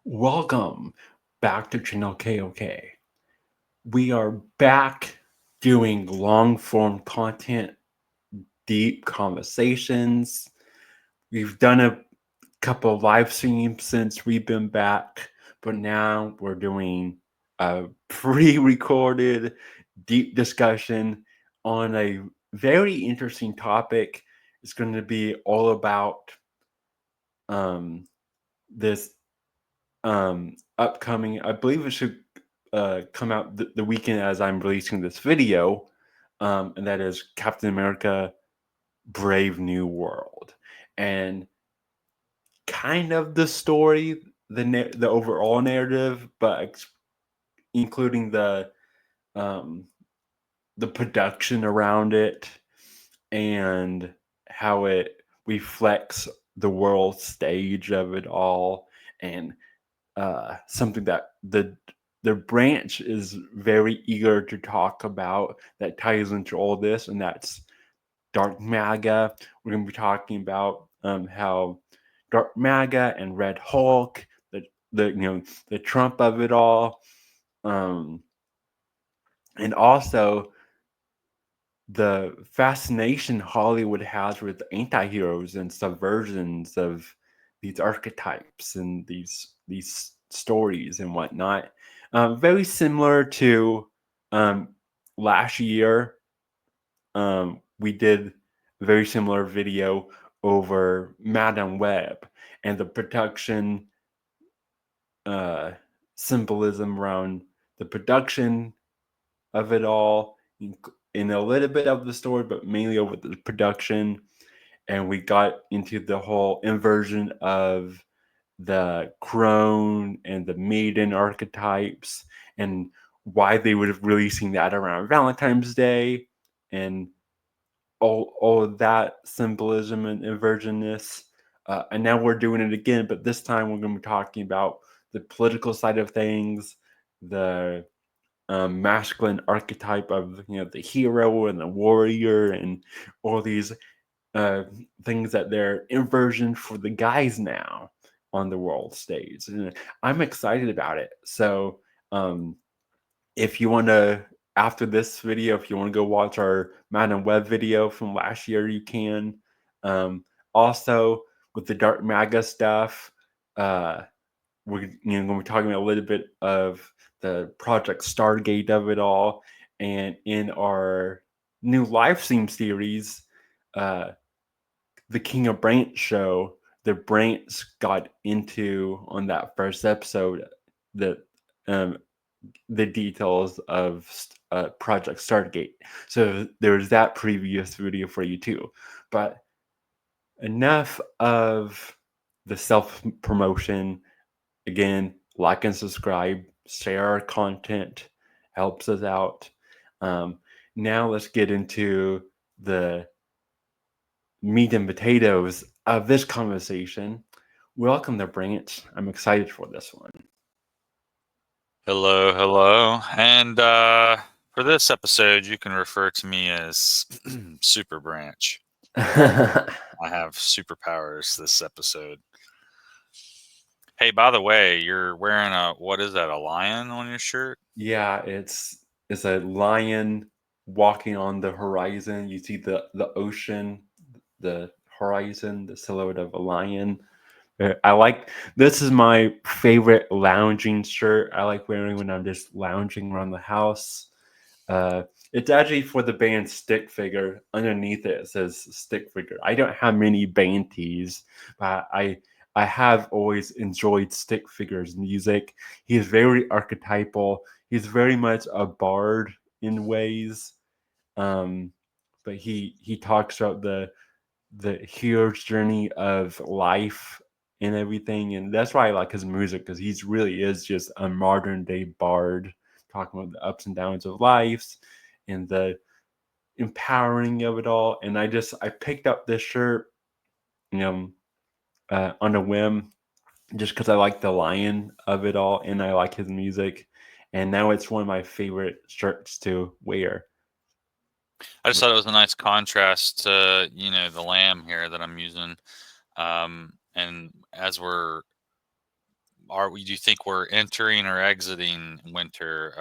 Welcome back to Channel KOK. We are back doing long form content, deep conversations. We've done a couple live streams since we've been back, but now we're doing a pre recorded deep discussion on a very interesting topic. It's going to be all about um, this upcoming. I believe it should come out the weekend as I'm releasing this video, and that is Captain America: Brave New World, and kind of the story, the overall narrative, but including um, the production around it and how it reflects the world stage of it all, and something that the branch is very eager to talk about that ties into all this, and that's Dark MAGA. We're going to be talking about how Dark MAGA and Red Hulk, the Trump of it all, um, and also the fascination Hollywood has with anti-heroes and subversions of these archetypes and these stories and whatnot. Very similar to um, last year. We did a very similar video over Madame Web and the production uh, symbolism around the production of it all, in a little bit of the story, but mainly over the production. And we got into the whole inversion of the crone and the maiden archetypes and why they were releasing that around Valentine's Day and all of that symbolism and inversionness. And now we're doing it again, but this time we're going to be talking about the political side of things, the masculine archetype of the hero and the warrior and all these things that they're inversion for the guys now on the world stage, and I'm excited about it. So if you want to, after this video, if you want to go watch our Madam Web video from last year, you can. Also with the Dark MAGA stuff, we're going to be talking a little bit of the Project Stargate of it all, and in our new live stream series, uh, the King of Branch show, the Branch got into on that first episode the um, the details of Project Stargate. So there's that previous video for you too. But enough of the self promotion. Again, like and subscribe, share our content, helps us out. Now let's get into the meat and potatoes of this conversation. Welcome to Branch. I'm excited for this one. Hello, hello. And for this episode, you can refer to me as Super Branch. I have superpowers this episode. Hey, by the way, you're wearing what is that, a lion on your shirt? Yeah, it's a lion walking on the horizon. You see the ocean, the horizon, the silhouette of a lion. I like, this is my favorite lounging shirt I like wearing when I'm just lounging around the house. It's actually for the band Stick Figure. Underneath it says Stick Figure. I don't have many band tees, but I have always enjoyed Stick Figure's music. He's very archetypal. He's very much a bard in ways, but he talks about the hero's journey of life and everything, and that's why I like his music, because he's really is just a modern day bard talking about the ups and downs of life and the empowering of it all. And I picked up this shirt, you know, on a whim, just because I like the lion of it all and I like his music, and now it's one of my favorite shirts to wear. I just thought it was a nice contrast to, the lamb here that I'm using. And as we're do you think we're entering or exiting winter,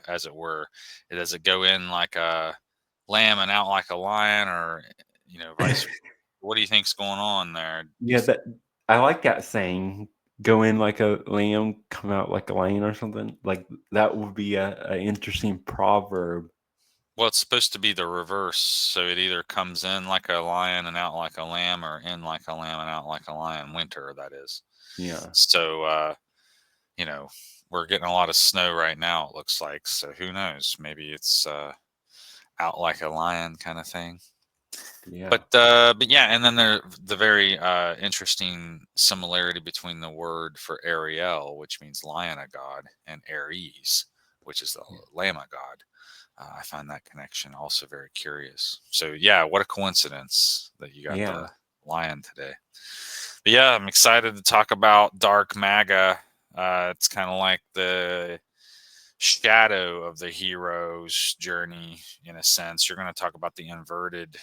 as it were? Does it go in like a lamb and out like a lion, or vice? What do you think's going on there? Yeah, that I like that saying. Go in like a lamb, come out like a lion, or something. Like that would be a interesting proverb. Well, it's supposed to be the reverse, so it either comes in like a lion and out like a lamb, or in like a lamb and out like a lion. Winter, that is. Yeah, So, you know, we're getting a lot of snow right now, it looks like. So who knows? Maybe it's out like a lion kind of thing. yeah, But yeah, and then the very interesting similarity between the word for Ariel, which means lion of God, and Aries, which is the lamb of God. I find that connection also very curious. So yeah, what a coincidence that you got yeah, the lion today. But yeah, I'm excited to talk about dark MAGA. It's kind of like the shadow of the hero's journey in a sense. You're going to talk about the inverted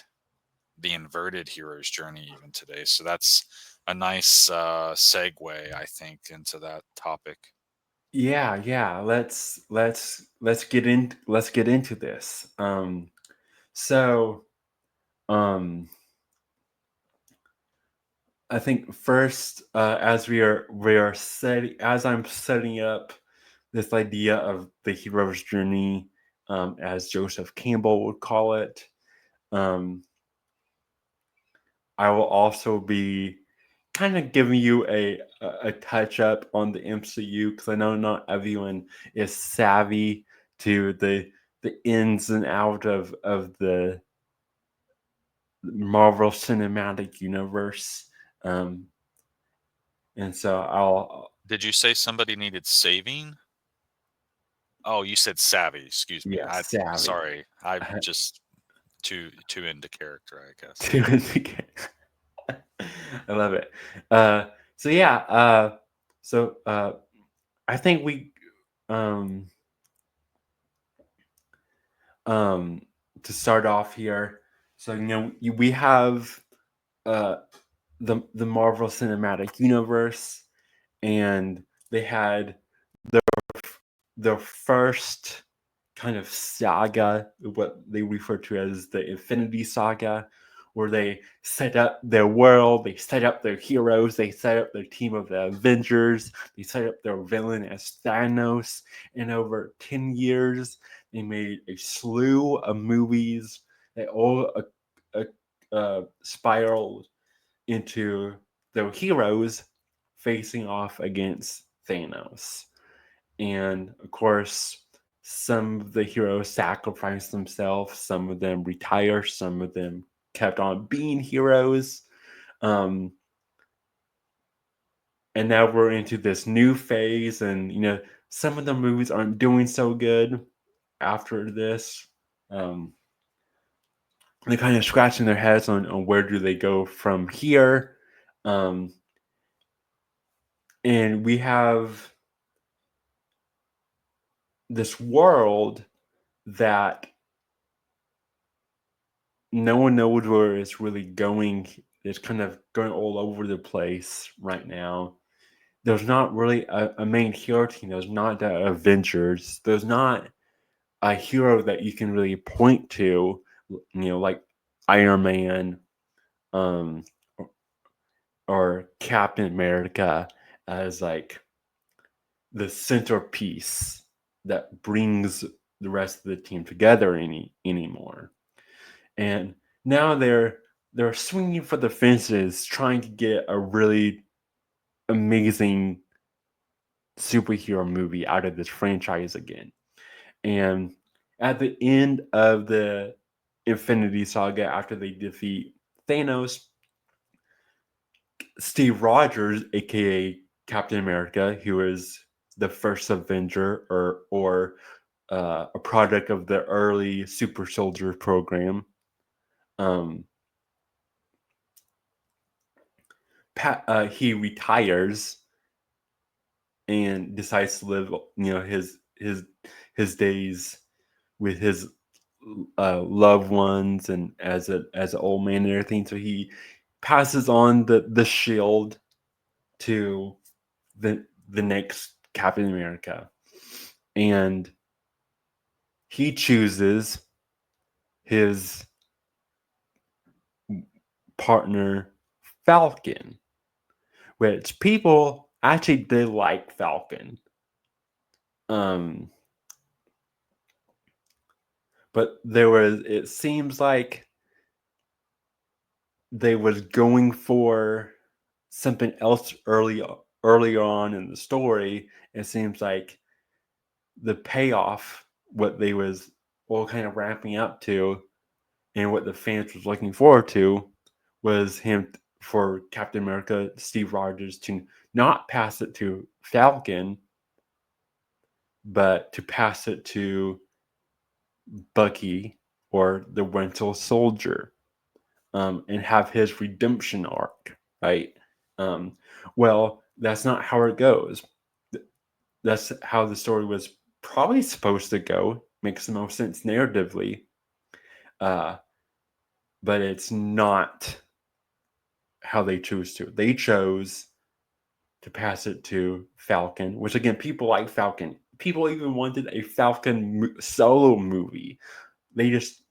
hero's journey even today. So that's a nice segue, I think, into that topic. yeah. Let's get into this. So um, I think first, as I'm setting up this idea of the hero's journey, as Joseph Campbell would call it. Um, I will also be kind of giving you a touch up on the MCU, because I know not everyone is savvy to the ins and out of the Marvel Cinematic Universe. Um, and so I'll Did you say somebody needed saving? Oh, you said savvy. Excuse me. yeah, savvy. Sorry. I'm just too into character, I guess. To indicate. I love it. So yeah, I think we um um to start off here. So we have uh the Marvel Cinematic Universe, and they had their first kind of saga, what they refer to as the Infinity Saga, where they set up their world, they set up their heroes, they set up their team of the Avengers, they set up their villain as Thanos. And over 10 years, they made a slew of movies that all spiraled into their heroes facing off against Thanos. And of course, some of the heroes sacrificed themselves, some of them retired, some of them kept on being heroes. Um, and now we're into this new phase, and some of the movies aren't doing so good after this. Um, they're kind of scratching their heads on where do they go from here. Um, and we have this world that no one knows where it's really going. It's kind of going all over the place right now. There's not really a main hero team. There's not the Avengers. There's not a hero that you can really point to, like Iron Man, um, or Captain America, as like the centerpiece that brings the rest of the team together anymore. And now they're swinging for the fences, trying to get a really amazing superhero movie out of this franchise again. And at the end of the Infinity Saga, after they defeat Thanos, Steve Rogers, aka Captain America, who is the first Avenger, or a product of the early Super Soldier program, um, he retires and decides to live, his days with his loved ones, and as an old man and everything. So he passes on the shield to the the next Captain America. And he chooses his partner Falcon, which people actually did like Falcon. But it seems like they was going for something else earlier on in the story. It seems like the payoff, what they was all kind of ramping up to, and what the fans was looking forward to, was him for Captain America, Steve Rogers, to not pass it to Falcon, but to pass it to Bucky or the Winter Soldier, and have his redemption arc, right? Well, that's not how it goes. That's how the story was probably supposed to go. Makes the most sense narratively. But it's not how they choose to. They chose to pass it to Falcon, which again, people like Falcon. People even wanted a Falcon solo movie. They just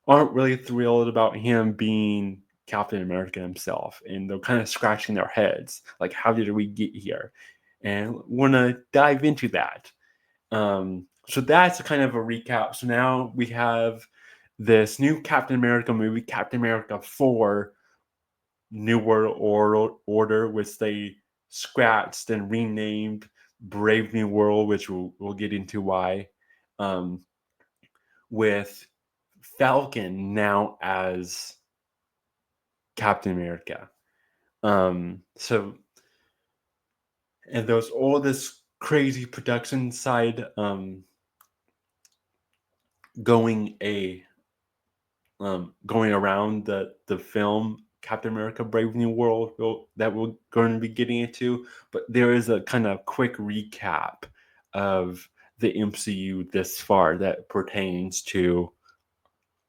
aren't really thrilled about him being Captain America himself, and they're kind of scratching their heads, like, how did we get here? And want to dive into that. So that's kind of a recap. So now we have this new Captain America movie, Captain America 4, New World Order, which they scratched and renamed Brave New World, which we'll get into why, with Falcon now as Captain America. So, and there's all this crazy production side going around the film Captain America Brave New World that we're going to be getting into, but there is a kind of quick recap of the MCU this far that pertains to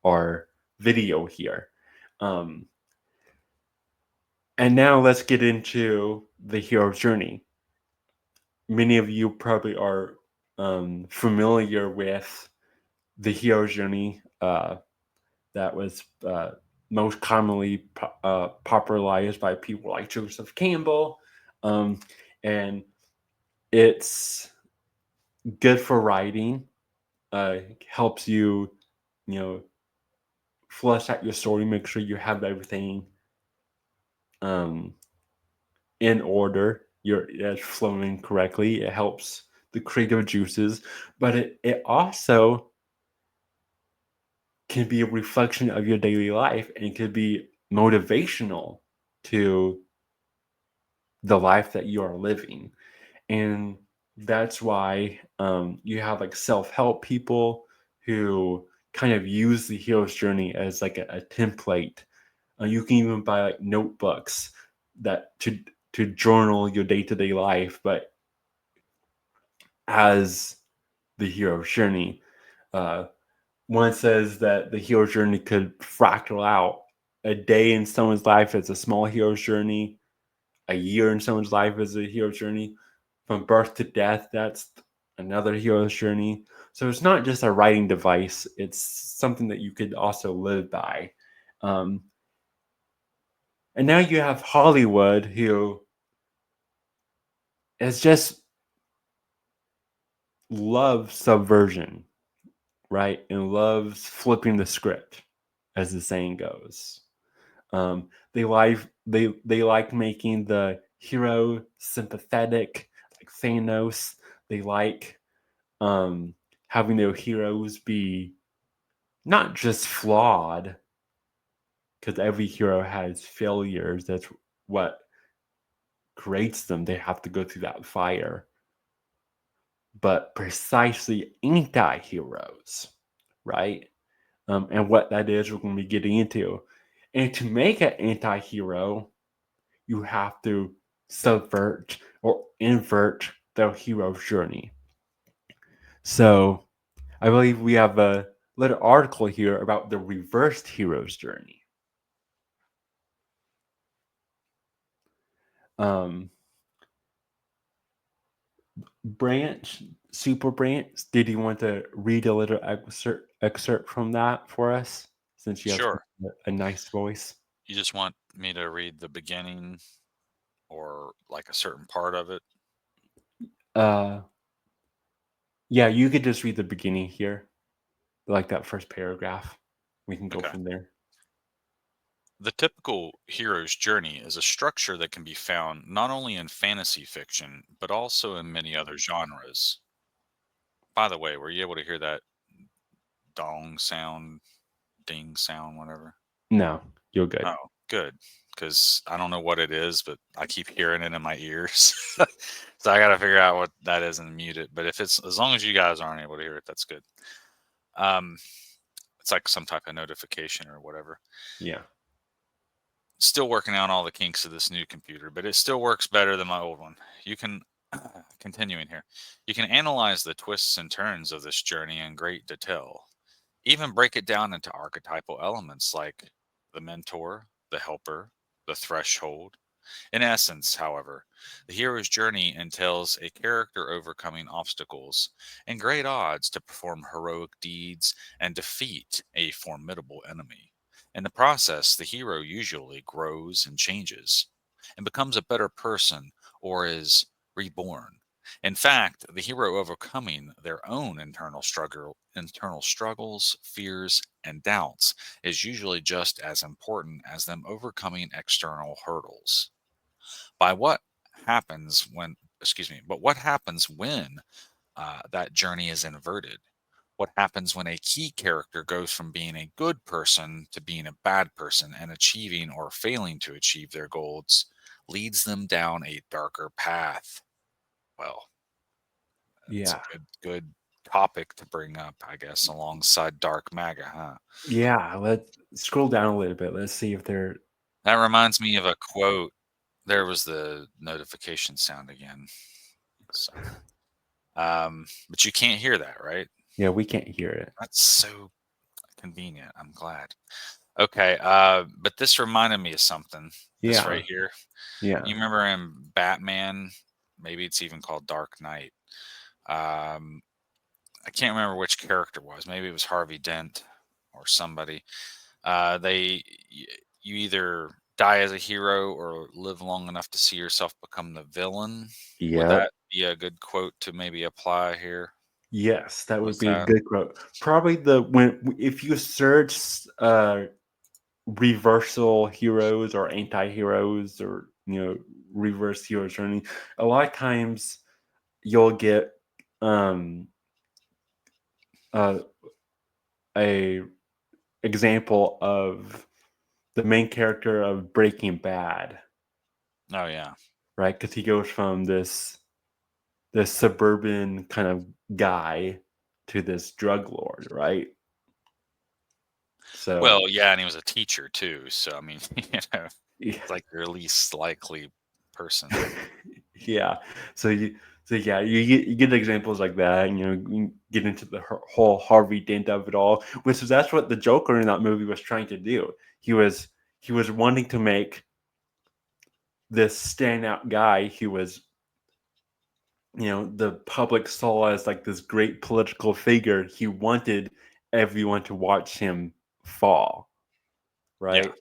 our video here. And now let's get into the hero's journey. Many of you probably are familiar with the hero's journey that was most commonly popularized by people like Joseph Campbell. And it's good for writing, helps you, flesh out your story, make sure you have everything in order, it's flowing correctly. It helps the creative juices, but it also can be a reflection of your daily life and could be motivational to the life that you are living. And that's why you have like self-help people who kind of use the hero's journey as like a template. You can even buy like notebooks that to journal your day-to-day life, but as the hero's journey. One says that the hero's journey could fractal out. A day in someone's life is a small hero's journey. A year in someone's life is a hero's journey. From birth to death, that's another hero's journey. So it's not just a writing device. It's something that you could also live by. And now you have Hollywood, who is just loves subversion, right? And loves flipping the script, as the saying goes. They like making the hero sympathetic, like Thanos. They like having their heroes be not just flawed, because every hero has failures. That's what creates them. They have to go through that fire. But precisely anti-heroes, right? And what that is, we're going to be getting into. And to make an anti-hero, you have to subvert or invert the hero's journey. So I believe we have a little article here about the reversed hero's journey. branch, super branch. Did you want to read a little excerpt from that for us, since you have Sure. a nice voice? You just want me to read the beginning or like a certain part of it? Uh, yeah, you could just read the beginning here, like that first paragraph. We can go Okay. from there. The typical hero's journey is a structure that can be found not only in fantasy fiction, but also in many other genres. By the way, were you able to hear that dong sound, ding sound, whatever? No, you're good. Oh, good. Because I don't know what it is, but I keep hearing it in my ears. So I got to figure out what that is and mute it. But if it's, as long as you guys aren't able to hear it, that's good. Um, it's like some type of notification or whatever. Yeah. Still working out all the kinks of this new computer, but it still works better than my old one. You can, continuing here, you can analyze the twists and turns of this journey in great detail. Even break it down into archetypal elements like the mentor, the helper, the threshold. In essence, however, the hero's journey entails a character overcoming obstacles and great odds to perform heroic deeds and defeat a formidable enemy. In the process, the hero usually grows and changes and becomes a better person or is reborn. In fact, the hero overcoming their own internal struggles, fears, and doubts is usually just as important as them overcoming external hurdles. By what happens when, excuse me, but what happens when that journey is inverted? What happens when a key character goes from being a good person to being a bad person and achieving or failing to achieve their goals leads them down a darker path? Well, it's a Yeah. good topic to bring up, I guess, alongside Dark MAGA, huh? Yeah. Let's scroll down a little bit. Let's see if they're. That reminds me of a quote. There was the notification sound again. So, but you can't hear that, right? Yeah, we can't hear it. That's so convenient. I'm glad. Okay, but this reminded me of something. This Yeah. right here. Yeah. You remember in Batman? Maybe it's even called Dark Knight. Um, I can't remember which character it was. Maybe it was Harvey Dent or somebody. You either die as a hero or live long enough to see yourself become the villain. Would Yep. that be a good quote to maybe apply here? Yes, that would Was be a that? good quote. Probably the when if you search reversal heroes or anti-heroes, or reverse hero journey, a lot of times you'll get um uh, a example of the main character of Breaking Bad, Oh yeah. right? Because he goes from this suburban kind of guy to this drug lord, right? So Well, yeah, and he was a teacher too. So I mean, yeah. it's like your least likely person. Yeah. So yeah, you get examples like that, and you get into the whole Harvey Dent of it all, which is that's what the Joker in that movie was trying to do. He was wanting to make this standout guy who was, the public saw as like this great political figure. He wanted everyone to watch him fall, Yeah, right?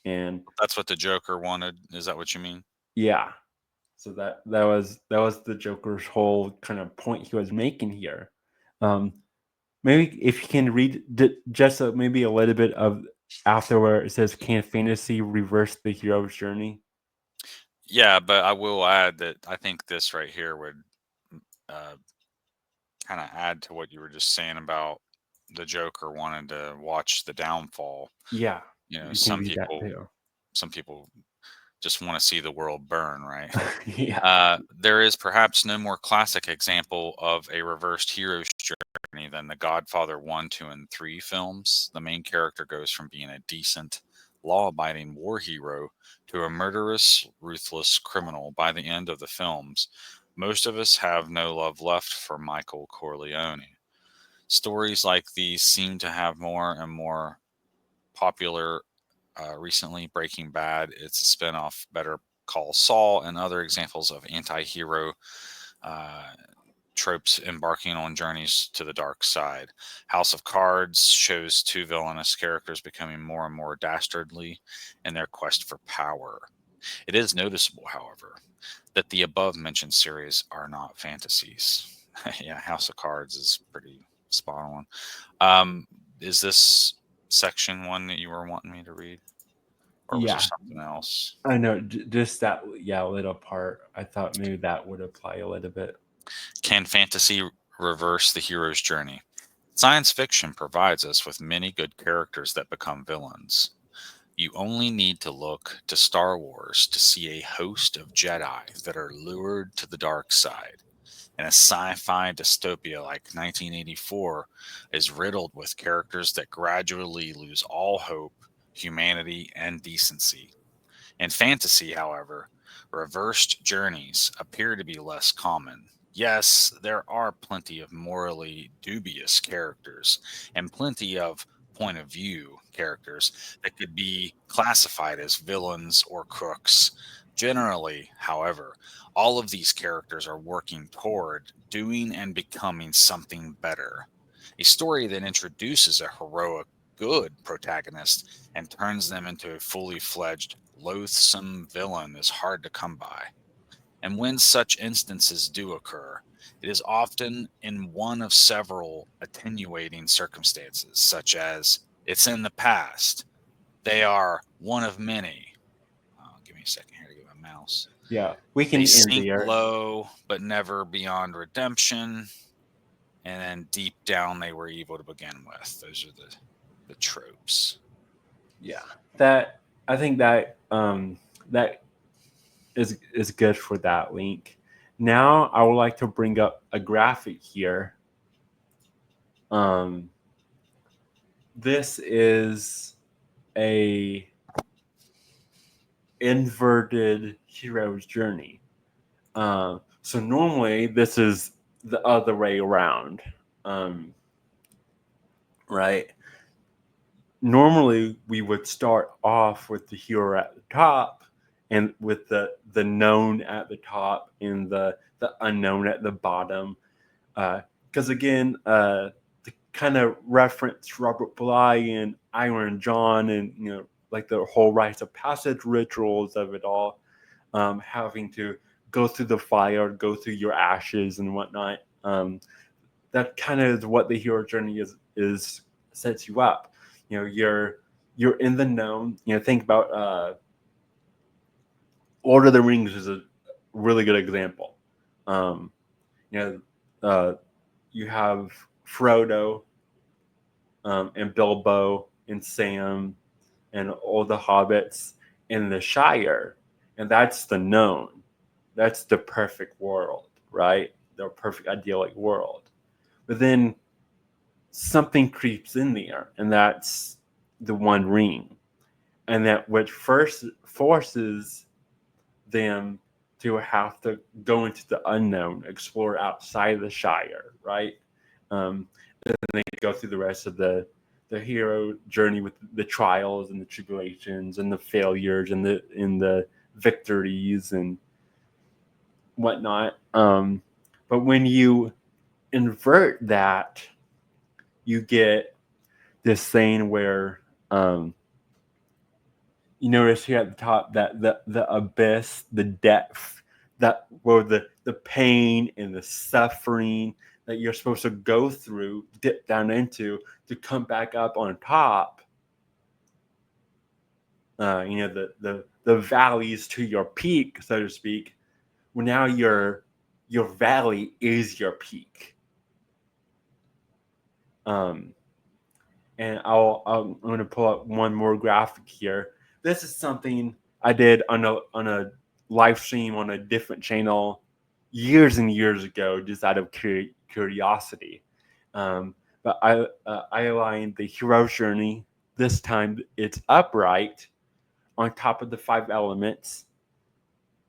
And that's what the Joker wanted. Is that what you mean? yeah, so that was the Joker's whole kind of point he was making here. Um, Maybe if you can read just maybe a little bit of after where it says, "Can fantasy reverse the hero's journey?" Yeah, but I will add that I think this right here would uh, kind of add to what you were just saying about the Joker wanting to watch the downfall. Yeah, You know, you can read that too. some people just want to see the world burn, right? Yeah, There is perhaps no more classic example of a reversed hero's journey than the Godfather 1, 2, and 3 films. The main character goes from being a decent, law abiding war hero to a murderous, ruthless criminal by the end of the films. Most of us have no love left for Michael Corleone. Stories like these seem to have more and more popular recently. Breaking Bad, it's a spinoff, Better Call Saul, and other examples of anti hero uh, tropes embarking on journeys to the dark side. House of Cards shows two villainous characters becoming more and more dastardly in their quest for power. It is noticeable, however, that the above mentioned series are not fantasies. Yeah, House of Cards is pretty spot on. Is this section one that you were wanting me to read? Or was there Yeah, something else? I know. Just that, yeah, little part. I thought maybe that would apply a little bit. Can fantasy reverse the hero's journey? Science fiction provides us with many good characters that become villains. You only need to look to Star Wars to see a host of Jedi that are lured to the dark side. And a sci fi dystopia like 1984 is riddled with characters that gradually lose all hope, humanity, and decency. In fantasy, however, reversed journeys appear to be less common. Yes, there are plenty of morally dubious characters and plenty of point of view characters that could be classified as villains or crooks. Generally, however, all of these characters are working toward doing and becoming something better. A story that introduces a heroic good protagonist and turns them into a fully fledged, loathsome villain is hard to come by. And when such instances do occur, it is often in one of several attenuating circumstances, such as it's in the past, they are one of many. Give me a second here to get my mouse. Yeah, we can They end sink there. low, but never beyond redemption. And then deep down, they were evil to begin with. Those are the tropes. Yeah, that I think that that is good for that link. Now I would like to bring up a graphic here. Um, this is a inverted hero's journey. So normally this is the other way around, right? Normally we would start off with the hero at the top, and with the known at the top and the unknown at the bottom. Because again, to kind of reference Robert Bly and Iron John, and like the whole rites of passage rituals of it all, having to go through the fire, go through your ashes and whatnot. That kind of is what the hero journey is sets you up. You're in the known. Think about Lord of the Rings is a really good example. Um, you know, you have Frodo, and Bilbo and Sam and all the hobbits in the Shire, and that's the known. That's the perfect world, right? The perfect idyllic world. But then something creeps in there, and that's the One Ring, and that which first forces them to have to go into the unknown, explore outside the Shire, right? And they go through the rest of the hero journey with the trials and the tribulations and the failures and the victories and whatnot. But when you invert that, you get this thing where you notice here at the top that the abyss, the depth, that where the pain and the suffering that you're supposed to go through, dip down into to come back up on top. The valleys to your peak, so to speak. Well, now your valley is your peak. And I'm going to pull up one more graphic here. This is something I did on a live stream on a different channel years and years ago, just out of curiosity. But I aligned the hero's journey. This time it's upright on top of the 5 elements.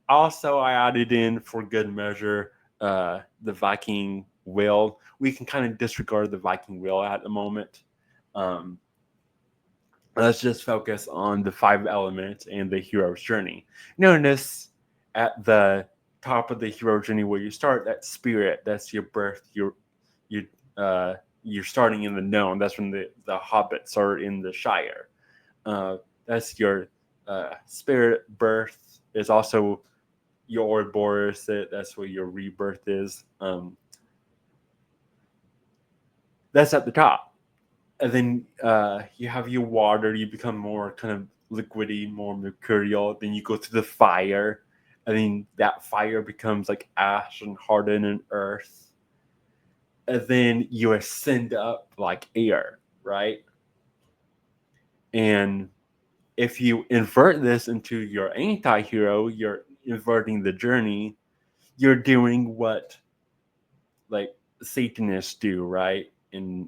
Also, I added in, for good measure, the Viking wheel. We can kind of disregard the Viking wheel at the moment. Let's just focus on the 5 elements and the hero's journey. Notice at the top of the hero journey where you start, that spirit, that's your birth. You're starting in the known. That's when the hobbits are in the Shire. That's your spirit birth. Is also your Ouroboros. That's where your rebirth is. That's at the top. And then you have your water. You become more kind of liquidy, more mercurial. Then you go to the fire. And then that fire becomes like ash and harden and earth. And then you ascend up like air, right? And if you invert this into your anti-hero, you're inverting the journey. You're doing what like Satanists do, right? In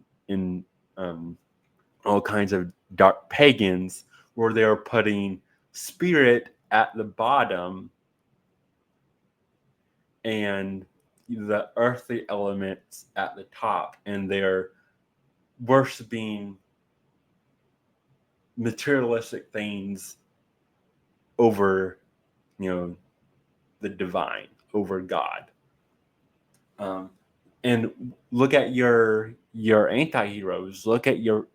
all kinds of dark pagans, where they're putting spirit at the bottom and the earthly elements at the top, and they're worshiping materialistic things over, the divine, over God. And look at your anti-heroes. Look at your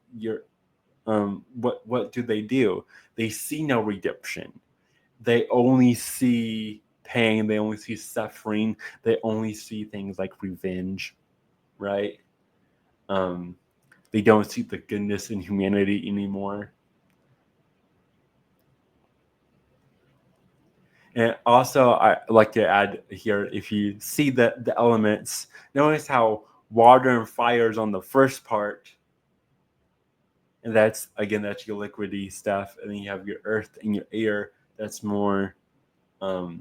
what do? They see no redemption. They only see pain. They only see suffering. They only see things like revenge, right? They don't see the goodness in humanity anymore. And also, I like to add here, if you see the elements, notice how water and fire is on the first part. And that's your liquidy stuff. And then you have your earth and your air. That's more of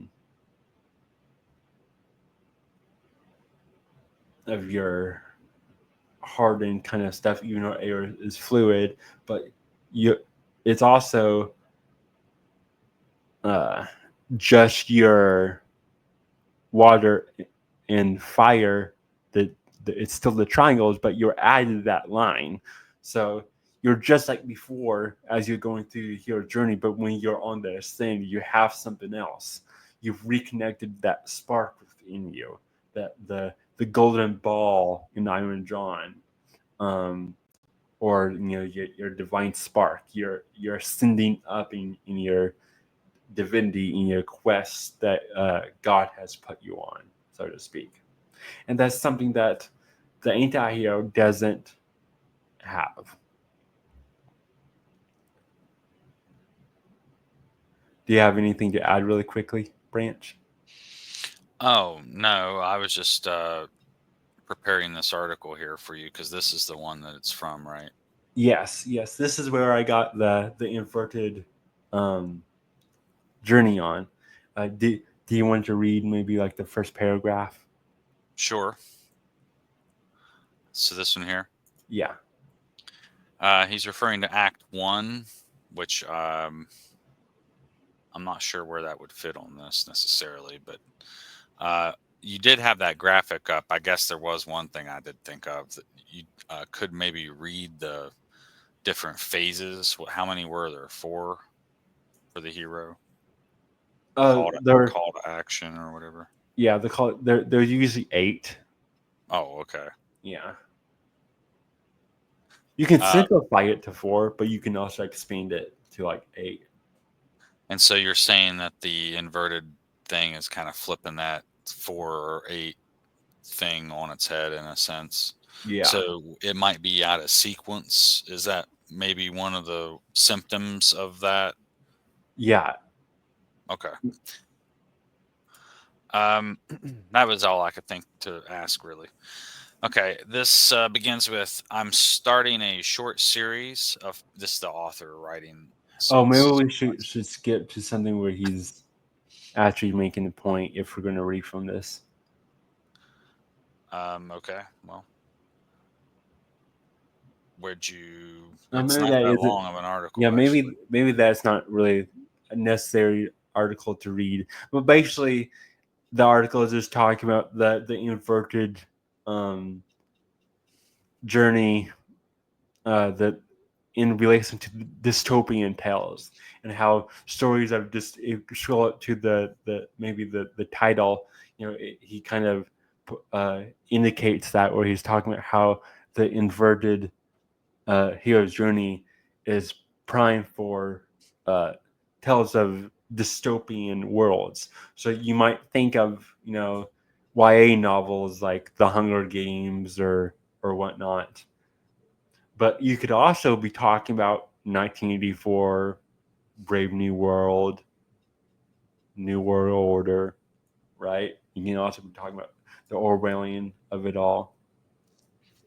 your hardened kind of stuff, even though air is fluid. But it's also just your water and fire. It's still the triangles, but you're added that line. So you're just like before as you're going through your journey, but when you're on the ascent, you have something else. You've reconnected that spark within you, that the golden ball in Iron John, or your divine spark. You're ascending up in your divinity, in your quest that God has put you on, so to speak. And that's something that the anti-hero doesn't have. Do you have anything to add really quickly, Branch? Oh, no, I was just preparing this article here for you because this is the one that it's from, right? Yes. This is where I got the inverted journey on. Do you want to read maybe like the first paragraph? Sure. So this one here. Yeah. He's referring to Act 1, which I'm not sure where that would fit on this necessarily, but you did have that graphic up. I guess there was one thing I did think of that you could maybe read the different phases. How many were there? 4 for the hero? Call to action or whatever. Yeah, they're usually 8. Oh, okay. Yeah. You can simplify it to 4, but you can also expand it to like 8. And so you're saying that the inverted thing is kind of flipping that 4 or 8 thing on its head in a sense. Yeah. So it might be out of sequence. Is that maybe one of the symptoms of that? Yeah. Okay. That was all I could think to ask, really. Okay, this begins with, I'm starting a short series of, this is the author writing. So maybe we should skip to something where he's actually making a point if we're going to read from this. Okay, well, where'd you? It's not that long of an article. Yeah, maybe that's not really a necessary article to read. But basically, the article is just talking about the inverted journey that in relation to dystopian tales, and how stories of just scroll up to the maybe the title, he kind of indicates that, where he's talking about how the inverted hero's journey is prime for tales of dystopian worlds. So you might think of YA novels like The Hunger Games or whatnot, but you could also be talking about 1984, Brave New World, New World Order, right? You can also be talking about the Orwellian of it all.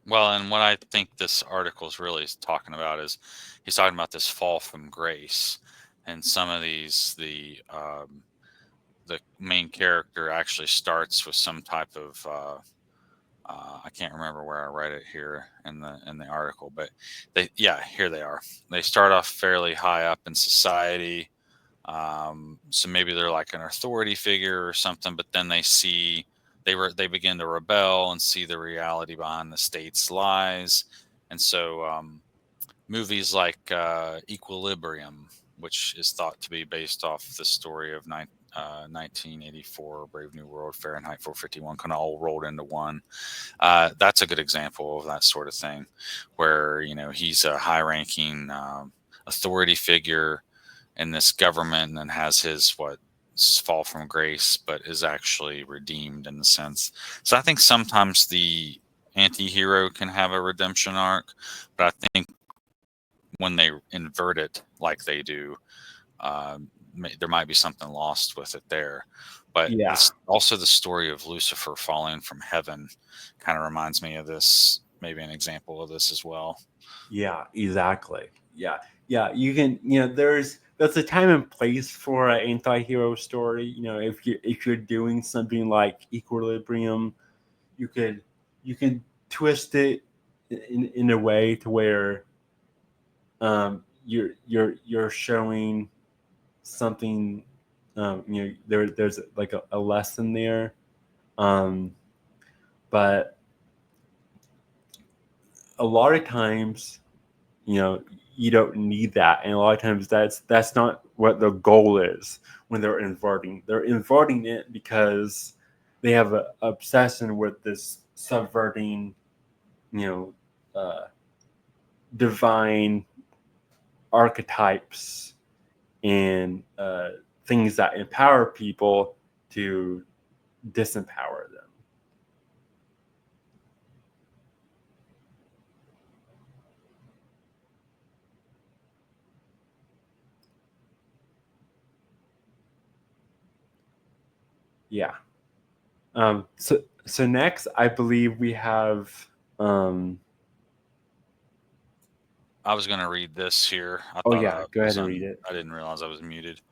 Well, and what I think this article is really talking about is he's talking about this fall from grace, and some of these the main character actually starts with some type of I can't remember where I read it here in the article, but here they are. They start off fairly high up in society, so maybe they're like an authority figure or something, but then they begin to rebel and see the reality behind the state's lies, and so movies like Equilibrium, which is thought to be based off the story of 1984, Brave New World, Fahrenheit 451, kind of all rolled into one. That's a good example of that sort of thing, where he's a high-ranking authority figure in this government and has his fall from grace, but is actually redeemed in the sense. So I think sometimes the anti-hero can have a redemption arc, but I think when they invert it like they do, there might be something lost with it there. But Yeah. Also the story of Lucifer falling from heaven kind of reminds me of this, maybe an example of this as well. Yeah, exactly. Yeah. Yeah, you can, there's a time and place for an anti-hero story. If you're doing something like Equilibrium, you could you can twist it in a way to where you're showing something, there's like a lesson there, but a lot of times, you don't need that, and a lot of times that's not what the goal is. When they're inverting it because they have an obsession with this subverting, you know divine archetypes and things that empower people to disempower them. Yeah. So next, I believe we have. I was going to read this here. Go ahead and read it. I didn't realize I was muted.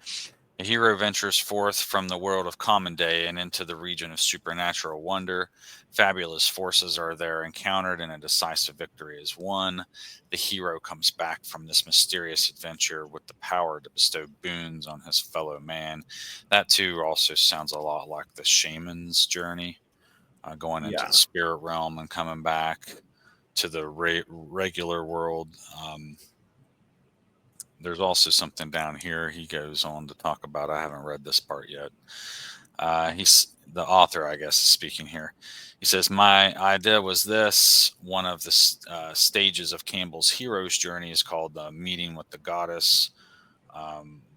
A hero ventures forth from the world of common day and into the region of supernatural wonder. Fabulous forces are there encountered, and a decisive victory is won. The hero comes back from this mysterious adventure with the power to bestow boons on his fellow man. That too also sounds a lot like the shaman's journey, going into the spirit realm and coming back to the regular world. There's also something down here he goes on to talk about. I haven't read this part yet. He's the author, I guess, is speaking here. He says, "My idea was this. One of the stages of Campbell's hero's journey is called the meeting with the goddess,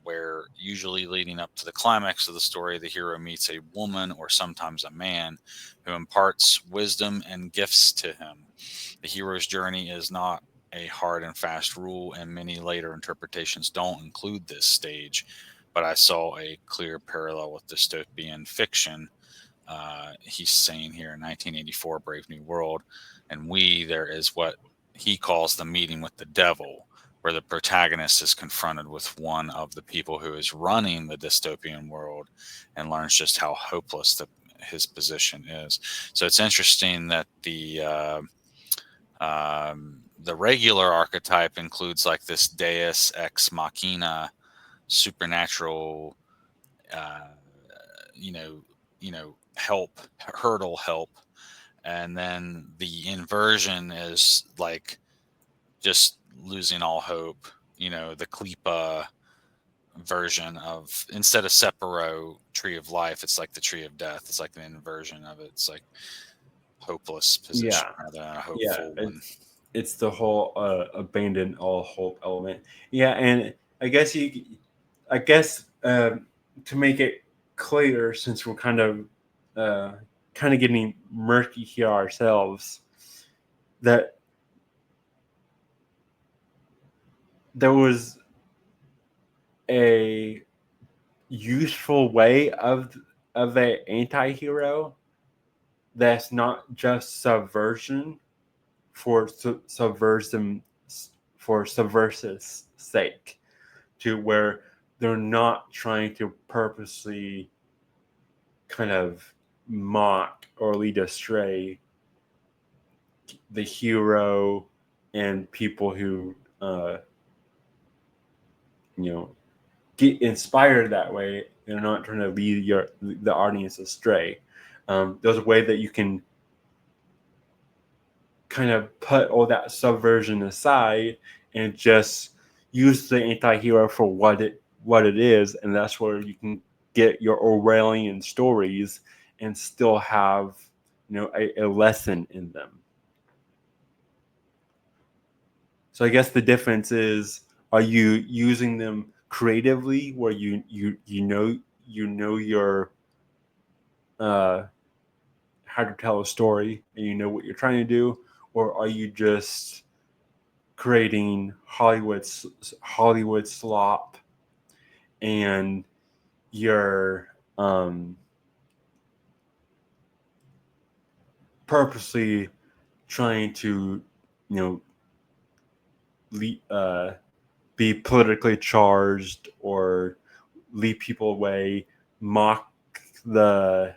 where usually leading up to the climax of the story, the hero meets a woman or sometimes a man who imparts wisdom and gifts to him. The hero's journey is not a hard and fast rule, and many later interpretations don't include this stage, but I saw a clear parallel with dystopian fiction." He's saying here in 1984, Brave New World, and there is what he calls the meeting with the devil, where the protagonist is confronted with one of the people who is running the dystopian world and learns just how hopeless his position is. So it's interesting that the regular archetype includes like this deus ex machina, supernatural, uh, hurdle help, and then the inversion is like just losing all hope. The Klippa version of, instead of Sephiroth, tree of life, it's like the tree of death. It's like an inversion of it. It's like hopeless position Yeah, rather than a yeah. hopeful one. It's the whole abandon all hope element. Yeah, and I guess to make it clear, since we're kind of getting murky here ourselves, that there was a useful way of an anti-hero that's not just subversion for subversive sake, to where they're not trying to purposely kind of mock or lead astray the hero and people who you know get inspired that way. They're not trying to lead the audience astray. There's a way that you can kind of put all that subversion aside and just use the anti-hero for what it is, and that's where you can get your Orwellian stories and still have a lesson in them. So I guess the difference is, are you using them creatively, where you know your how to tell a story and you know what you're trying to do, or are you just creating Hollywood slop, and you're purposely trying to be politically charged or lead people away, mock the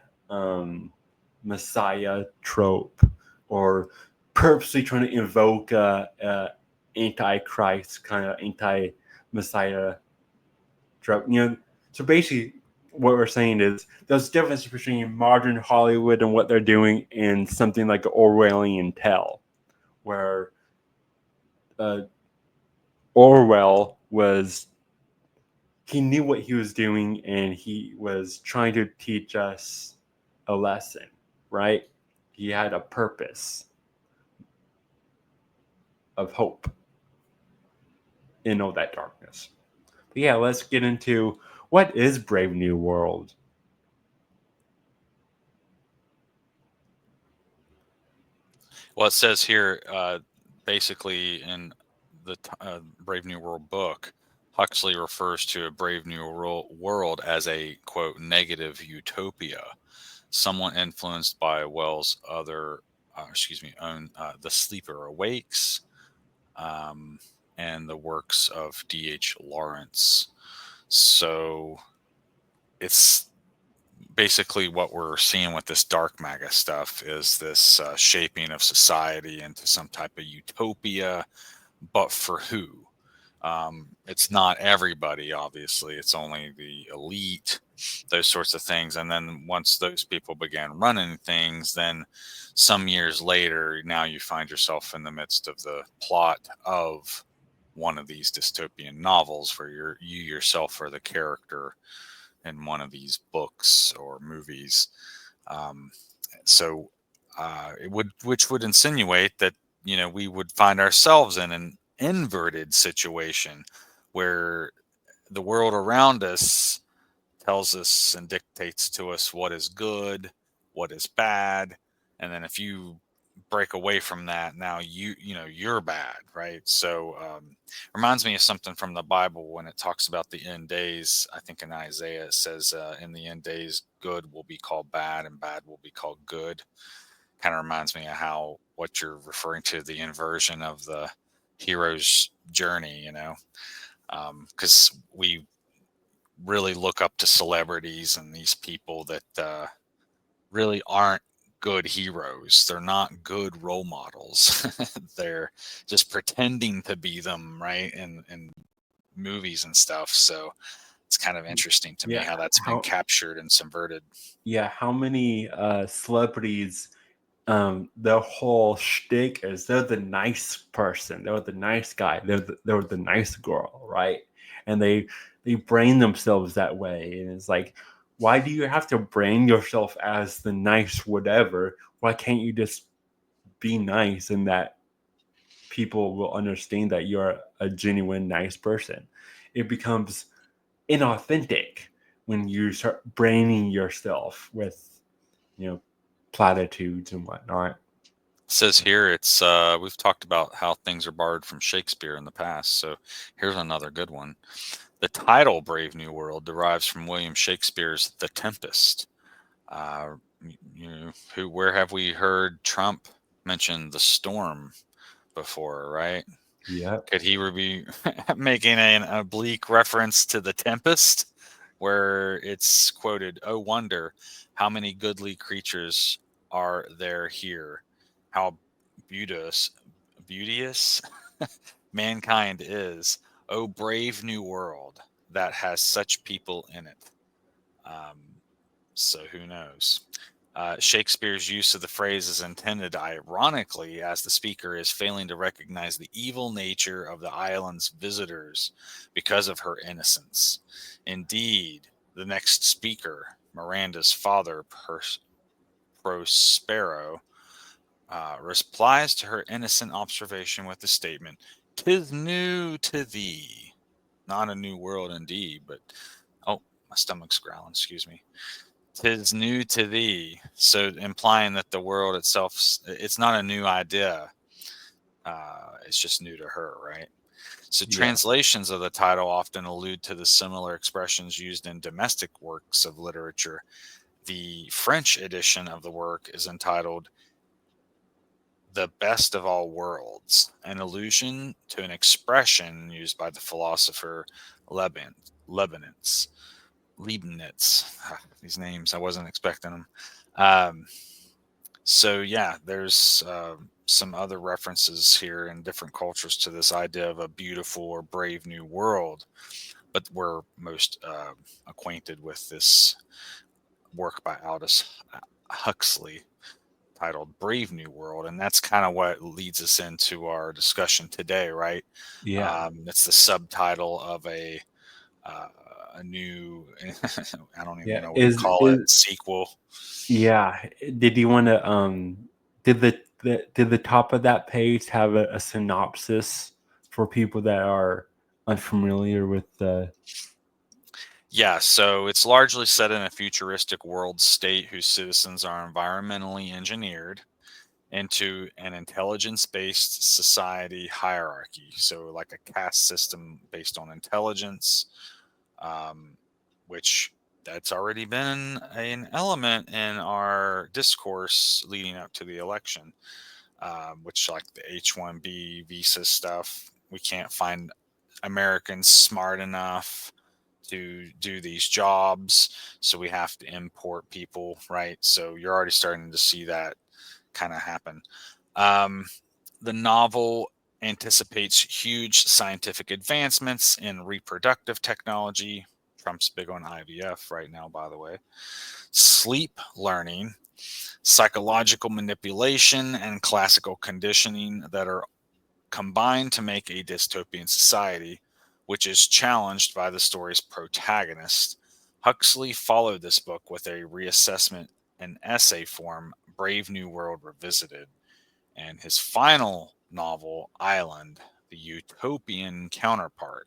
Messiah trope, or purposely trying to invoke a anti-Christ kind of anti-Messiah trope. So basically, what we're saying is there's a difference between modern Hollywood and what they're doing and something like Orwellian tale, where Orwell he knew what he was doing and he was trying to teach us a lesson, right? He had a purpose of hope in all that darkness. But yeah, let's get into what is Brave New World. Well, it says here, basically in the Brave New World book, Huxley refers to a Brave New World as a, quote, negative utopia, somewhat influenced by Wells' own The Sleeper Awakes, and the works of D.H. Lawrence. So it's basically what we're seeing with this dark MAGA stuff is this shaping of society into some type of utopia, but for who? It's not everybody, obviously. It's only the elite, those sorts of things. And then once those people began running things, then some years later, now you find yourself in the midst of the plot of one of these dystopian novels where you yourself are the character in one of these books or movies. So which would insinuate that we would find ourselves in an inverted situation where the world around us tells us and dictates to us what is good, what is bad, and then if you break away from that, now you're bad, right? So reminds me of something from the Bible when it talks about the end days. I think in Isaiah it says, in the end days, good will be called bad and bad will be called good. Kind of reminds me of how what you're referring to, the inversion of the hero's journey, because we really look up to celebrities and these people that really aren't good heroes. They're not good role models. They're just pretending to be them, right? In movies and stuff. So it's kind of interesting to me Yeah, how that's been captured and subverted. how many celebrities the whole shtick is they're the nice person, they're the nice guy, they're the nice girl, right? And they brain themselves that way, and it's like, why do you have to brain yourself as the nice whatever? Why can't you just be nice, and that people will understand that you're a genuine nice person? It becomes inauthentic when you start braining yourself with, platitudes and whatnot. It says here it's we've talked about how things are borrowed from Shakespeare in the past, so here's another good one. The title Brave New World derives from William Shakespeare's The Tempest. Where have we heard Trump mention the storm before, right? Yep. Could he be making an oblique reference to The Tempest, where it's quoted, "Oh wonder, how many goodly creatures are there here? How beauteous mankind is. Oh brave new world that has such people in it." So who knows? Shakespeare's use of the phrase is intended ironically, as the speaker is failing to recognize the evil nature of the island's visitors because of her innocence. Indeed, the next speaker, Miranda's father, Prospero, replies to her innocent observation with the statement, "'Tis new to thee." Not a new world indeed, but, oh, my stomach's growling, excuse me. "'Tis new to thee," so implying that the world itself, it's not a new idea. It's just new to her, right? So Yeah. translations of the title often allude to the similar expressions used in domestic works of literature. The French edition of the work is entitled "The Best of All Worlds," an allusion to an expression used by the philosopher Leibniz. These names, I wasn't expecting them. Um, so yeah, there's some other references here in different cultures to this idea of a beautiful or brave new world, but we're most acquainted with this work by Aldous Huxley titled Brave New World, and that's kind of what leads us into our discussion today, right? Yeah. It's the subtitle of uh, a new I don't even Yeah. know what to Is call it, sequel. yeah. Did you want to did did the top of that page have a synopsis for people that are unfamiliar with the? Yeah, so it's largely set in a futuristic world state whose citizens are environmentally engineered into an intelligence-based society hierarchy. So, like a caste system based on intelligence, um, which that's already been an element in our discourse leading up to the election. Which, like the H-1B visa stuff, we can't find Americans smart enough to do these jobs, so we have to import people, right? So you're already starting to see that kind of happen. Um, the novel anticipates huge scientific advancements in reproductive technology. Trump's big on IVF right now, by the way. Sleep learning, psychological manipulation, and classical conditioning that are combined to make a dystopian society, which is challenged by the story's protagonist. Huxley followed this book with a reassessment in essay form, Brave New World Revisited, and his final novel, Island, the utopian counterpart.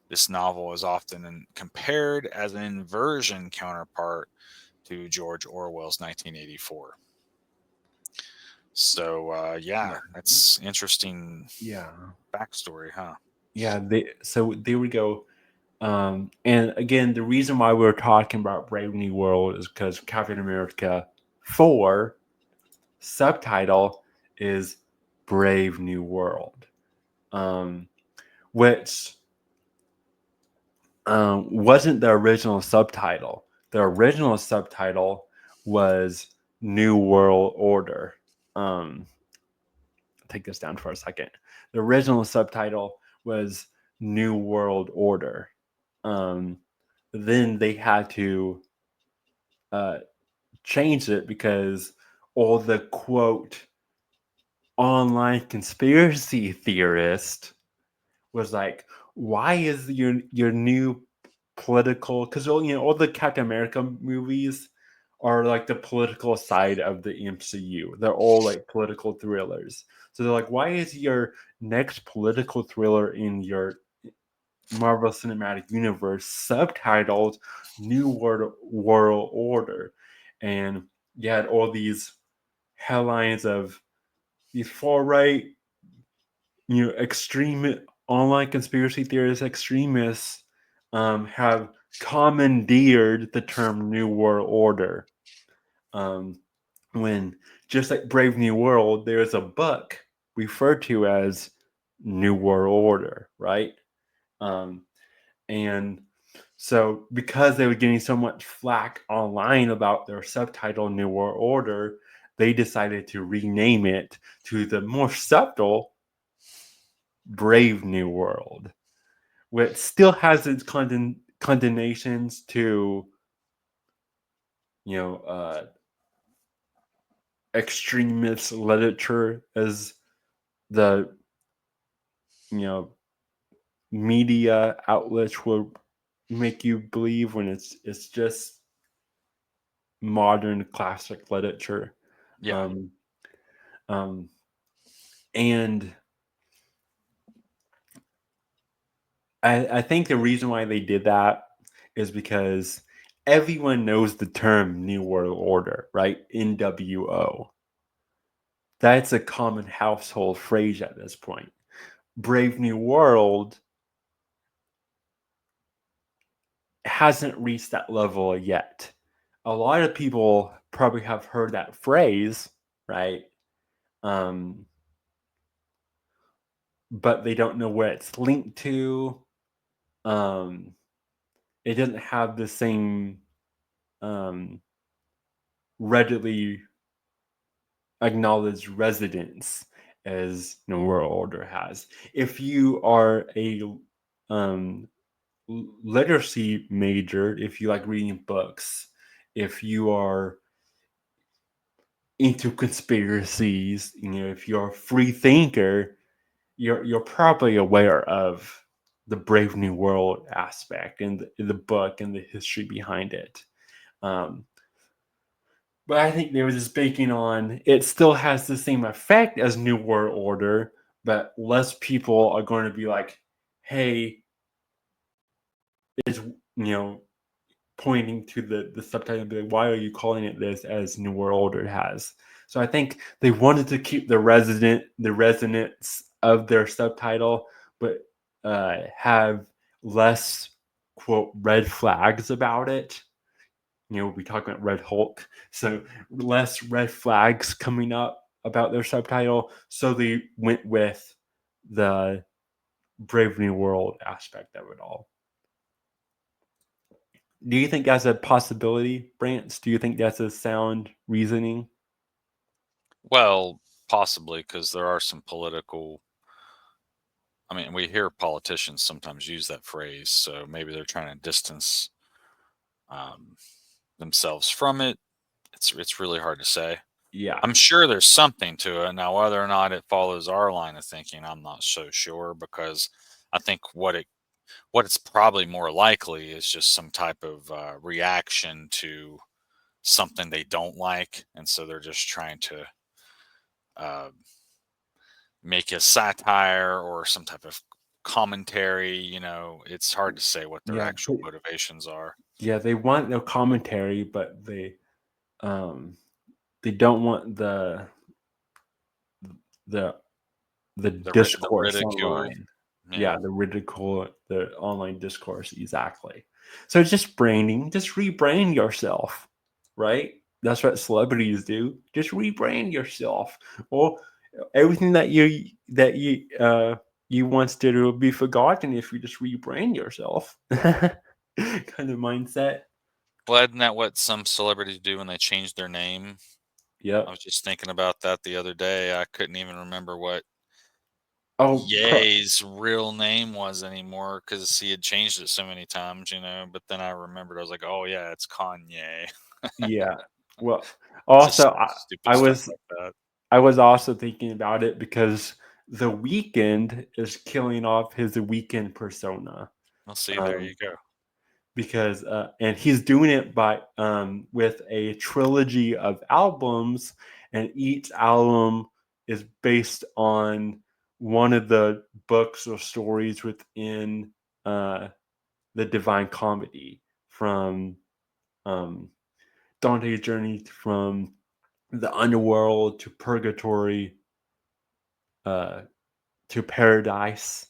This novel is often compared as an inversion counterpart to George Orwell's 1984. So, yeah, Yeah. that's interesting Yeah. backstory, huh? Yeah. So there we go. And again, the reason why we're talking about Brave New World is because Captain America 4 subtitle is Brave New World, um, which wasn't the original subtitle. The original subtitle was New World Order. Um, take this down for a second. The original subtitle was New World Order. Um, then they had to uh, change it because all the quote online conspiracy theorist was like, why is your new political, because all the Captain America movies are like the political side of the MCU. They're all like political thrillers. So they're like, why is your next political thriller in your Marvel Cinematic Universe subtitled New World Order? And you had all these headlines of these far right, extreme online conspiracy theorists, extremists, have commandeered the term New World Order. When just like Brave New World, there's a book referred to as New World Order, right? And so because they were getting so much flack online about their subtitle New World Order, they decided to rename it to the more subtle Brave New World, which still has its condemnations to, extremist literature, as the, media outlets will make you believe, when it's just modern classic literature. Yeah. And I think the reason why they did that is because everyone knows the term New World Order, right? NWO. That's a common household phrase at this point. Brave New World hasn't reached that level yet. A lot of people probably have heard that phrase, right? But they don't know where it's linked to. It doesn't have the same readily acknowledged residence as New World Order has. If you are a literacy major, if you like reading books, if you are into conspiracies, if you're a free thinker, you're probably aware of the Brave New World aspect and the book and the history behind it. But I think they were just banking on it still has the same effect as New World Order, but less people are going to be like, hey, it's, pointing to the subtitle and be like, why are you calling it this as New World Order has? So I think they wanted to keep the resonance of their subtitle, but have less, quote, red flags about it. We talk about Red Hulk, so less red flags coming up about their subtitle. So they went with the Brave New World aspect of it all. Do you think that's a possibility, Brance? Do you think that's a sound reasoning? Well, possibly, because there are some political. I mean, we hear politicians sometimes use that phrase, so maybe they're trying to distance um, themselves from it. It's really hard to say. Yeah. I'm sure there's something to it. Now, whether or not it follows our line of thinking, I'm not so sure, because I think what it's probably more likely is just some type of reaction to something they don't like, and so they're just trying to uh, make a satire or some type of commentary. It's hard to say what their Yeah. actual motivations are. Yeah, they want no commentary, but they don't want the the The discourse ridicule. online. Yeah, Yeah. the ridicule, the online discourse, exactly. So it's just branding. Just rebrand yourself, right? That's what celebrities do. Just rebrand yourself. Well, everything that you once did will be forgotten if you just rebrand yourself. Kind of mindset. Well, isn't that what some celebrities do when they change their name? I Yep. was just thinking about that the other day. I couldn't even remember what Oh, Ye's real name was anymore because he had changed it so many times. But then I remembered, I was like, oh, yeah, it's Kanye. yeah. Well, Also, stupid I stuff was like that. I was also thinking about it because The Weeknd is killing off his Weekend persona. Well, see, there Um, you go. because and he's doing it by with a trilogy of albums, and each album is based on one of the books or stories within uh, the Divine Comedy, from um, Dante's journey from the underworld to purgatory uh, to paradise.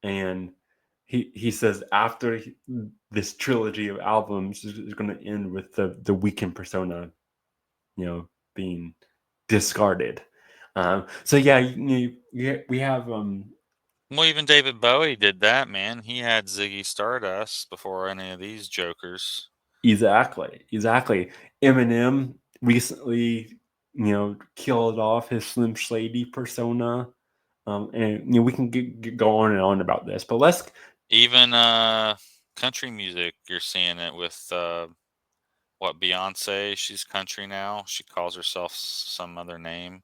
And he says after this trilogy of albums is going to end with the Weekend persona, being discarded. So yeah, we have Well, even David Bowie did that, man. He had Ziggy Stardust before any of these jokers. exactly. Eminem recently, killed off his Slim Shady persona. And we can go on and on about this, but let's. Even country music, you're seeing it with what, Beyonce? She's country now. She calls herself some other name.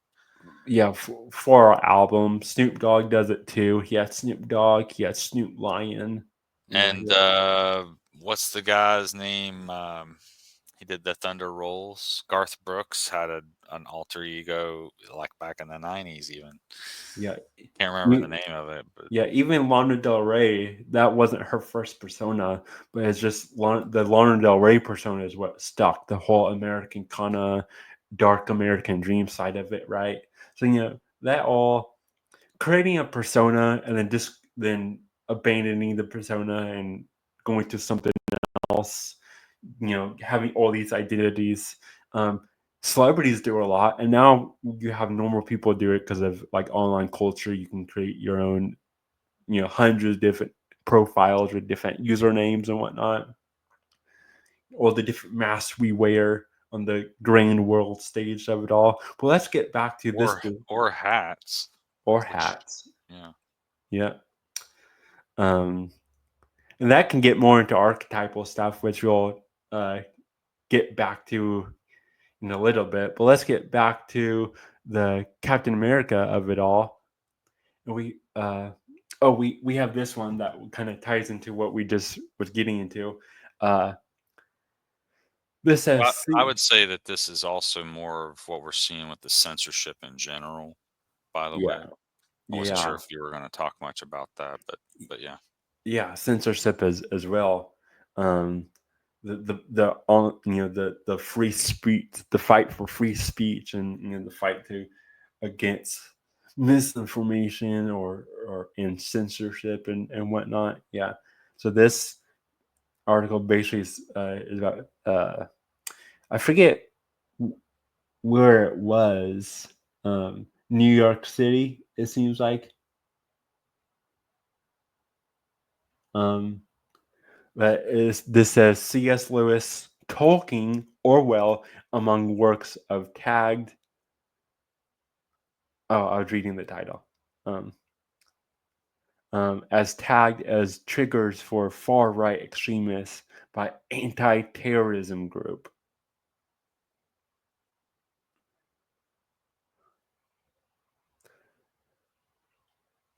Yeah, for our album, Snoop Dogg does it too. He had Snoop Dogg, he had Snoop Lion. And what's the guy's name? He did the Thunder Rolls. Garth Brooks had an alter ego like back in the 90s even. Yeah, Can't remember the name of it, but yeah. Even Lana Del Rey, that wasn't her first persona, but it's just the Lana Del Rey persona is what stuck. The whole American kind of dark American dream side of it, right? So that all creating a persona and then abandoning the persona and going to something else, having all these identities. Celebrities do a lot, and now you have normal people do it because of like online culture. You can create your own, hundreds of different profiles with different usernames and whatnot. All the different masks we wear on the grand world stage of it all. But let's get back to this. or hats. Or Which, hats. yeah. Yeah. Um, and that can get more into archetypal stuff, which we'll get back to in a little bit. But let's get back to the Captain America of it all. And we have this one that kind of ties into what we just was getting into. This Well, says I would say that this is also more of what we're seeing with the censorship in general, by the yeah, way. I wasn't sure yeah, if you were going to talk much about that, but yeah. yeah, censorship as well. Um, the all the free speech, the fight for free speech, and the fight against misinformation or in censorship and whatnot. Yeah. So this article basically is about I forget where it was. New York City. It seems like. Um, That is, this says C.S. Lewis, Tolkien, Orwell among works of tagged. Oh, I was reading the title. Um, as tagged as triggers for far right extremists by anti-terrorism group.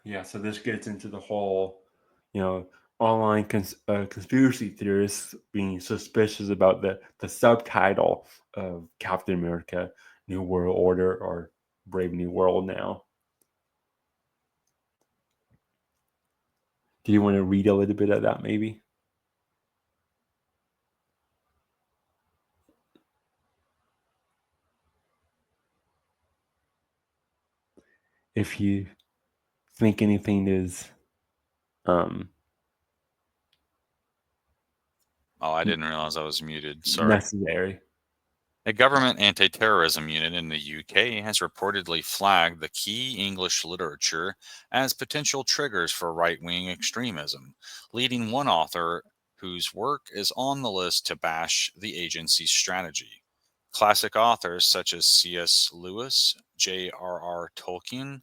Yeah, so this gets into the whole, online conspiracy theorists being suspicious about the subtitle of Captain America: New World Order or Brave New World now. Do you want to read a little bit of that, maybe? If you think anything is um, Oh, I didn't realize I was muted. Sorry. necessary. A government anti terrorism unit in the UK has reportedly flagged the key English literature as potential triggers for right wing extremism, leading one author whose work is on the list to bash the agency's strategy. Classic authors such as C.S. Lewis, J.R.R. Tolkien,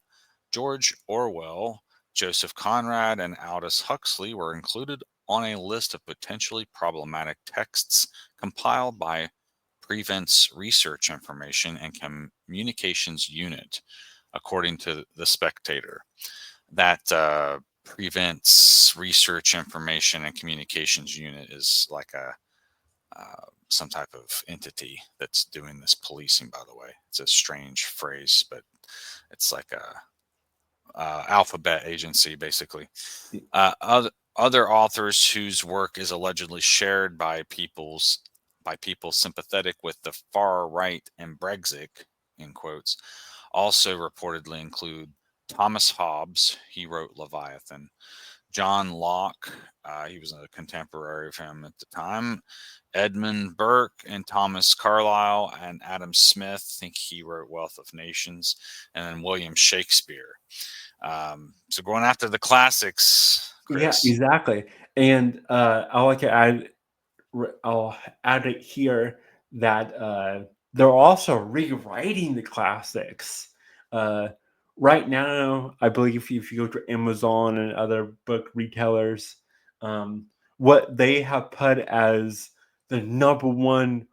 George Orwell, Joseph Conrad, and Aldous Huxley were included on a list of potentially problematic texts compiled by prevents research information and communications unit, according to the Spectator. That prevents research information and communications unit is like a some type of entity that's doing this policing. By the way, it's a strange phrase, but it's like a alphabet agency, basically. Other authors whose work is allegedly shared by people sympathetic with the far right and Brexit, in quotes, also reportedly include Thomas Hobbes. He wrote Leviathan. John Locke, he was a contemporary of him at the time. Edmund Burke and Thomas Carlyle and Adam Smith. I think he wrote Wealth of Nations. And then William Shakespeare. So going after the classics, Chris. Yeah, exactly. And I'll add it here that they're also rewriting the classics. Right now, I believe if you go to Amazon and other book retailers, what they have put as the number one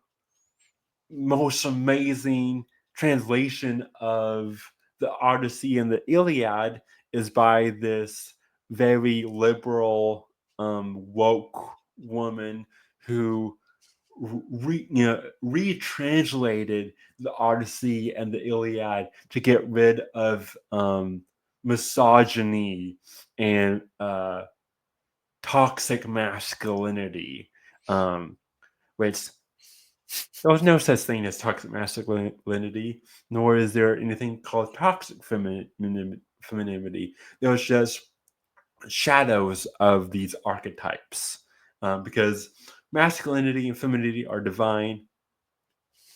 most amazing translation of the Odyssey and the Iliad is by this very liberal, woke woman who retranslated the Odyssey and the Iliad to get rid of misogyny and toxic masculinity, which there's no such thing as toxic masculinity, nor is there anything called toxic femininity. There's just shadows of these archetypes, because masculinity and femininity are divine,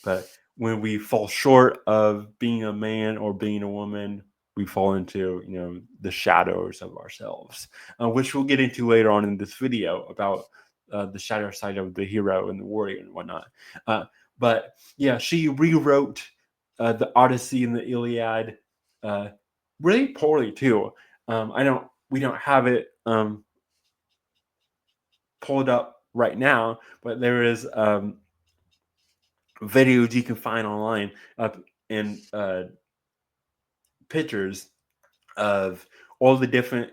but when we fall short of being a man or being a woman, we fall into the shadows of ourselves, which we'll get into later on in this video about the shadow side of the hero and the warrior and whatnot. But yeah, she rewrote the Odyssey and the Iliad really poorly too. We don't have it pulled up right now, but there is videos you can find online and pictures of all the different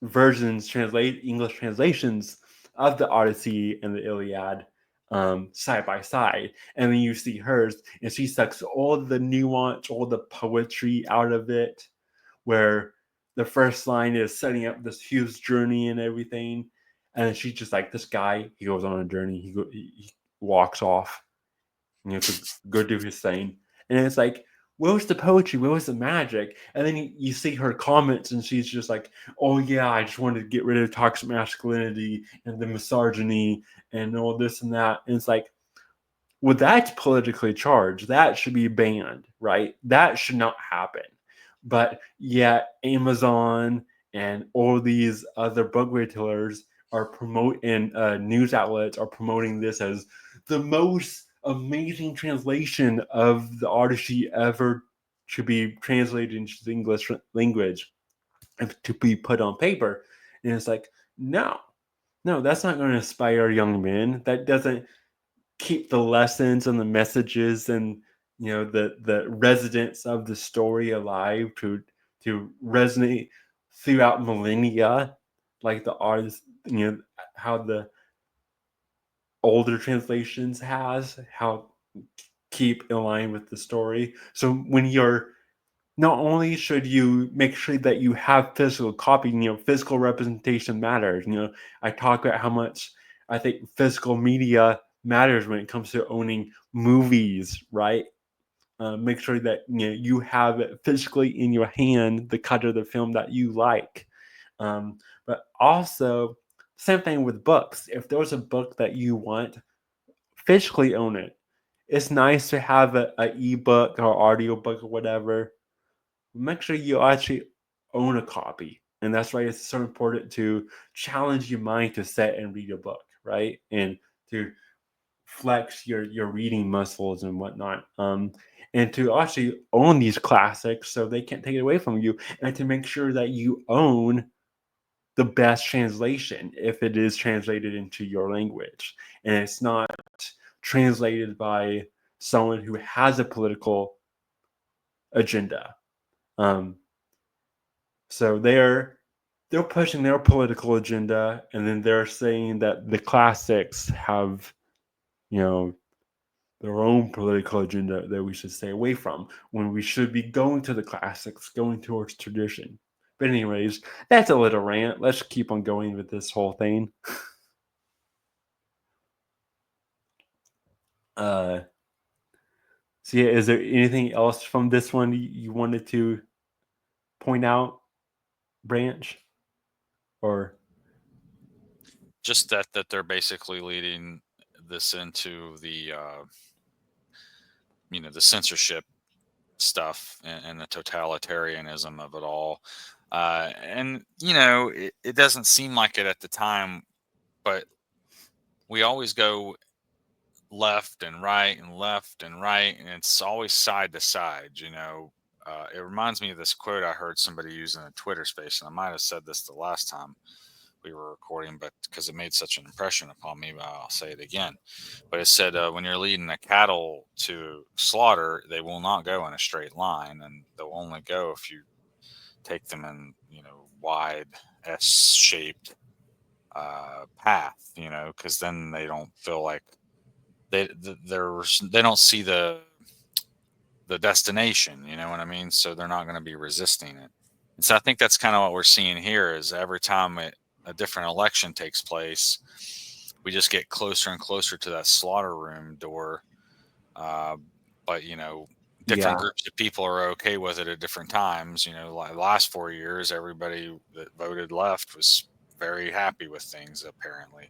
versions, English translations of the Odyssey and the Iliad side by side, and then you see hers, and she sucks all the nuance, all the poetry out of it, where the first line is setting up this huge journey and everything, and then she's just like, this guy, he goes on a journey, he walks off, to go do his thing, and it's like, where was the poetry? Where was the magic? And then you see her comments, and she's just like, oh yeah, I just wanted to get rid of toxic masculinity and the misogyny and all this and that. And it's like, well, that's politically charged. That should be banned, right? That should not happen. But yet Amazon and all these other book retailers are promoting, news outlets are promoting this as the most amazing translation of the Odyssey ever to be translated into the English language and to be put on paper. And it's like, no, that's not going to inspire young men. That doesn't keep the lessons and the messages and the residents of the story alive to resonate throughout millennia, like the artist, how the older translations how keep in line with the story. So when you're, not only should you make sure that you have physical copy, physical representation matters. I talk about how much I think physical media matters when it comes to owning movies, right? Make sure that you have it physically in your hand, the cut of the film that you like. But also, same thing with books. If there's a book that you want, physically own it. It's nice to have an ebook or audiobook or whatever. Make sure you actually own a copy. And that's why it's so important to challenge your mind to sit and read a book, right? And to flex your reading muscles and whatnot. And to actually own these classics so they can't take it away from you, and to make sure that you own the best translation if it is translated into your language and it's not translated by someone who has a political agenda. So they're pushing their political agenda, and then they're saying that the classics have, their own political agenda that we should stay away from, when we should be going to the classics, going towards tradition. But anyways, that's a little rant. Let's keep on going with this whole thing. So yeah, is there anything else from this one you wanted to point out, Branch? Or just that they're basically leading this into the the censorship stuff and the totalitarianism of it all. And it doesn't seem like it at the time, but we always go left and right and left and right, and it's always side to side. It reminds me of this quote I heard somebody use in a Twitter space, and I might have said this the last time we were recording, but because it made such an impression upon me, I'll say it again. But it said, when you're leading the cattle to slaughter, they will not go in a straight line, and they'll only go if you take them in, wide S-shaped path, because then they don't feel like they don't see the destination, you know what I mean? So they're not going to be resisting it. And so I think that's kind of what we're seeing here is every time a different election takes place, we just get closer and closer to that slaughter room door. But, different groups of people are okay with it at different times. Like the last 4 years, everybody that voted left was very happy with things, apparently.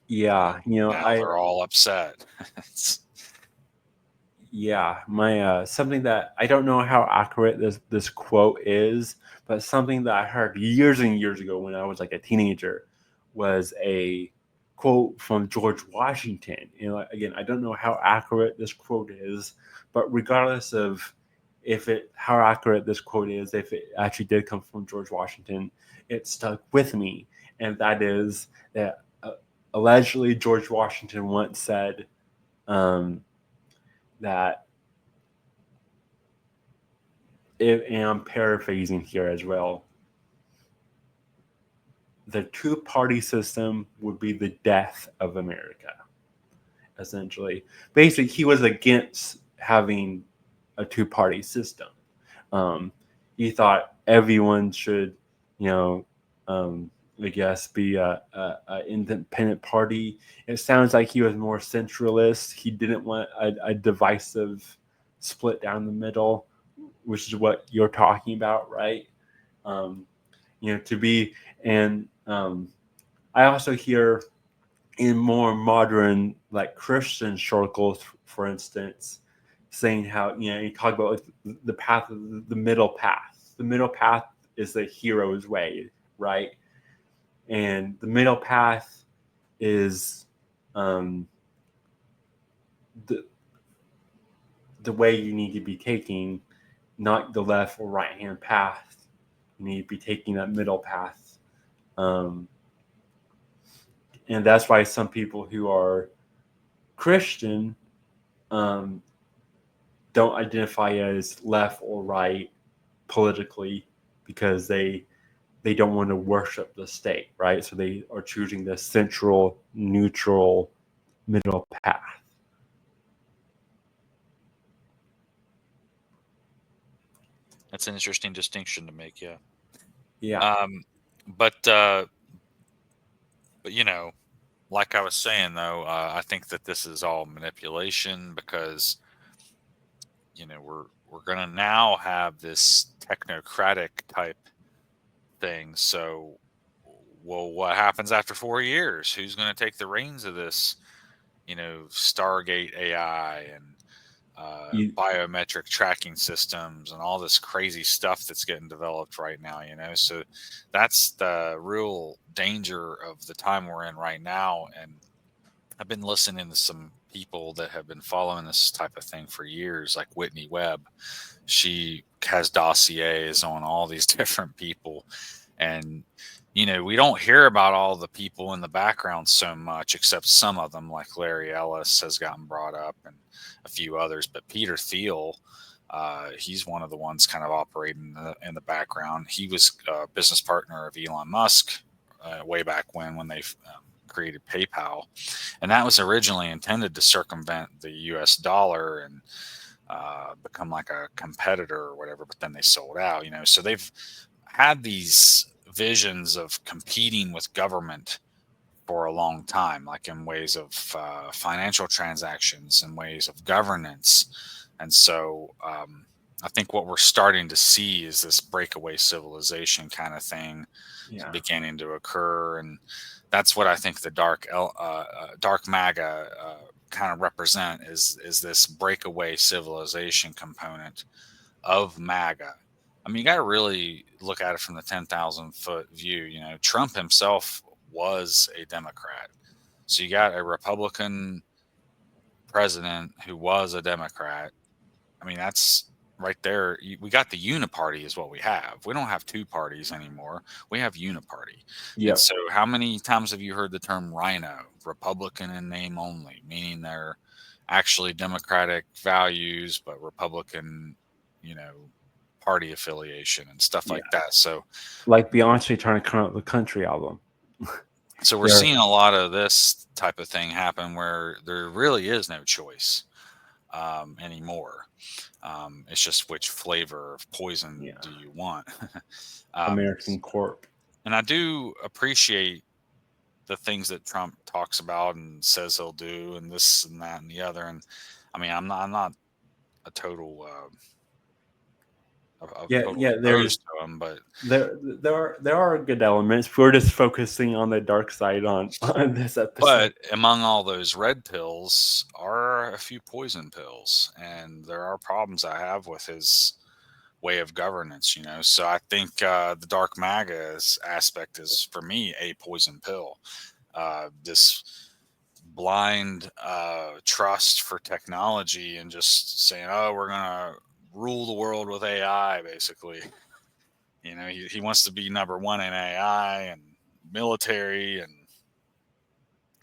now they're all upset. my something that I don't know how accurate this quote is, but something that I heard years and years ago when I was like a teenager was a quote from George Washington. Again, I don't know how accurate this quote is, but regardless of how accurate this quote is, if it actually did come from George Washington, it stuck with me, and that is that allegedly George Washington once said that, and I'm paraphrasing here as well, the two-party system would be the death of America, essentially. Basically, he was against having a two-party system. He thought everyone should, I guess, be a independent party. It sounds like he was more centralist. He didn't want a divisive split down the middle, which is what you're talking about, right? To be, and I also hear in more modern, like Christian circles, for instance, saying how you talk about like the path of the middle path. The middle path is the hero's way, right? And the middle path is the way you need to be taking, not the left or right hand path. You need to be taking that middle path. And that's why some people who are Christian don't identify as left or right politically, because they don't want to worship the state, right? So they are choosing the central, neutral, middle path. That's an interesting distinction to make, yeah. Yeah. But like I was saying, though, I think that this is all manipulation, because we're gonna now have this technocratic type thing. So, well, what happens after 4 years? Who's gonna take the reins of this? Stargate AI and biometric tracking systems and all this crazy stuff that's getting developed right now. So that's the real danger of the time we're in right now. And I've been listening to some people that have been following this type of thing for years, like Whitney Webb. She has dossiers on all these different people, and we don't hear about all the people in the background so much, except some of them, like Larry Ellis has gotten brought up and a few others. But Peter Thiel, he's one of the ones kind of operating in the background. He was a business partner of Elon Musk way back when they created PayPal. And that was originally intended to circumvent the US dollar and become like a competitor or whatever, but then they sold out, So they've had these visions of competing with government for a long time, like in ways of financial transactions and ways of governance. And so I think what we're starting to see is this breakaway civilization kind of thing beginning to occur. And that's what I think the dark MAGA kind of represent is this breakaway civilization component of MAGA. I mean, you got to really look at it from the 10,000 foot view. Trump himself was a Democrat. So you got a Republican president who was a Democrat. I mean, that's right there. We got the uniparty is what we have. We don't have two parties anymore. We have uniparty. And so how many times have you heard the term rhino, Republican in name only, meaning they're actually Democratic values, but Republican, party affiliation and stuff like that. So like Beyonce trying to come out with a country album. So we're seeing a lot of this type of thing happen where there really is no choice anymore. It's just which flavor of poison do you want? American Corp. And I do appreciate the things that Trump talks about and says he'll do, and this and that and the other. And I mean, I'm not a total there's to him, but there are good elements. We're just focusing on the dark side on this episode. But among all those red pills are a few poison pills, and there are problems I have with his way of governance. So I think the dark MAGA aspect is for me a poison pill. This blind trust for technology and just saying, "Oh, we're gonna rule the world with AI," basically. He wants to be number one in AI and military and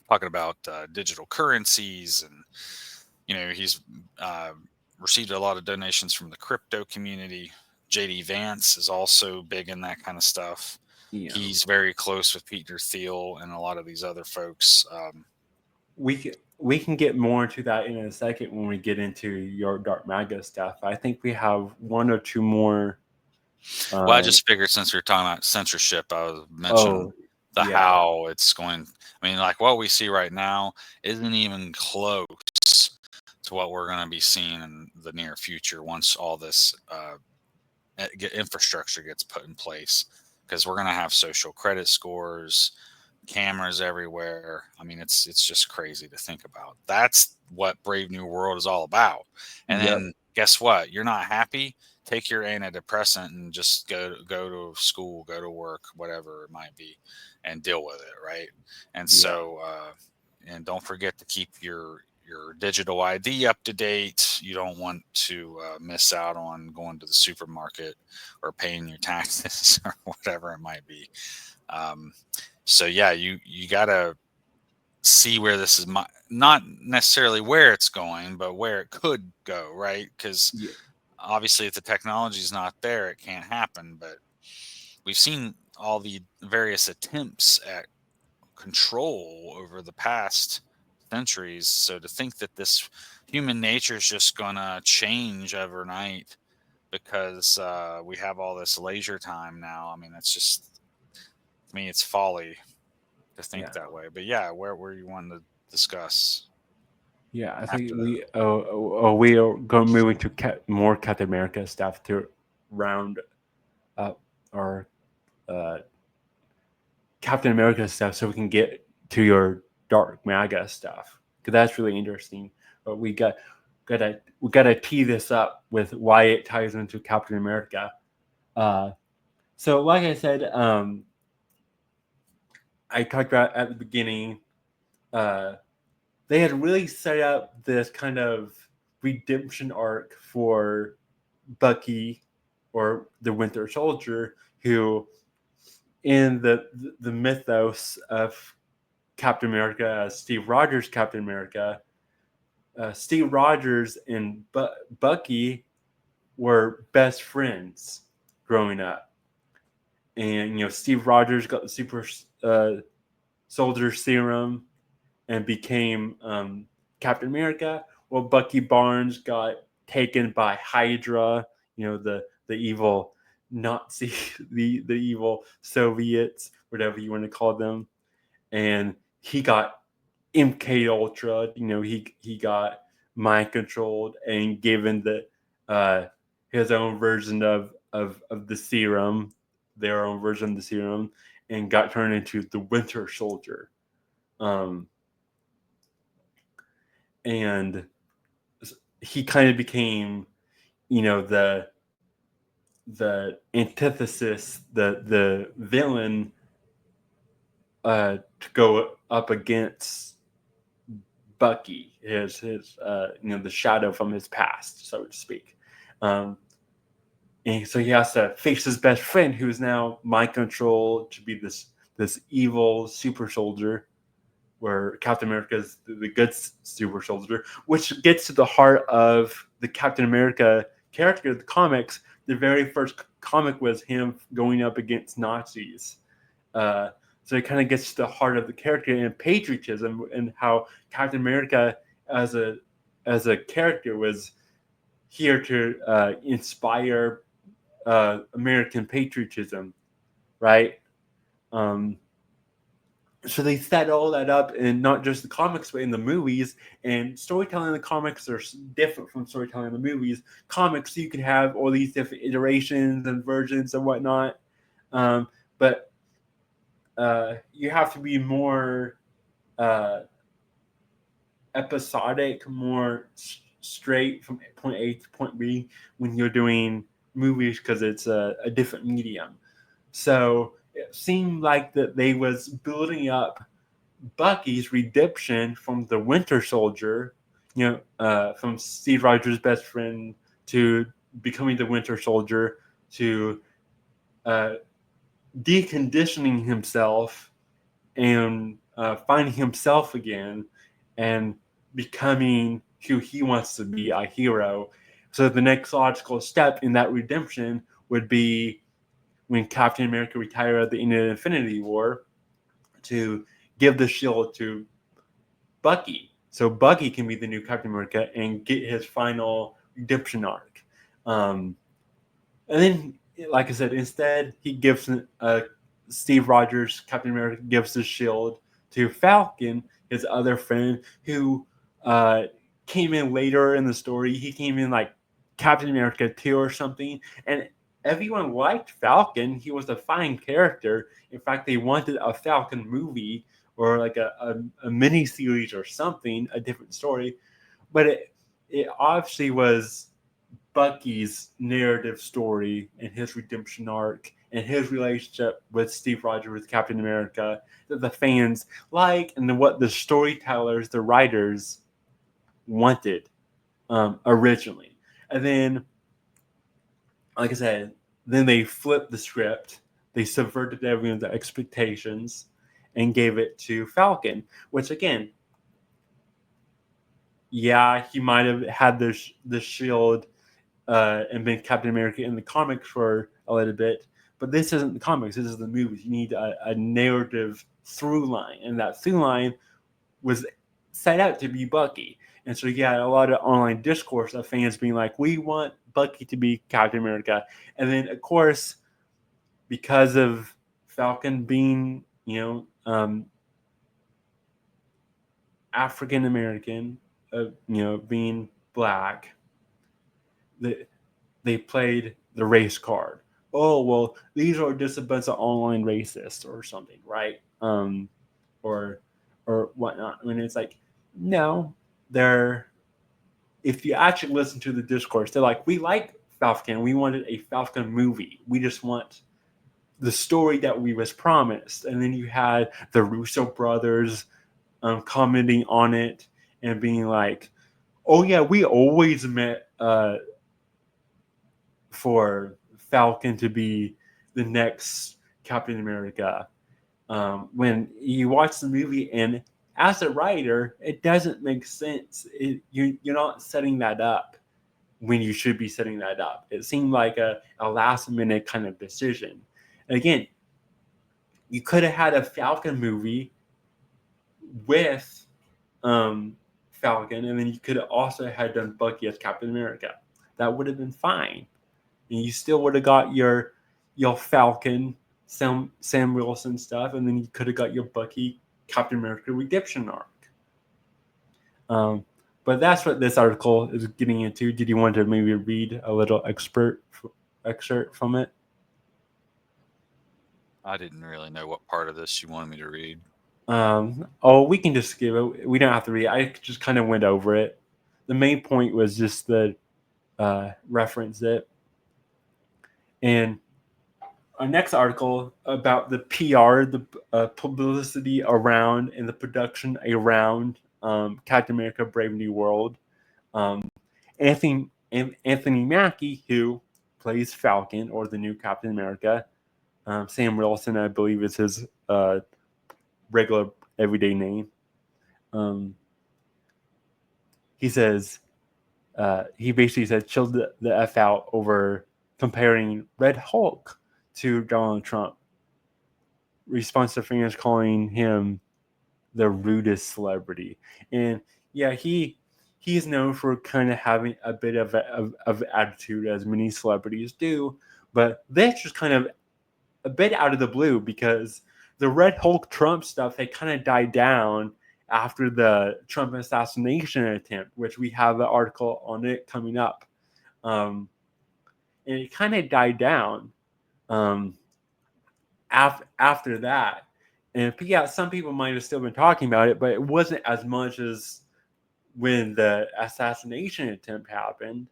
talking about digital currencies. And, he's received a lot of donations from the crypto community. JD Vance is also big in that kind of stuff. He's very close with Peter Thiel and a lot of these other folks. We can get more into that in a second when we get into your dark MAGA stuff. I think we have one or two more. Well, I just figured since we are talking about censorship, I was mentioning how it's going. I mean, like what we see right now isn't even close to what we're going to be seeing in the near future once all this infrastructure gets put in place, because we're going to have social credit scores, cameras everywhere. I mean, it's just crazy to think about. That's what Brave New World is all about. And then guess what? You're not happy? Take your antidepressant and just go to school, go to work, whatever it might be, and deal with it, right? And so, and don't forget to keep your digital ID up to date. You don't want to miss out on going to the supermarket or paying your taxes or whatever it might be. So yeah, you got to see where this is, not necessarily where it's going, but where it could go, right? Because obviously if the technology is not there, it can't happen. But we've seen all the various attempts at control over the past centuries. So to think that this human nature is just gonna change overnight because we have all this leisure time now, I mean, that's just, to me, it's folly to think that way. But yeah, where you want to discuss? Yeah, I think we are going moving to more Captain America stuff to round up our Captain America stuff, so we can get to your dark MAGA stuff, because that's really interesting. But we gotta tee this up with why it ties into Captain America. So like I said, I talked about at the beginning, they had really set up this kind of redemption arc for Bucky, or the Winter Soldier, who in the mythos of Captain America as Steve Rogers Captain America, Steve Rogers and Bucky were best friends growing up. And Steve Rogers got the super soldier serum and became Captain America. Well, Bucky Barnes got taken by Hydra, the evil Nazi, the evil Soviets, whatever you want to call them, and he got MK Ultra. He got mind controlled and given his own version of the serum, their own version of the serum, and got turned into the Winter Soldier. And he kind of became, the antithesis, the villain to go up against Bucky, his the shadow from his past, so to speak. And so he has to face his best friend, who is now mind controlled to be this evil super soldier, where Captain America is the good super soldier, which gets to the heart of the Captain America character of the comics. The very first comic was him going up against Nazis. So it kind of gets to the heart of the character and patriotism, and how Captain America as a character was here to inspire American patriotism, right? So they set all that up in not just the comics, but in the movies. And storytelling in the comics are different from storytelling in the movies. Comics, you can have all these different iterations and versions and whatnot. But you have to be more episodic, more straight from point A to point B when you're doing movies, because it's a different medium. So it seemed like that they was building up Bucky's redemption from the Winter Soldier, from Steve Rogers' best friend to becoming the Winter Soldier, to deconditioning himself and finding himself again and becoming who he wants to be, a hero. So the next logical step in that redemption would be when Captain America retired at the end of the Infinity War, to give the shield to Bucky, so Bucky can be the new Captain America and get his final redemption arc. And then, like I said, instead he gives Steve Rogers, Captain America, gives the shield to Falcon, his other friend, who came in later in the story. He came in like Captain America 2 or something, and everyone liked Falcon. He was a fine character. In fact, they wanted a Falcon movie, or like a mini series or something, a different story. But it obviously was Bucky's narrative story and his redemption arc and his relationship with Steve Rogers, with Captain America, that the fans like, and what the storytellers, the writers, wanted originally. And then, like I said, then they flipped the script. They subverted everyone's expectations and gave it to Falcon, which, again, yeah, he might have had the shield and been Captain America in the comics for a little bit, but this isn't the comics. This is the movies. You need a narrative through line, and that through line was set out to be Bucky. And so you had a lot of online discourse of fans being like, we want Bucky to be Captain America. And then, of course, because of Falcon being, African American, being black, they played the race card. Oh, well, these are just a bunch of online racists or something, right? Or whatnot. I mean, it's like, no, if you actually listen to the discourse, they're like, we like Falcon. We wanted a Falcon movie. We just want the story that we was promised. And then you had the Russo brothers commenting on it and being like, oh yeah, we always meant for Falcon to be the next Captain America. When you watch the movie, and as a writer, it doesn't make sense. You're not setting that up when you should be setting that up. It seemed like a last minute kind of decision. And again, you could have had a Falcon movie with Falcon, and then you could have also had done Bucky as Captain America. That would have been fine, and you still would have got your Falcon, Sam Wilson stuff, and then you could have got your Bucky Captain America redemption arc. But that's what this article is getting into. Did you want to maybe read a little excerpt from it? I didn't really know what part of this you wanted me to read. We can just skip it. We don't have to read it. I just kind of went over it. The main point was just the reference it. And our next article about the PR, the publicity around and the production around Captain America: Brave New World. Anthony Mackie, who plays Falcon or the new Captain America. Sam Wilson, I believe, is his regular everyday name. He says, he basically said, chilled the F out over comparing Red Hulk to Donald Trump. Response to fans calling him the rudest celebrity. And yeah, he's known for kind of having a bit of attitude, as many celebrities do. But this just kind of a bit out of the blue, because the Red Hulk Trump stuff had kind of died down after the Trump assassination attempt, which we have an article on it coming up. And it kind of died down after that. And yeah, some people might have still been talking about it, but it wasn't as much as when the assassination attempt happened.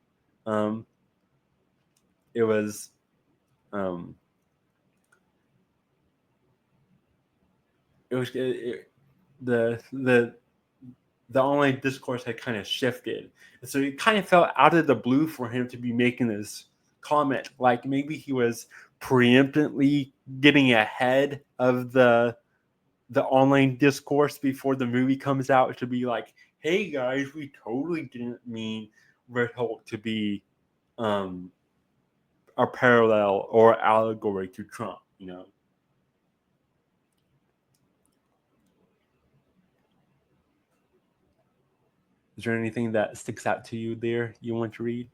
It was the online discourse had kind of shifted, and so it kind of felt out of the blue for him to be making this comment. Like maybe he was preemptively getting ahead of the online discourse before the movie comes out, to be like, "Hey guys, we totally didn't mean Red Hulk to be a parallel or allegory to Trump," you know. Is there anything that sticks out to you there you want to read?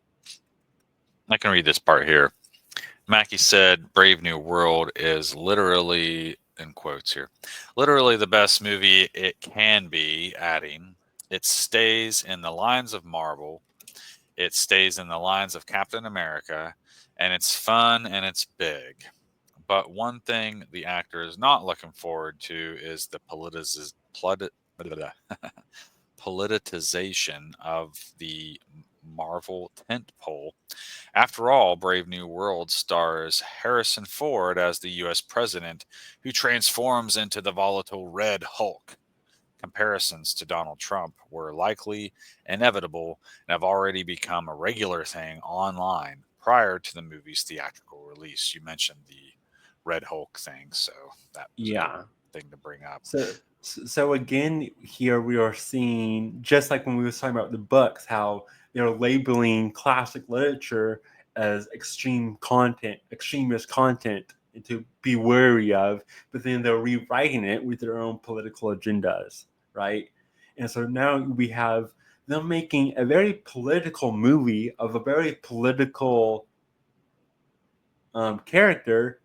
I can read this part here. Mackie said, Brave New World is literally, in quotes here, literally the best movie it can be, adding, it stays in the lines of Marvel, it stays in the lines of Captain America, and it's fun and it's big. But one thing the actor is not looking forward to is the politicization of the Marvel tentpole. After all, Brave New World stars Harrison Ford as the U.S. president who transforms into the volatile Red Hulk. Comparisons to Donald Trump were likely inevitable and have already become a regular thing online prior to the movie's theatrical release. You mentioned the Red Hulk thing, so that was a good thing to bring up. So again, here we are seeing, just like when we were talking about the books, how they're labeling classic literature as extremist content to be wary of, but then they're rewriting it with their own political agendas, right? And so now we have them making a very political movie of a very political character,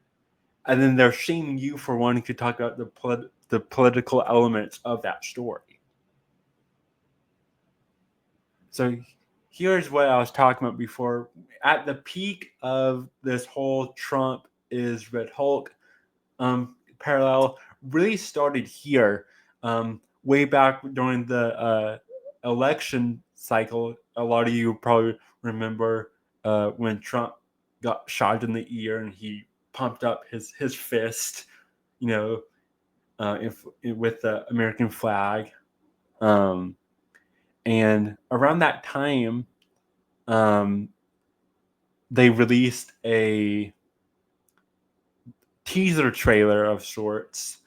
and then they're shaming you for wanting to talk about the political elements of that story. So here's what I was talking about before. At the peak of this whole Trump is Red Hulk parallel really started here, way back during the election cycle. A lot of you probably remember when Trump got shot in the ear and he pumped up his fist, you know, with the American flag. And around that time, they released a teaser trailer of sorts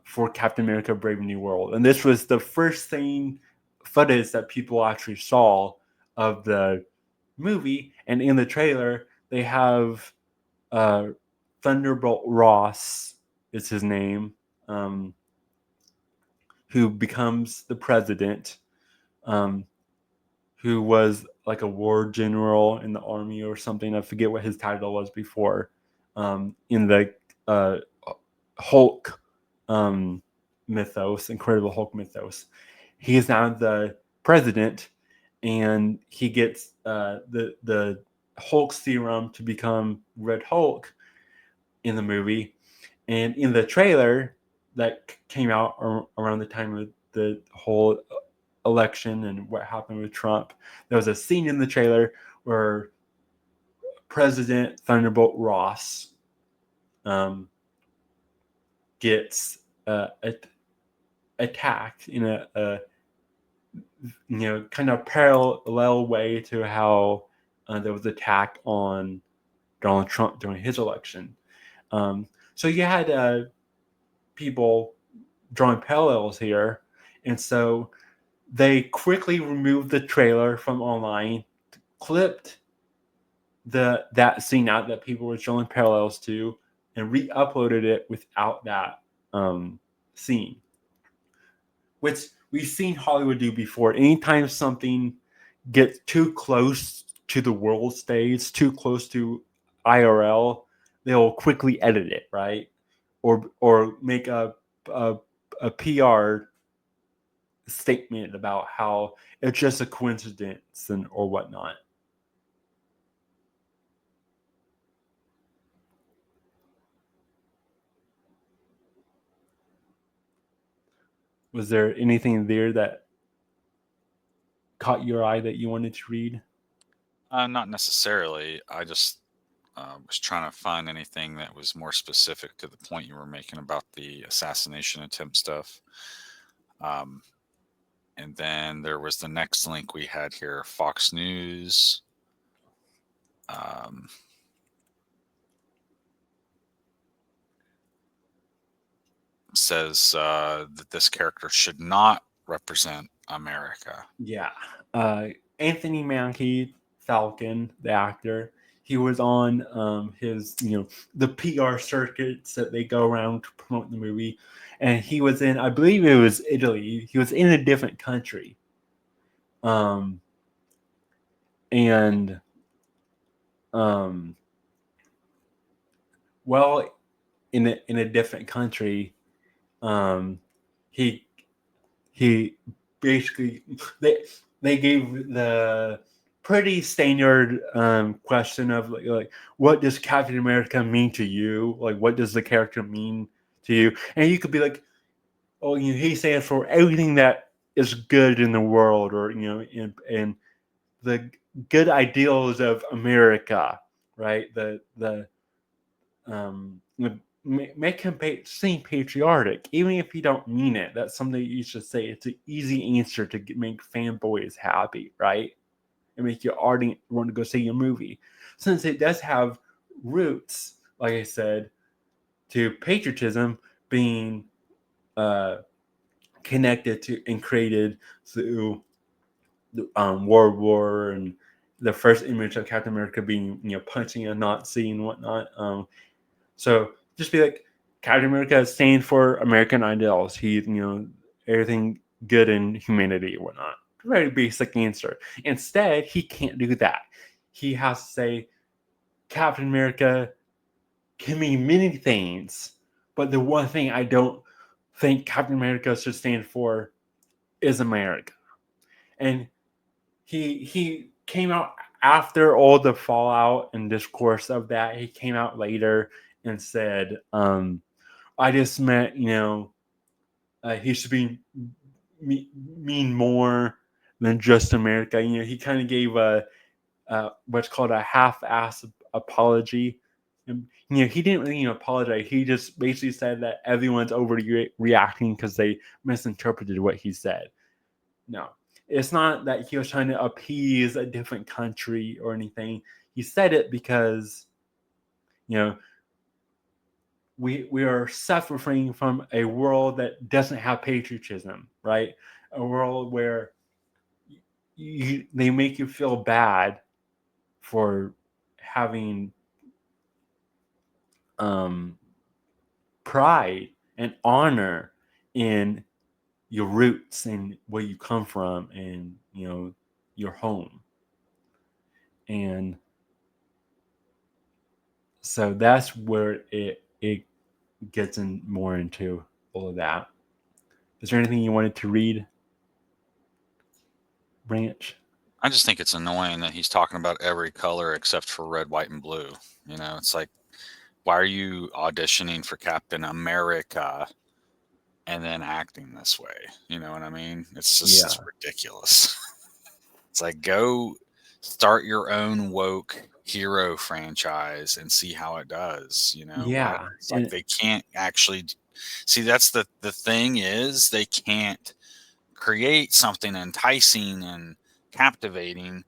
for Captain America: Brave New World, and this was the first footage that people actually saw of the movie. And in the trailer, they have Thunderbolt Ross is his name, who becomes the president, who was like a war general in the army or something. I forget what his title was before. In the Hulk mythos, Incredible Hulk mythos, he is now the president, and he gets the Hulk serum to become Red Hulk in the movie. And in the trailer that came out around the time of the whole election and what happened with Trump, there was a scene in the trailer where President Thunderbolt Ross gets attacked in a kind of parallel way to how there was attack on Donald Trump during his election. So you had people drawing parallels here, and so they quickly removed the trailer from online, clipped that scene out that people were drawing parallels to, and re-uploaded it without that scene, which we've seen Hollywood do before. Anytime something gets too close to the world stage, too close to IRL, they'll quickly edit it, right? Or make a PR statement about how it's just a coincidence or whatnot. Was there anything there that caught your eye that you wanted to read? Not necessarily. I just was trying to find anything that was more specific to the point you were making about the assassination attempt stuff. And then there was the next link we had here, Fox News. Says that this character should not represent America. Yeah. Anthony Mackie, Falcon, the actor, he was on his, the PR circuits that they go around to promote the movie. And he was in, I believe it was Italy. He was in a different country. Well, in a different country, he basically they gave the pretty standard question of like what does Captain America mean to you? Like, what does the character mean to you? And you could be like, oh, he stands for everything that is good in the world, or and the good ideals of America, right? Make him seem patriotic, even if you don't mean it. That's something you should say. It's an easy answer to make fanboys happy, right? And make your audience want to go see your movie. Since it does have roots, like I said, to patriotism being connected to and created through World War, and the first image of Captain America being punching a Nazi and whatnot. So just be like, Captain America stands for American ideals. He, everything good in humanity or whatnot. Very basic answer. Instead, he can't do that. He has to say, Captain America can mean many things, but the one thing I don't think Captain America should stand for is America. And he came out after all the fallout and discourse of that. He came out later and said, I just meant, he should mean more than just America. He kind of gave what's called a half-ass apology. And, he didn't really apologize. He just basically said that everyone's overreacting because they misinterpreted what he said. No, it's not that he was trying to appease a different country or anything. He said it because, we are suffering from a world that doesn't have patriotism, right? A world where they make you feel bad for having pride and honor in your roots and where you come from and your home. And so that's where it gets in more into all of that. Is there anything you wanted to read, Branch? I just think it's annoying that he's talking about every color except for red, white, and blue. It's like, why are you auditioning for Captain America and then acting this way? You know what I mean? It's just ridiculous. It's like, go start your own woke hero franchise and see how it does. What? It's like they can't actually see. That's the thing is they can't create something enticing and captivating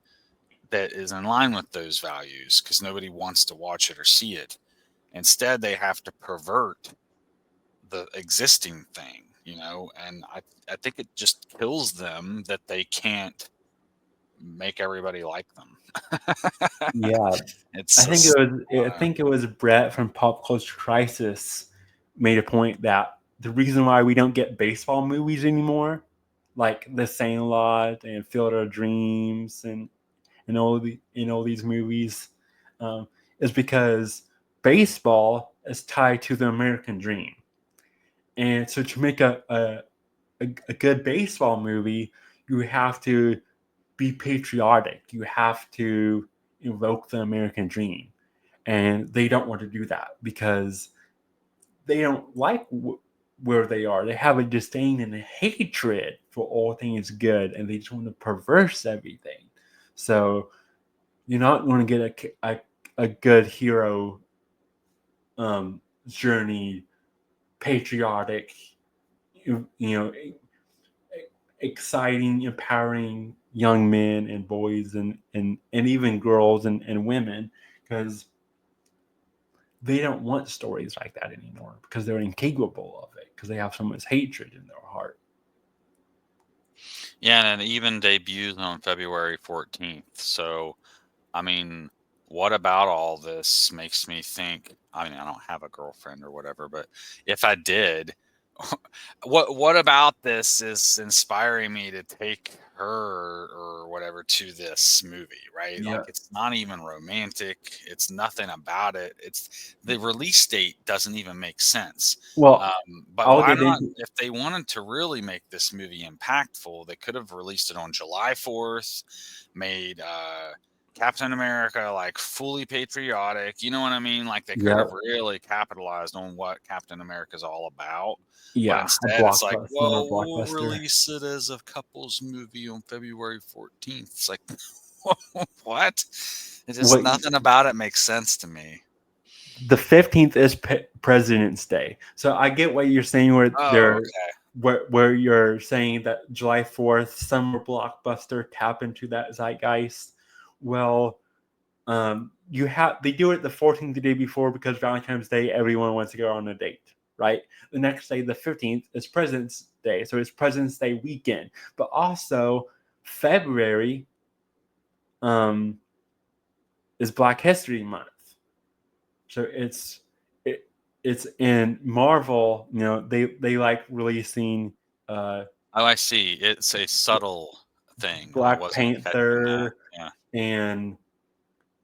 that is in line with those values because nobody wants to watch it or see it. Instead, they have to pervert the existing thing, and I think it just kills them that they can't make everybody like them. Yeah. It's I think it was Brett from Pop Culture Crisis made a point that the reason why we don't get baseball movies anymore, like The Sandlot and Field of Dreams and all these movies, is because baseball is tied to the American dream. And so to make a good baseball movie, you have to be patriotic. You have to invoke the American dream. And they don't want to do that because they don't like where they are. They have a disdain and a hatred for all things good, and they just want to perverse everything. So you're not going to get a good hero journey, patriotic, exciting, empowering young men and boys and even girls and women, because they don't want stories like that anymore because they're incapable of it because they have so much hatred in their heart. Yeah, and it even debuts on February 14th. So, I mean, what about all this makes me think? I mean, I don't have a girlfriend or whatever, but if I did, what about this is inspiring me to take her or whatever to this movie, right? Yeah. Like it's not even romantic. It's nothing about it. It's the release date doesn't even make sense. Well, But all why they did. not? If they wanted to really make this movie impactful, they could have released it on July 4th, made Captain America like fully patriotic. You know what I mean? Like they could Yeah. have really capitalized on what Captain America is all about. But Yeah. A instead, it's like, blockbuster, summer well, we'll blockbuster. release it as a couples movie on February 14th. It's like, what? It's just What nothing about it makes sense to me. the 15th is President's Day, so I get what you're saying. Oh, okay. Where you're saying that July 4th summer blockbuster tap into that zeitgeist. Well, they do it the 14th, the day before, because Valentine's Day, everyone wants to go on a date, right? The next day, the 15th, is President's Day, so it's President's Day weekend. But also February is Black History Month, so it's in Marvel. They like releasing Oh, I see. It's a subtle thing. I Black wasn't catching that. Panther Yeah. and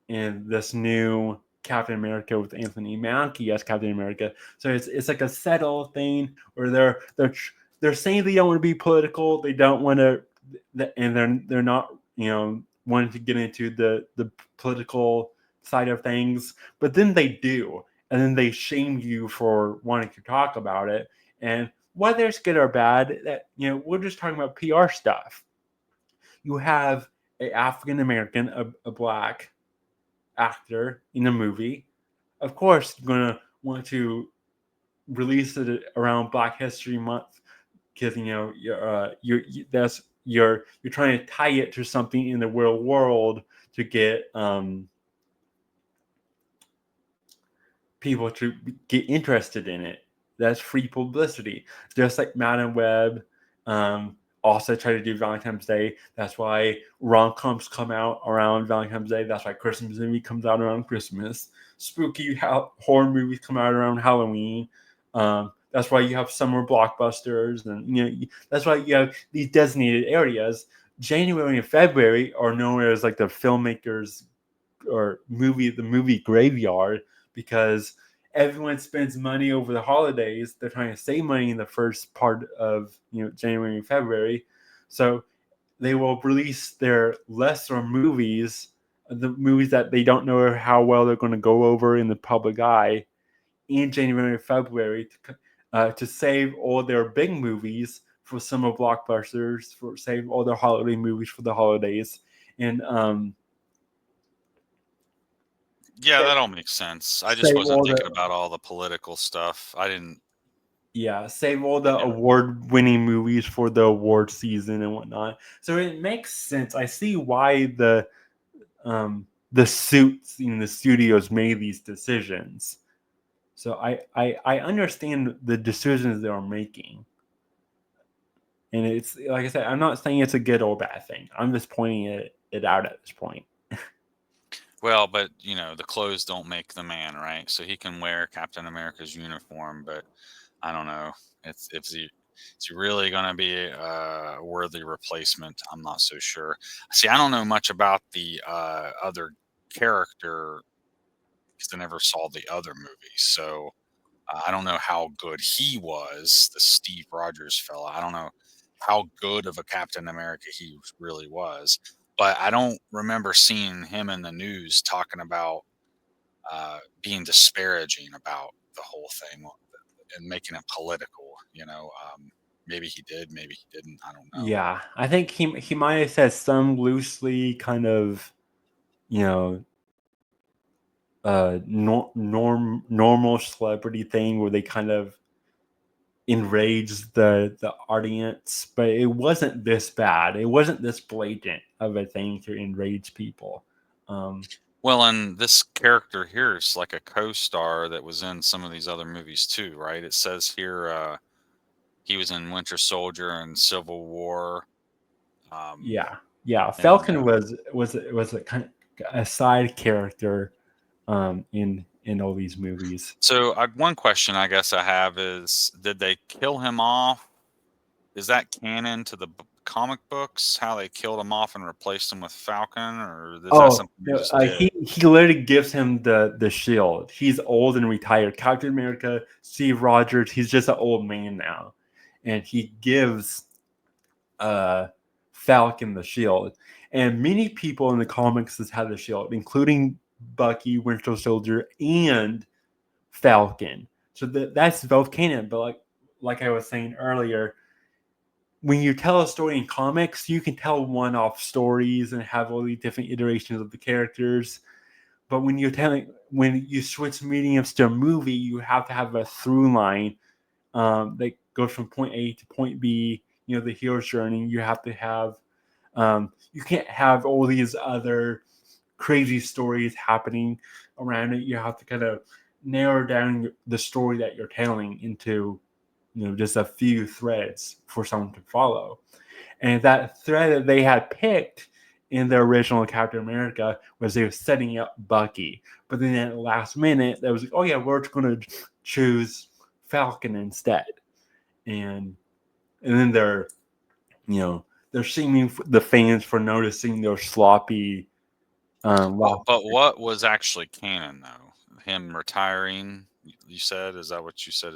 this new Captain America with Anthony Mackie as Captain America. So it's like a subtle thing where they're saying they don't want to be political. They don't want to, and they're not wanting to get into the political side of things. But then they do, and then they shame you for wanting to talk about it. And whether it's good or bad, that we're just talking about PR stuff. You have a African American, a black actor in a movie. Of course, you're gonna want to release it around Black History Month because you're trying to tie it to something in the real world to get people to get interested in it. That's free publicity. Just like Madam Web also try to do Valentine's Day. That's why rom-coms come out around Valentine's Day. That's why Christmas movie comes out around Christmas. Spooky horror movies come out around Halloween. That's why you have summer blockbusters, and that's why you have these designated areas. January and February are known as like the filmmakers or the movie graveyard, because everyone spends money over the holidays. They're trying to save money in the first part of January and February, so they will release their lesser movies, the movies that they don't know how well they're going to go over in the public eye, in January and February to save all their big movies for summer blockbusters, for save all their holiday movies for the holidays. And yeah, that all makes sense. I just wasn't thinking about all the political stuff. I didn't. Yeah, save all the award-winning movies for the award season and whatnot. So it makes sense. I see why the suits in the studios made these decisions. So I understand the decisions they are making. And it's like I said, I'm not saying it's a good or bad thing. I'm just pointing it out at this point. Well, but the clothes don't make the man, right? So he can wear Captain America's uniform, but I don't know. It's really going to be a worthy replacement. I'm not so sure. See, I don't know much about the other character because I never saw the other movies, so I don't know how good he was, the Steve Rogers fella. I don't know how good of a Captain America he really was, but I don't remember seeing him in the news talking about being disparaging about the whole thing and making it political. Maybe he did, maybe he didn't. I don't know. Yeah, I think he might have said some loosely kind of, normal celebrity thing where they kind of enraged the audience, but it wasn't this bad. It wasn't this blatant of a thing to enrage people. Well, and this character here is like a co-star that was in some of these other movies too, right? It says here he was in Winter Soldier and Civil War. Yeah. Falcon was a kind of a side character in all these movies. So one question I guess I have is, did they kill him off? Is that canon to the comic books? How they killed him off and replaced him with Falcon, or is that something they just did? He literally gives him the shield. He's old and retired. Captain America, Steve Rogers, he's just an old man now, and he gives Falcon the shield. And many people in the comics has had the shield, including Bucky, Winter Soldier, and Falcon. So that's both canon. But like I was saying earlier, when you tell a story in comics, you can tell one-off stories and have all these different iterations of the characters. But when you switch mediums to a movie, you have to have a through line that goes from point A to point B. The hero's journey. You have to have. You can't have all these other crazy stories happening around it. You have to kind of narrow down the story that you're telling into just a few threads for someone to follow. And that thread that they had picked in the original Captain America was they were setting up Bucky. But then at the last minute, they was like, oh yeah, we're going to choose Falcon instead. And then they're shaming the fans for noticing their sloppy. But what was actually canon though? Him retiring, you said? Is that what you said?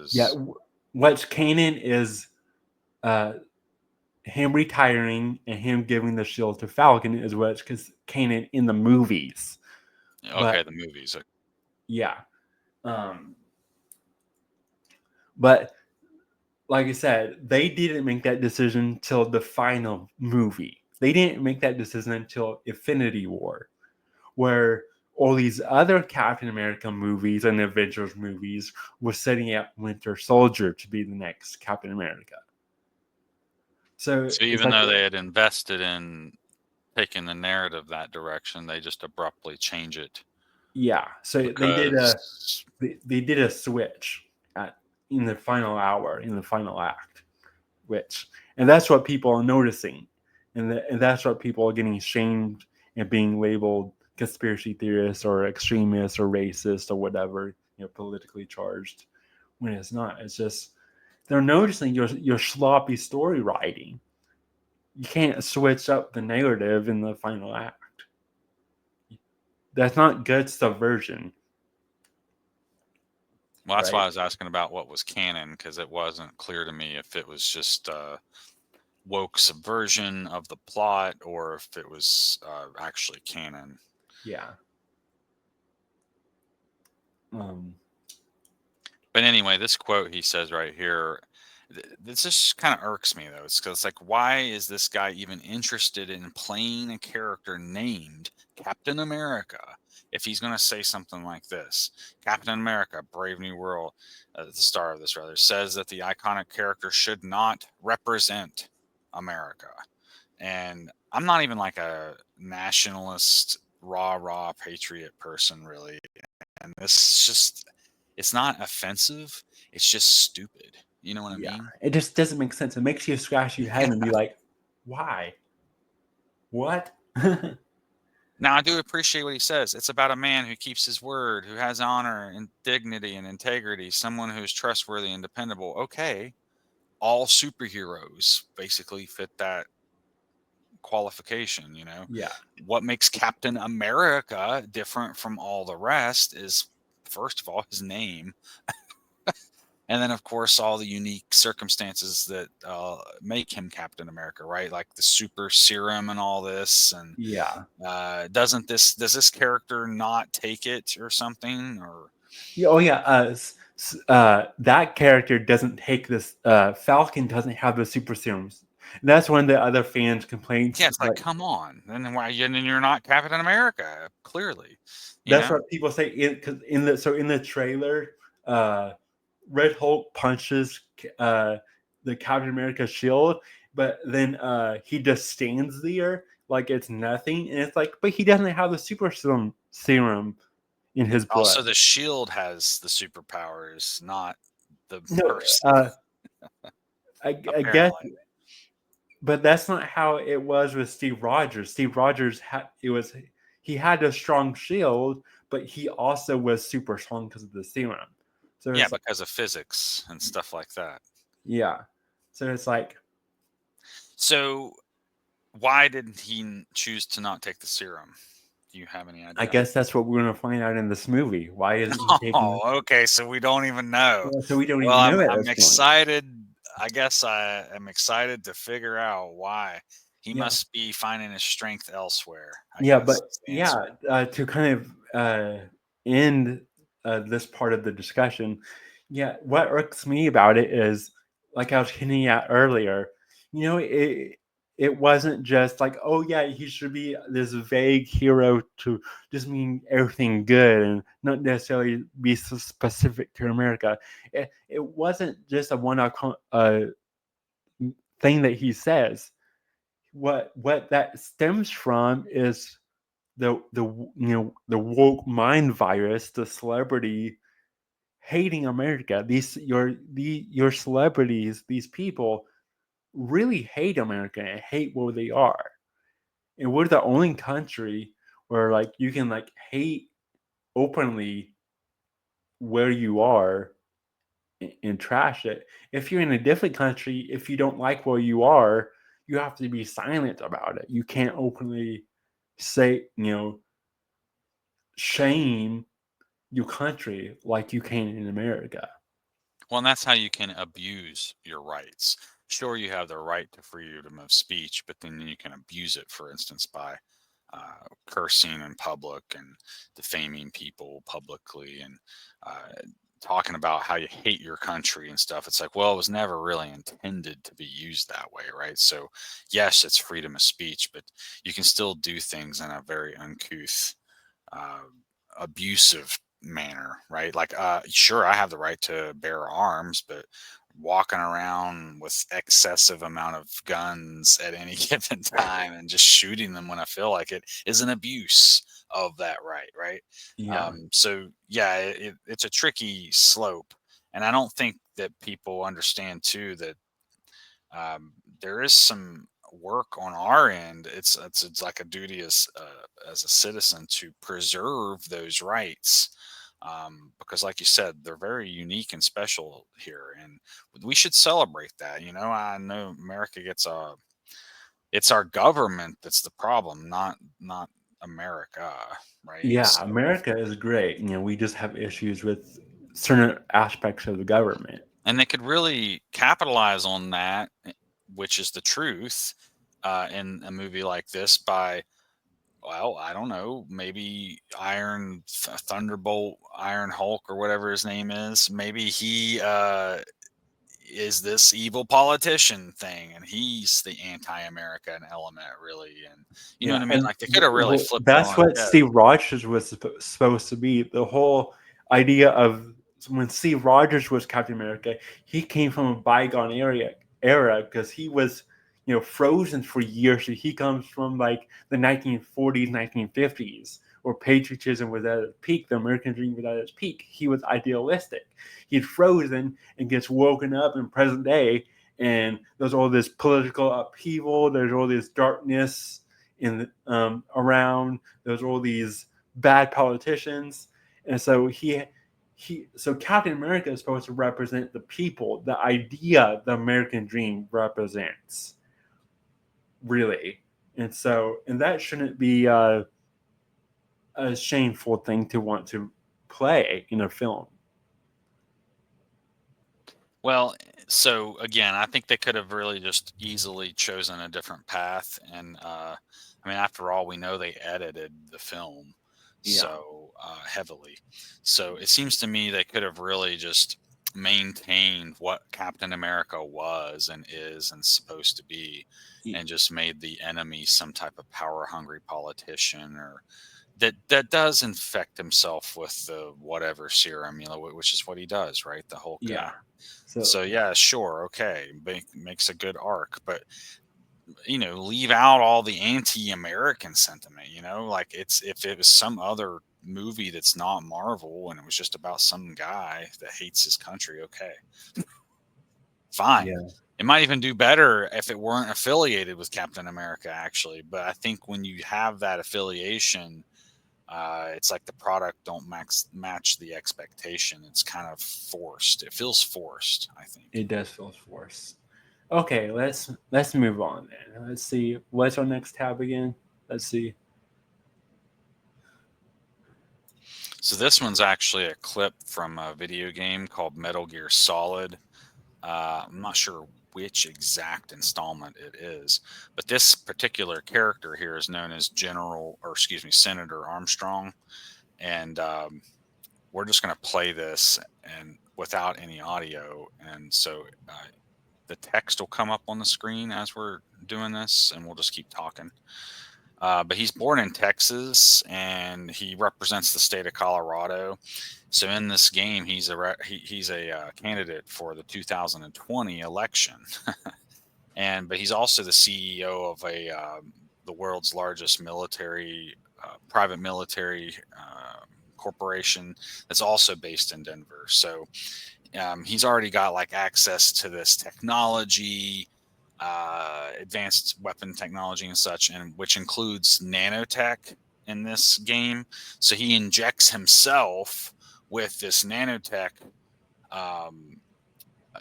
What's canon is him retiring and him giving the shield to Falcon is what's canon in the movies. Okay, the movies. Yeah. But like I said, they didn't make that decision till the final movie. They didn't make that decision until Infinity War, where all these other Captain America movies and Avengers movies were setting up Winter Soldier to be the next Captain America. So even though they had invested in taking the narrative that direction, they just abruptly change it. Yeah, so because they did a switch in the final hour, in the final act, and that's what people are noticing, and that's what people are getting shamed and being labeled conspiracy theorists or extremists or racist or whatever, politically charged, when it's not. It's just they're noticing your sloppy story writing. You can't switch up the narrative in the final act. That's not good subversion. well, that's Right? why I was asking about what was canon, because it wasn't clear to me if it was just woke subversion of the plot or if it was actually canon. Yeah. But anyway, this quote he says right here, this just kind of irks me though. It's because like, why is this guy even interested in playing a character named Captain America if he's going to say something like this? Captain America, Brave New World, the star of this rather, says that the iconic character should not represent America. And I'm not even like a nationalist, rah patriot person, really. And this just, it's not offensive. It's just stupid. You know what I Yeah. mean? It just doesn't make sense. It makes you scratch your head Yeah. and be like, why? What? Now, I do appreciate what he says. It's about a man who keeps his word, who has honor and dignity and integrity, someone who's trustworthy and dependable. Okay. All superheroes basically fit that qualification, you know? Yeah. What makes Captain America different from all the rest is, first of all, his name. And then, of course, all the unique circumstances that make him Captain America, right? Like the super serum and all this. And Yeah. does this character not take it or something? Or Oh yeah. That character doesn't take this. Falcon doesn't have the super serums. And that's one of the other fans' complaints. yeah, it's like, come on, then why? Then you're not Captain America, clearly. You That's know? what people say. Because in the trailer, Red Hulk punches the Captain America shield, but then he just stands there like it's nothing, and it's like, but he doesn't have the super serum in his blood. Also, the Shield has the superpowers, not the No, person. I guess, Apparently, but that's not how it was with Steve Rogers. Steve Rogers he had a strong shield, but he also was super strong because of the serum. So yeah, it's like, because of physics and stuff like that. yeah. So it's like, So, why didn't he choose to not take the serum? Do you have any I idea? guess that's what we're gonna find out in this movie. Why isn't he taking? Oh, okay. So we don't even know. So we don't Well, even know at I'm this point. excited. I guess I am excited to figure out why. He Yeah, must be finding his strength elsewhere, I yeah, guess, but is the yeah, answer. to kind of end this part of the discussion, yeah, what irks me about it is, like I was hinting at earlier, it wasn't just like, oh yeah, he should be this vague hero to just mean everything good and not necessarily be so specific to America. It wasn't just a one-off thing that he says. What that stems from is the woke mind virus, the celebrity hating America. Your celebrities, these people really hate America and hate where they are. And we're the only country where like you can like hate openly where you are and trash it. If you're in a different country, if you don't like where you are, you have to be silent about it. You can't openly say, shame your country like you can in America. Well, and that's how you can abuse your rights. Sure, you have the right to freedom of speech, but then you can abuse it, for instance, by cursing in public and defaming people publicly and uh, talking about how you hate your country and stuff. It's like, well, it was never really intended to be used that way, right? So, yes, it's freedom of speech, but you can still do things in a very uncouth, uh, abusive manner, right? Like, sure, I have the right to bear arms, but walking around with excessive amount of guns at any given time and just shooting them when I feel like it is an abuse of that right? Yeah. So yeah, it's a tricky slope, and I don't think that people understand too that there is some work on our end. It's like a duty as a citizen to preserve those rights, because, like you said, they're very unique and special here, and we should celebrate that. I know America gets it's our government that's the problem, not America, right? Yeah, So, America is great. We just have issues with certain aspects of the government. and they could really capitalize on that, which is the truth, in a movie like this by, well, I don't know, maybe Thunderbolt, Iron Hulk, or whatever his name is. Maybe he is this evil politician thing, and he's the anti-American element, really. And you know Yeah, what I mean? and Like, they could have really flipped it that's on its what head. Steve Rogers was supposed to be. The whole idea of when Steve Rogers was Captain America, he came from a bygone era because he was, frozen for years. So he comes from like the 1940s, 1950s, where patriotism was at its peak, the American dream was at its peak. He was idealistic. He'd frozen and gets woken up in present day, and there's all this political upheaval. There's all this darkness in around. There's all these bad politicians, and so so Captain America is supposed to represent the people, the idea the American dream represents, really. And that shouldn't be a shameful thing to want to play in a film. Well, so again, I think they could have really just easily chosen a different path. And I mean, after all, we know they edited the film Yeah. so heavily. So it seems to me they could have really just maintained what Captain America was and is and supposed to be, and just made the enemy some type of power hungry politician, or that does infect himself with the whatever serum, which is what he does, right? The Hulk guy. Yeah. So yeah, sure, okay, makes a good arc, but leave out all the anti-American sentiment. Like, it's if it was some other movie that's not Marvel and it was just about some guy that hates his country, okay, fine. Yeah. It might even do better if it weren't affiliated with Captain America, actually. But I think when you have that affiliation, it's like the product don't match the expectation. It's kind of forced. It feels forced, I think. It does feel forced. Okay, let's move on then. Let's see what's our next tab again. Let's see. So this one's actually a clip from a video game called Metal Gear Solid. I'm not sure which exact installment it is, but this particular character here is known as Senator Armstrong, and we're just going to play this and without any audio, and so the text will come up on the screen as we're doing this, and we'll just keep talking. But he's born in Texas, and he represents the state of Colorado. So in this game, he's a candidate for the 2020 election, but he's also the CEO of the world's largest private military corporation that's also based in Denver. So he's already got like access to this technology, advanced weapon technology and such, and which includes nanotech in this game. So he injects himself with this nanotech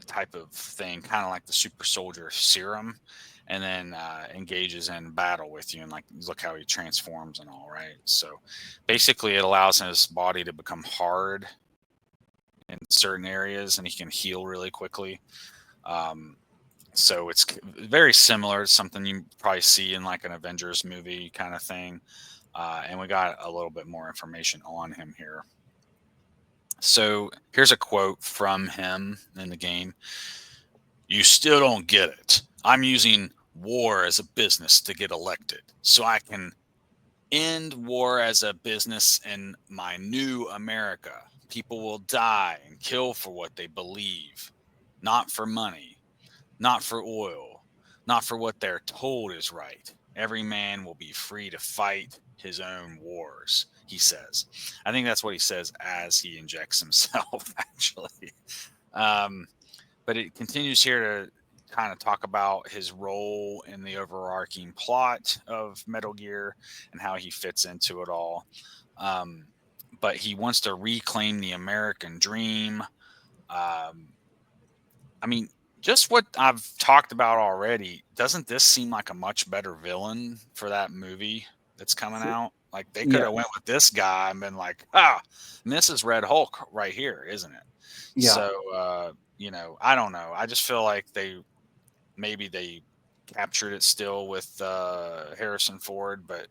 type of thing, kind of like the super soldier serum, and then engages in battle with you, and like, look how he transforms and all, right? So basically it allows his body to become hard in certain areas, and he can heal really quickly. So it's very similar to something you probably see in like an Avengers movie kind of thing. And we got a little bit more information on him here. So here's a quote from him in the game. "You still don't get it. I'm using war as a business to get elected, so I can end war as a business in my new America. People will die and kill for what they believe, not for money, not for oil, not for what they're told is right. Every man will be free to fight his own wars, he says. I think that's what he says as he injects himself, actually. Um, but it continues here to kind of talk about his role in the overarching plot of Metal Gear and how he fits into it all. Um, but he wants to reclaim the American dream. Um, I mean, just what I've talked about already, doesn't this seem like a much better villain for that movie that's coming out? Like they could Yeah, have went with this guy and been like, and this is Red Hulk right here, isn't it? yeah, So, I don't know. I just feel like maybe they captured it still with Harrison Ford, but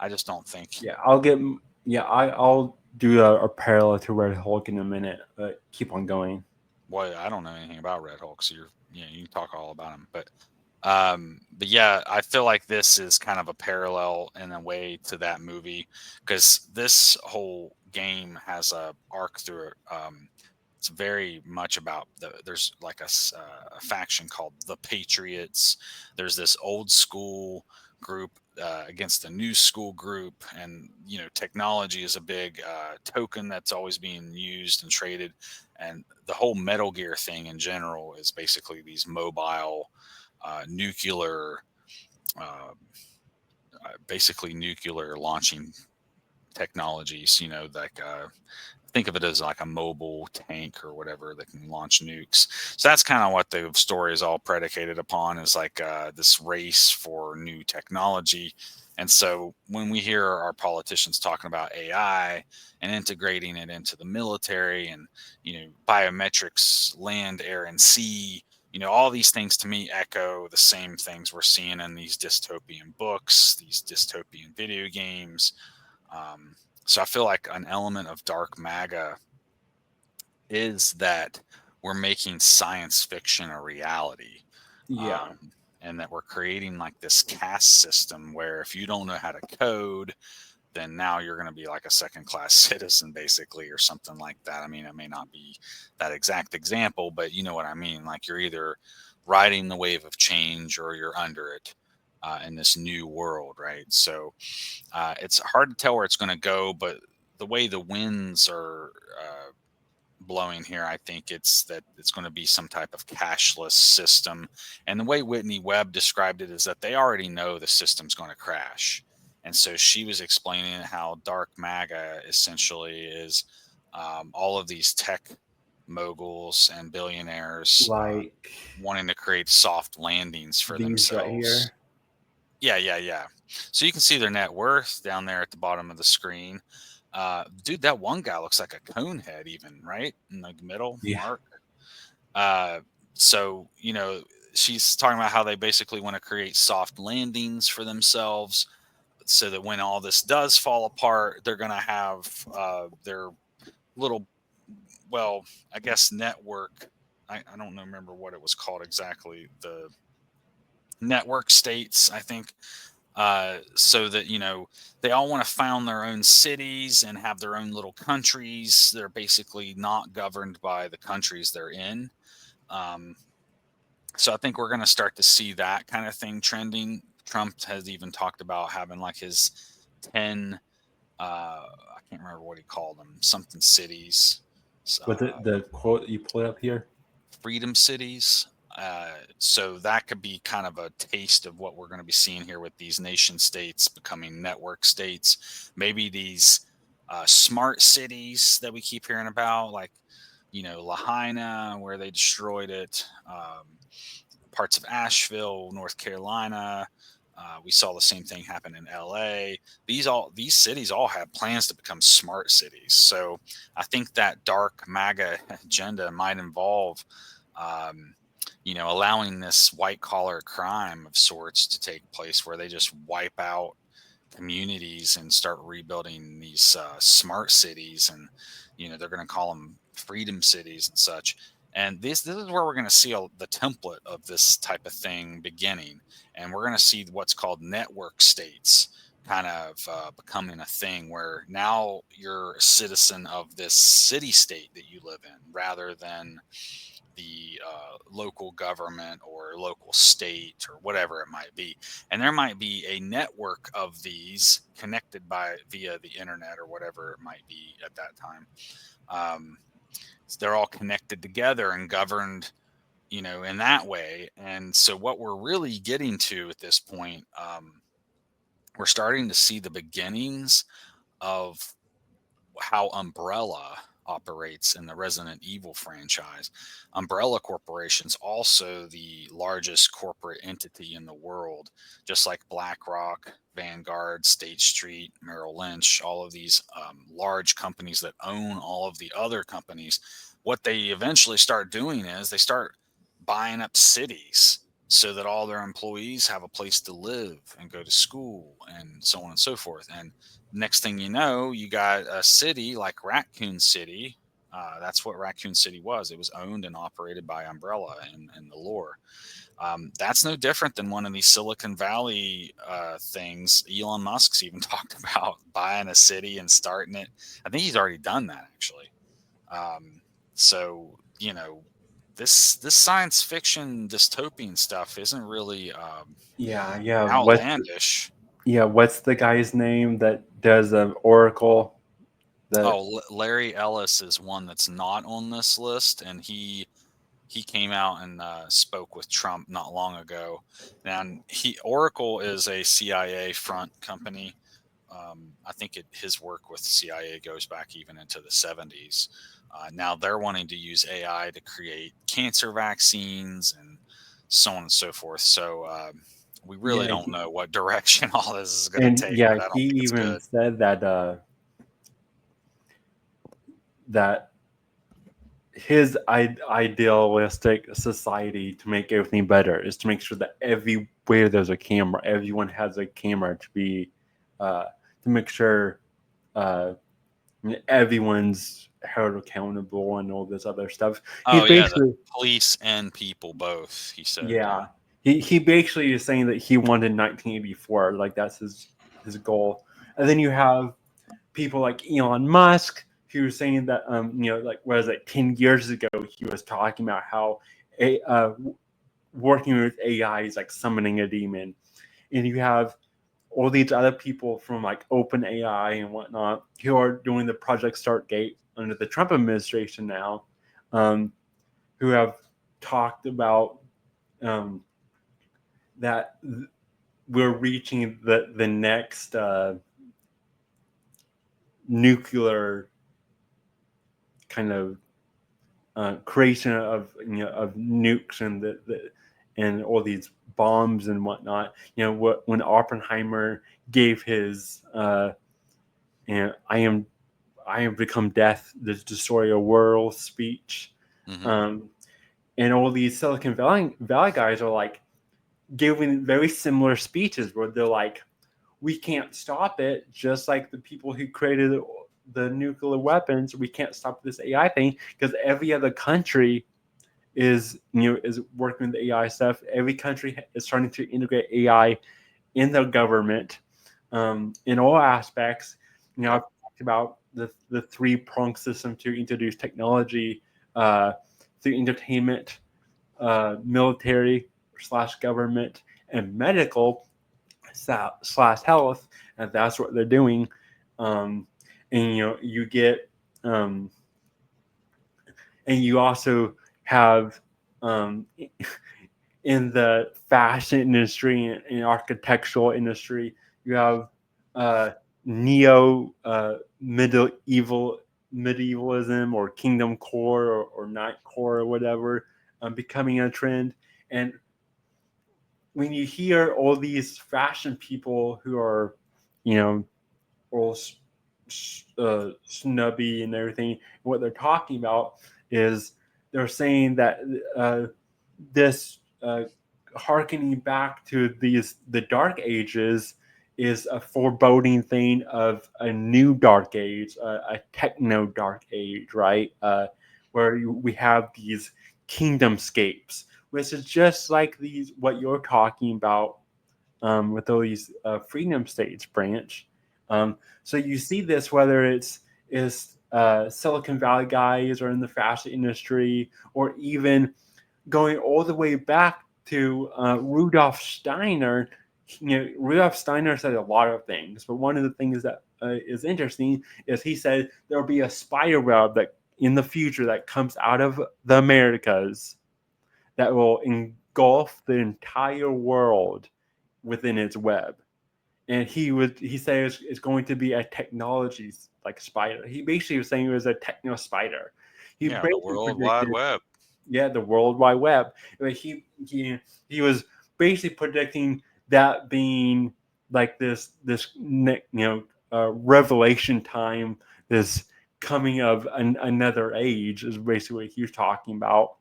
I just don't think. yeah. I'll do a parallel to Red Hulk in a minute, but keep on going. Well, I don't know anything about Red Hulk, so you can talk all about him, but yeah, I feel like this is kind of a parallel in a way to that movie because this whole game has a arc through it. It's very much about there's like a faction called the Patriots. There's this old school group against the new school group, and technology is a big token that's always being used and traded, and the whole Metal Gear thing in general is basically these mobile nuclear, uh, basically nuclear launching technologies. Like think of it as like a mobile tank or whatever that can launch nukes. So that's kind of what the story is all predicated upon, is like this race for new technology. And so when we hear our politicians talking about AI and integrating it into the military and, biometrics, land, air, and sea, all these things to me echo the same things we're seeing in these dystopian books, these dystopian video games. So I feel like an element of dark MAGA is that we're making science fiction a reality. Yeah, And that we're creating like this caste system where if you don't know how to code, then now you're going to be like a second class citizen, basically, or something like that. I mean, it may not be that exact example, but you know what I mean? Like you're either riding the wave of change or you're under it in this new world, right? So it's hard to tell where it's going to go, but the way the winds are blowing here, I think it's going to be some type of cashless system. And the way Whitney Webb described it is that they already know the system's going to crash. And so she was explaining how dark MAGA essentially is all of these tech moguls and billionaires like wanting to create soft landings for these right themselves. here. Yeah, yeah, yeah. So you can see their net worth down there at the bottom of the screen. Dude, that one guy looks like a cone head, even right in the middle Yeah, mark. Uh, so she's talking about how they basically want to create soft landings for themselves, so that when all this does fall apart, they're going to have their little, well, I guess network. I don't remember what it was called exactly. The network states, I think, so that they all want to found their own cities and have their own little countries. They're basically not governed by the countries they're in. um, so I think we're going to start to see that kind of thing trending. Trump has even talked about having like his 10 I can't remember what he called them, something cities, with the quote you pulled up here. freedom cities. So that could be kind of a taste of what we're going to be seeing here with these nation states becoming network states. Maybe these smart cities that we keep hearing about, like, Lahaina, where they destroyed it, parts of Asheville, North Carolina. We saw the same thing happen in LA. These cities all have plans to become smart cities. So I think that dark MAGA agenda might involve um, allowing this white collar crime of sorts to take place where they just wipe out communities and start rebuilding these smart cities. And, they're going to call them freedom cities and such. And this is where we're going to see the template of this type of thing beginning. And we're going to see what's called network states kind of becoming a thing where now you're a citizen of this city state that you live in rather than the local government or local state or whatever it might be. And there might be a network of these connected via the internet or whatever it might be at that time. So they're all connected together and governed, in that way. And so what we're really getting to at this point, we're starting to see the beginnings of how Umbrella operates in the Resident Evil franchise. Umbrella Corporation's also the largest corporate entity in the world, just like BlackRock, Vanguard, State Street, Merrill Lynch, all of these large companies that own all of the other companies. What they eventually start doing is they start buying up cities so that all their employees have a place to live and go to school and so on and so forth. And next thing you know, you got a city like Raccoon City. That's what Raccoon City was. It was owned and operated by Umbrella in the lore. That's no different than one of these Silicon Valley things. Elon Musk's even talked about buying a city and starting it. I think he's already done that, actually. So, this science fiction dystopian stuff isn't really Yeah. outlandish. What's the guy's name that does Oracle? Larry Ellis is one that's not on this list, and he came out and spoke with Trump not long ago. And Oracle is a CIA front company. I think his work with CIA goes back even into the 70s. Now they're wanting to use AI to create cancer vaccines and so on and so forth. So we really don't know what direction all this is going to take. Yeah, but I don't he think it's even good. said that his idealistic society to make everything better is to make sure that everywhere there's a camera, everyone has a camera to be to make sure everyone's held accountable and all this other stuff. The police and people both, he said. Yeah. He basically is saying that he wanted 1984, like that's his goal. And then you have people like Elon Musk, who was saying that like what is it, 10 years ago he was talking about how working with AI is like summoning a demon. And you have all these other people from like OpenAI and whatnot who are doing the Project Stargate under the Trump administration now, who have talked about that we're reaching the next nuclear kind of creation of of nukes and all these bombs and whatnot. When Oppenheimer gave his I am become death, the destroyer of world speech, and all these Silicon Valley guys are like giving very similar speeches where they're like, we can't stop it, just like the people who created the nuclear weapons. We can't stop this AI thing because every other country is working with the AI stuff. Every country is starting to integrate AI in their government in all aspects. I've talked about the 3-pronged system to introduce technology through entertainment, military / government, and medical / health, and that's what they're doing. And you get and you also have in the fashion industry and architectural industry, you have medievalism or kingdom core or night core or whatever becoming a trend. And when you hear all these fashion people who are, all snubby and everything, what they're talking about is they're saying that this harkening back to the Dark Ages is a foreboding thing of a new Dark Age, a techno Dark Age, right? Where we have these kingdomscapes, which is just like what you're talking about with all these freedom states branch. So you see this whether it's Silicon Valley guys or in the fashion industry, or even going all the way back to Rudolf Steiner. Rudolf Steiner said a lot of things, but one of the things that is interesting is he said there will be a spider web that in the future that comes out of the Americas that will engulf the entire world within its web. And he said it's going to be a technology like spider. He basically was saying it was a techno spider. He Yeah, the basically World Wide predicted, Web. yeah, the World Wide Web. He was basically predicting that being like this revelation time, this coming of another age is basically what he was talking about.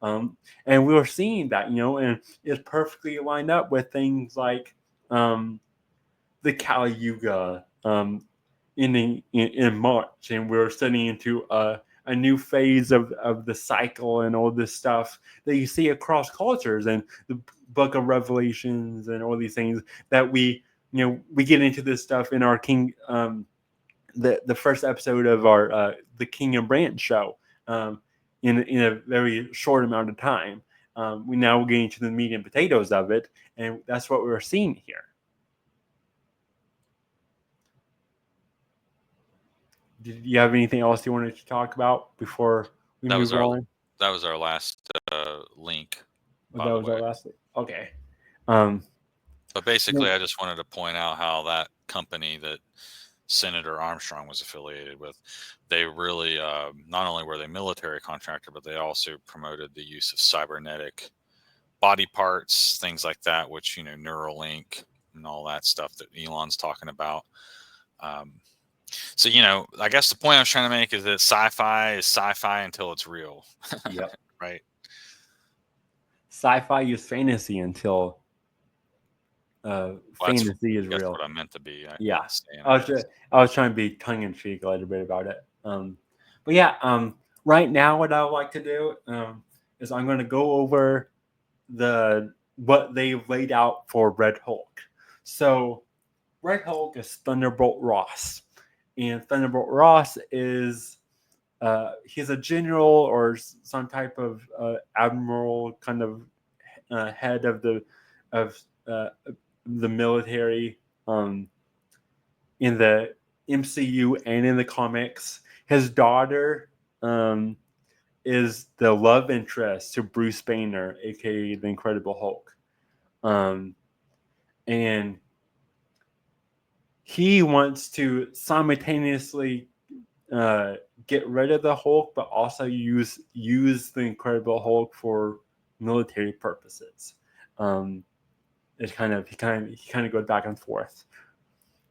And we were seeing that, and it's perfectly lined up with things like the Kali Yuga in March, and we're studying into a new phase of the cycle and all this stuff that you see across cultures and the Book of Revelations and all these things that we get into this stuff in our King the first episode of our the King and Brand show in a very short amount of time. We now get into the meat and potatoes of it, and that's what we're seeing here. Did you have anything else you wanted to talk about before we That was move on? that was our last link, by That the was our way. last thing. Okay. Um, But basically, I just wanted to point out how that company that Senator Armstrong was affiliated with, they really not only were they military contractor, but they also promoted the use of cybernetic body parts, things like that, which Neuralink and all that stuff that Elon's talking about. So I guess the point I was trying to make is that sci-fi is sci-fi until it's real. yep. Right? Sci-fi is fantasy until Well, fantasy is that's real. what I meant to be. Yeah. Saying, I was trying to be tongue in cheek a little bit about it. But yeah. Right now, what I would like to do is I'm going to go over what they've laid out for Red Hulk. So Red Hulk is Thunderbolt Ross, and Thunderbolt Ross is he's a general or some type of admiral, kind of head of of uh, the military in the MCU and in the comics. His daughter is the love interest to Bruce Banner, aka the Incredible Hulk, and he wants to simultaneously get rid of the Hulk, but also use the Incredible Hulk for military purposes. It's he kind of goes back and forth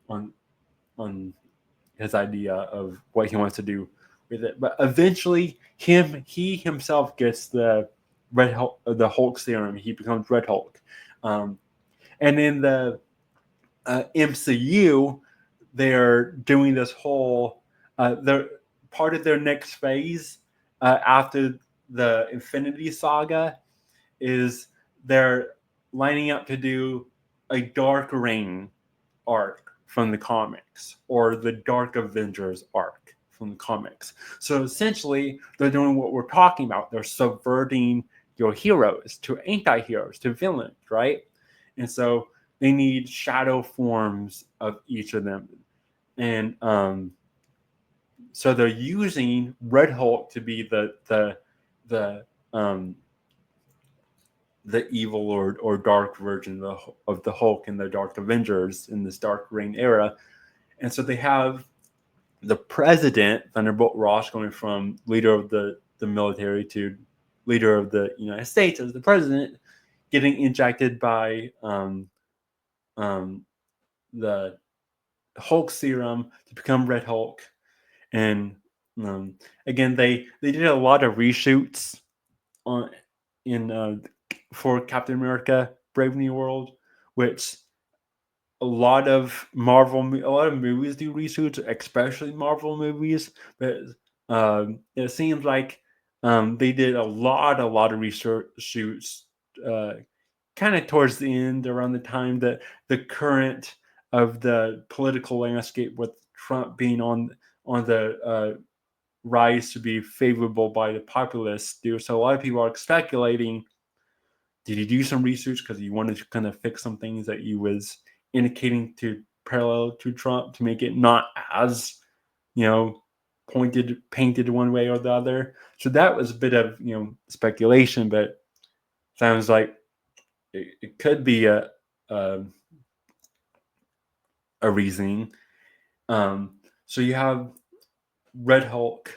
on his idea of what he wants to do with it. But eventually, he himself gets the the Hulk serum. He becomes Red Hulk, and in the MCU, they're doing this whole. They're part of their next phase after the Infinity Saga is they're lining up to do a Dark Reign arc from the comics or the Dark Avengers arc from the comics. So essentially, they're doing what we're talking about. They're subverting your heroes to anti-heroes, to villains, right? And so they need shadow forms of each of them. And so they're using Red Hulk to be the evil or dark version of the Hulk in the Dark Avengers in this Dark Reign era. And so they have the president, Thunderbolt Ross, going from leader of the military to leader of the United States as the president, getting injected by the Hulk serum to become Red Hulk. And again, they did a lot of reshoots on in for Captain America: Brave New World, which a lot of movies do reshoots, especially Marvel movies. But it seems like they did a lot of research shoots, kind of towards the end, around the time that the current of the political landscape with Trump being on the rise to be favorable by the populace do. So a lot of people are speculating, did he do some research because he wanted to kind of fix some things that he was indicating to parallel to Trump to make it not as, painted one way or the other? So that was a bit of, speculation, but sounds like it could be a reasoning. So you have Red Hulk,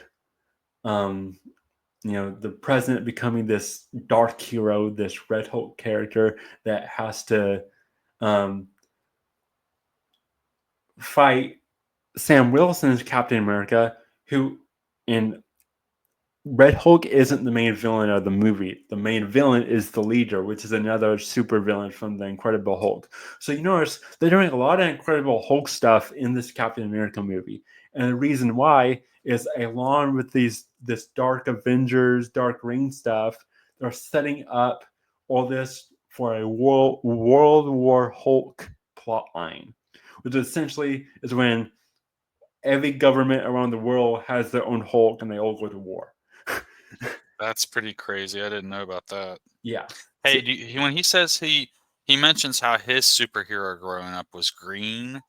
the president becoming this dark hero, this Red Hulk character that has to fight Sam Wilson's Captain America, who in Red Hulk isn't the main villain of the movie. The main villain is the leader, which is another super villain from the Incredible Hulk. So you notice they're doing a lot of Incredible Hulk stuff in this Captain America movie. And the reason why is, along with this Dark Avengers, Dark Reign stuff, they're setting up all this for a World War Hulk plotline, which essentially is when every government around the world has their own Hulk and they all go to war. That's pretty crazy. I didn't know about that. Yeah. Hey, when he says he mentions how his superhero growing up was green,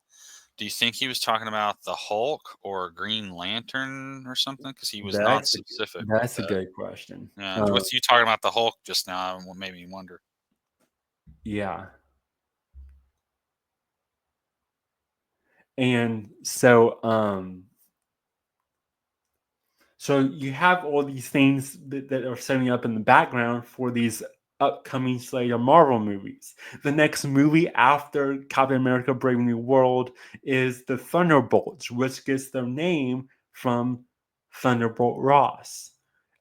do you think he was talking about the Hulk or Green Lantern or something? Because he was non-specific. That's a good question. Yeah, with you talking about the Hulk just now, what made me wonder. Yeah. And so you have all these things that are setting up in the background for these upcoming slate of Marvel movies. The next movie after Captain America Brave New World is the Thunderbolts, which gets their name from Thunderbolt Ross.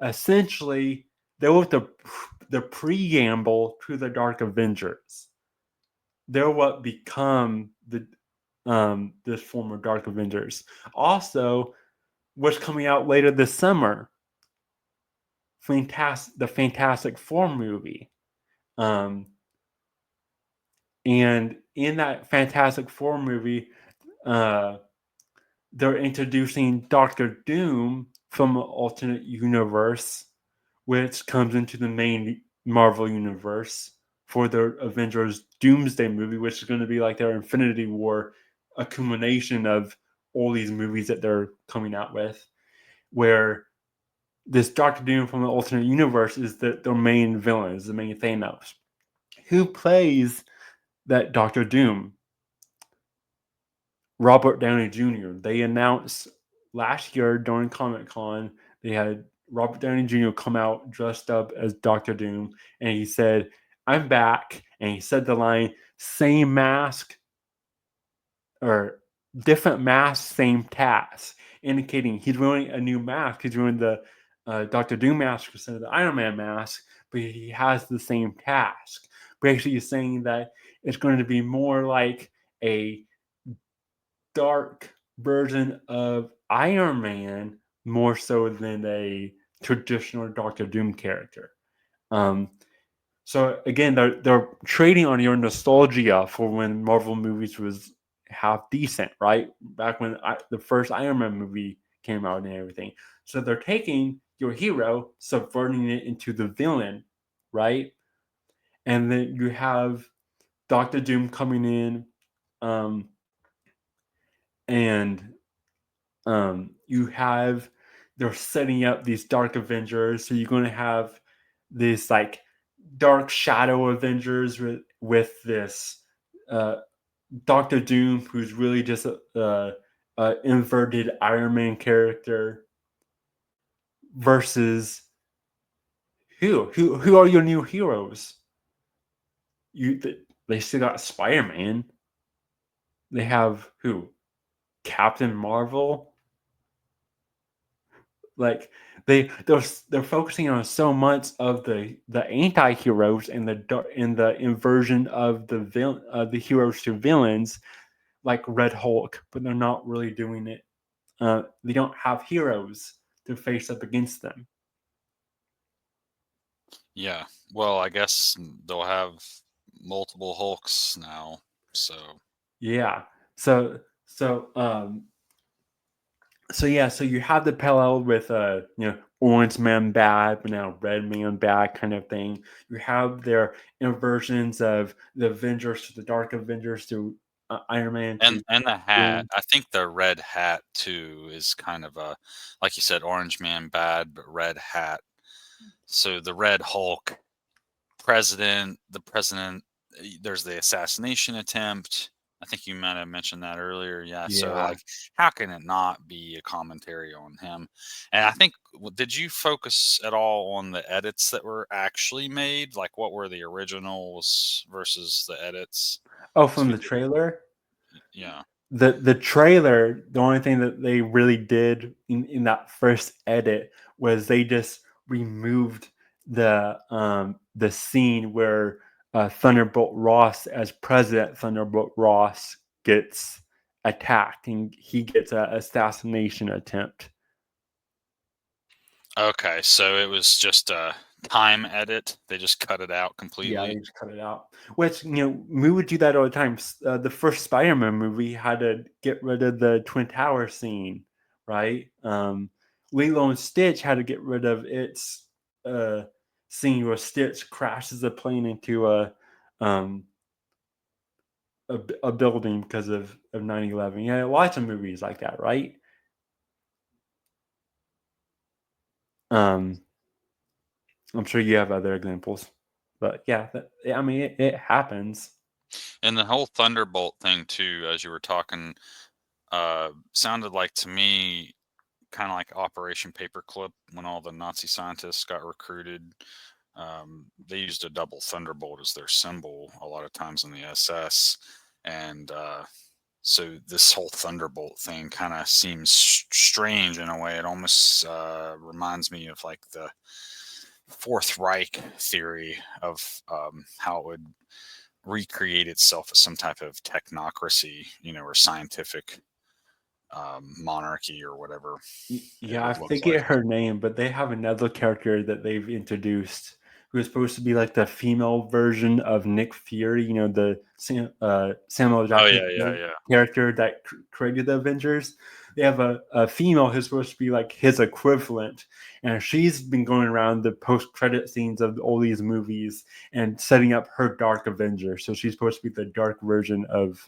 Essentially, they were the preamble to the Dark Avengers. They're what become this former Dark Avengers. Also, what's coming out later this summer, the Fantastic Four movie. And in that Fantastic Four movie, they're introducing Doctor Doom from an alternate universe, which comes into the main Marvel universe for their Avengers Doomsday movie, which is going to be like their Infinity War accumulation of all these movies that they're coming out with, where this Doctor Doom from the alternate universe is their main villain, is the main Thanos. Who plays that Doctor Doom? Robert Downey Jr. They announced last year during Comic-Con, they had Robert Downey Jr. come out dressed up as Doctor Doom, and he said, "I'm back," and he said the line, "Same mask," or "different mask, same task," indicating he's wearing a new mask. He's wearing the Doctor Doom mask instead of the Iron Man mask, but he has the same task. Basically, he's saying that it's going to be more like a dark version of Iron Man, more so than a traditional Doctor Doom character. So again, they're trading on your nostalgia for when Marvel movies was half decent, right? Back when the first Iron Man movie came out and everything. So they're taking your hero, subverting it into the villain, right? And then you have Doctor Doom coming in, and they're setting up these Dark Avengers. So you're going to have this like Dark Shadow Avengers with this Doctor Doom, who's really just a inverted Iron Man character, versus who are your new heroes? They still got Spider-Man. They have who? Captain Marvel. Like they're focusing on so much of the anti-heroes and the inversion of the heroes to villains, like Red Hulk, but they're not really doing it. They don't have heroes to face up against them. Yeah, well, I guess they'll have multiple Hulks now. So yeah, so So you have the parallel with Orange Man bad, but now Red Man bad kind of thing. You have their inversions of the Avengers to the Dark Avengers to Iron Man to And the hat, Doom. I think the red hat too is kind of a, like you said, Orange Man bad, but red hat. So the Red Hulk the president, there's the assassination attempt. I think you might have mentioned that earlier. Yeah. So Yeah. like, how can it not be a commentary on him? And I think, did you focus at all on the edits that were actually made? Like, what were the originals versus the edits? Oh, 'Cause from we the did, trailer. yeah. The trailer, the only thing that they really did in that first edit was they just removed the scene where Thunderbolt Ross as President Thunderbolt Ross gets attacked and he gets an assassination attempt. Okay, so it was just a time edit. They just cut it out Yeah, completely. they just cut it out. Which we would do that all the time. The first Spider-Man movie had to get rid of the Twin Tower scene, right? Lilo and Stitch had to get rid of its uh, scene where Stitch crashes a plane into um, a building because of 9/11. Yeah, lots of movies like that, right? Um, I'm sure you have other examples, but yeah, I mean, it happens. And the whole Thunderbolt thing too, as you were talking, sounded like to me kind of like Operation Paperclip when all the Nazi scientists got recruited. They used a double thunderbolt as their symbol a lot of times in the SS, and so this whole thunderbolt thing kind of seems strange in a way. It almost reminds me of like the Fourth Reich theory of how it would recreate itself as some type of technocracy, or scientific monarchy or whatever it Yeah, I would look forget like. her name, but they have another character that they've introduced who is supposed to be like the female version of Nick Fury, the Samuel Oh Jackson yeah, yeah, yeah. character that created the Avengers. They have a female who's supposed to be like his equivalent, and she's been going around the post-credit scenes of all these movies and setting up her Dark Avenger. So she's supposed to be the dark version of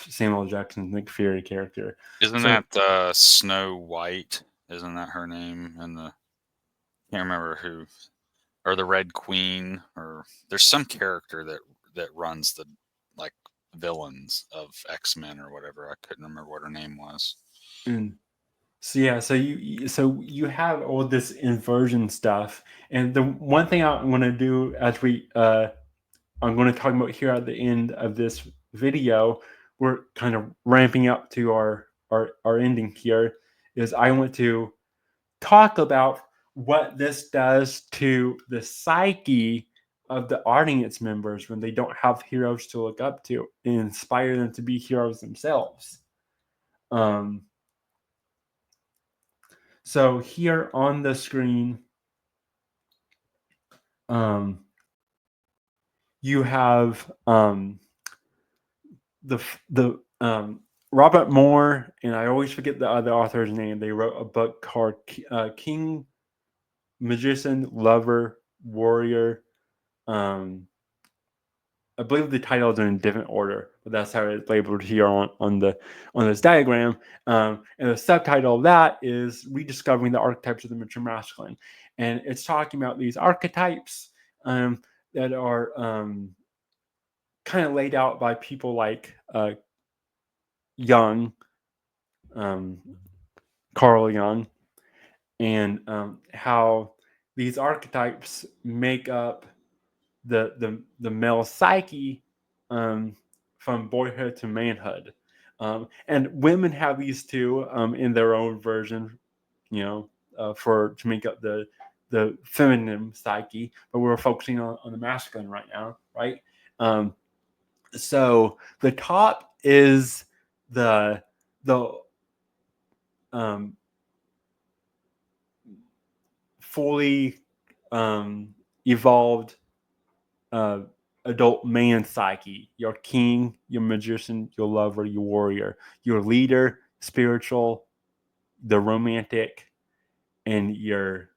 Samuel Jackson's Nick Fury character. Isn't So that Snow White? Isn't that her name? And the can't remember who, or the Red Queen, or there's some character that runs the like villains of X-Men or whatever. I couldn't remember what her name was. and so you have all this inversion stuff, and the one thing I want to do as I'm going to talk about here at the end of this video, we're kind of ramping up to our ending here, is I want to talk about what this does to the psyche of the audience members when they don't have heroes to look up to and inspire them to be heroes themselves. Um, So here on the screen, um, you have the Robert Moore, and I always forget the other author's name. They wrote a book called King, Magician, Lover, Warrior. Um, I believe the titles are in different order, but that's how it's labeled here on this diagram. And the subtitle of that is "Rediscovering the Archetypes of the Mature Masculine," and it's talking about these archetypes that are kind of laid out by people like Jung, um, Carl Jung, and how these archetypes make up the male psyche um, from boyhood to manhood. And women have these too in their own version, for to make up the feminine psyche. But we're focusing on the masculine right now, right? Um, so the top is the um, fully evolved uh, adult man psyche. Your king, your magician, your lover, your warrior, your leader, spiritual, the romantic, and your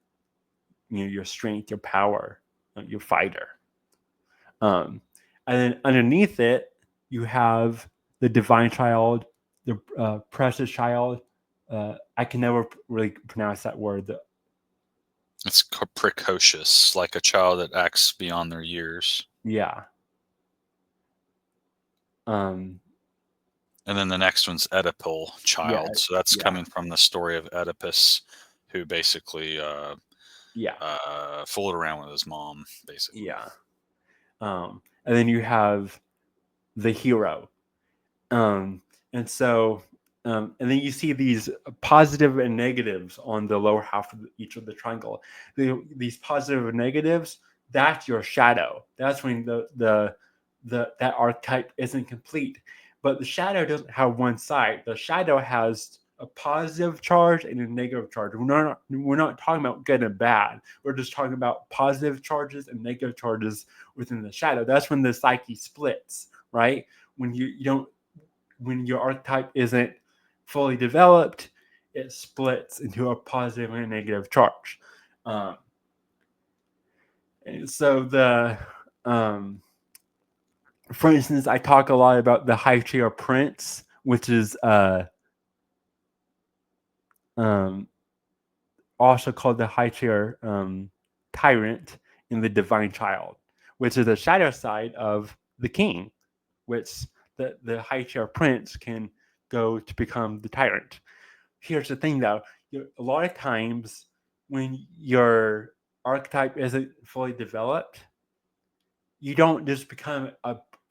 strength, your power, your fighter. And then underneath it, you have the divine child, the precious child. I can never really pronounce that word. It's precocious, like a child that acts beyond their years. Yeah. And then the next one's Oedipal child. Yeah, so that's yeah. coming from the story of Oedipus, who basically fooled around with his mom, basically. Yeah. And then you have the hero. And so, and then you see these positive and negatives on the lower half of each of the triangle. These positive and negatives, that's your shadow. That's when that archetype isn't complete. But the shadow doesn't have one side. The shadow has a positive charge and a negative charge. We're not talking about good and bad. We're just talking about positive charges and negative charges within the shadow. That's when the psyche splits, right? When when your archetype isn't fully developed, it splits into a positive and a negative charge. And so for instance, I talk a lot about the high chair prince, which is also called the high chair tyrant in the divine child, which is the shadow side of the king, which the high chair prince can go to become the tyrant. Here's the thing, though: a lot of times when your archetype isn't fully developed, you don't just become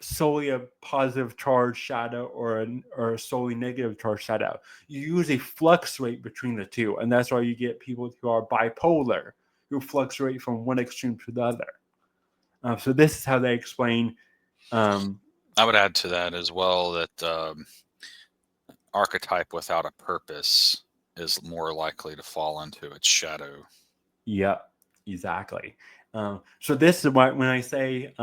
solely a positive charge shadow or a solely negative charge shadow. You usually fluctuate between the two, and that's why you get people who are bipolar, who fluctuate from one extreme to the other. So this is how they explain. I would add to that as well that archetype without a purpose is more likely to fall into its shadow. Yeah, exactly. So this is why when I say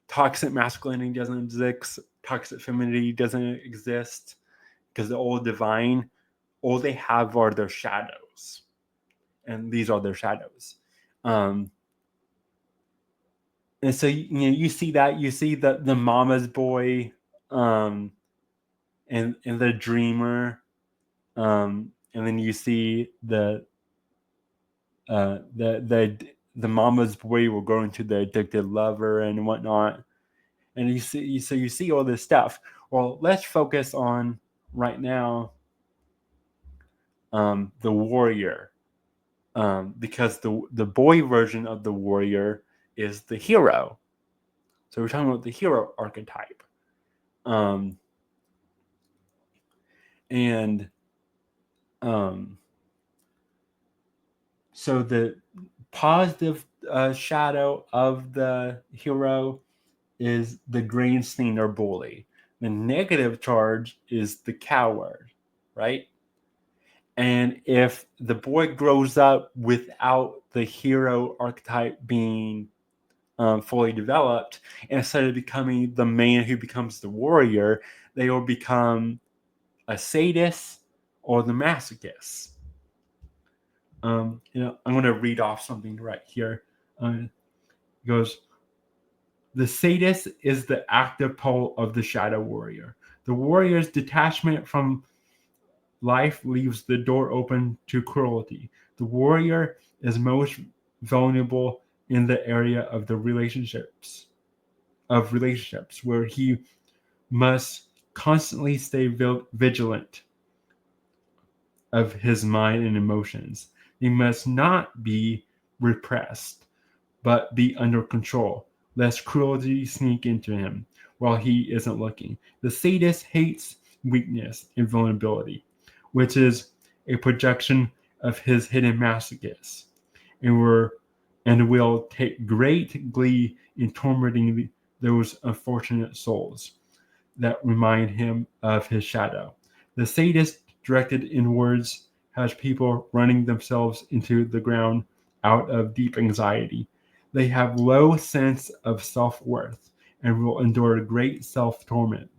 toxic masculinity doesn't exist, toxic femininity doesn't exist, because the old divine, all they have are their shadows, and these are their shadows. And so you see that, you see the mama's boy, and the dreamer, and then you see the mama's boy will go into the addicted lover and whatnot, and you see all this stuff. Well, let's focus on right now the warrior, because the boy version of the warrior is the hero. So we're talking about the hero archetype, and so the positive shadow of the hero is the greenstein or bully. The negative charge is the coward, right? And if the boy grows up without the hero archetype being fully developed, and instead of becoming the man who becomes the warrior, they will become a sadist or the masochist. I'm going to read off something right here. It goes, the sadist is the active pole of the shadow warrior. The warrior's detachment from life leaves the door open to cruelty. The warrior is most vulnerable in the area of the relationships where he must constantly stay vigilant of his mind and emotions. He must not be repressed, but be under control, lest cruelty sneak into him while he isn't looking. The sadist hates weakness and vulnerability, which is a projection of his hidden masochist, and will take great glee in tormenting those unfortunate souls that remind him of his shadow. The sadist, directed inwards, has people running themselves into the ground out of deep anxiety. They have low sense of self-worth and will endure great self-torment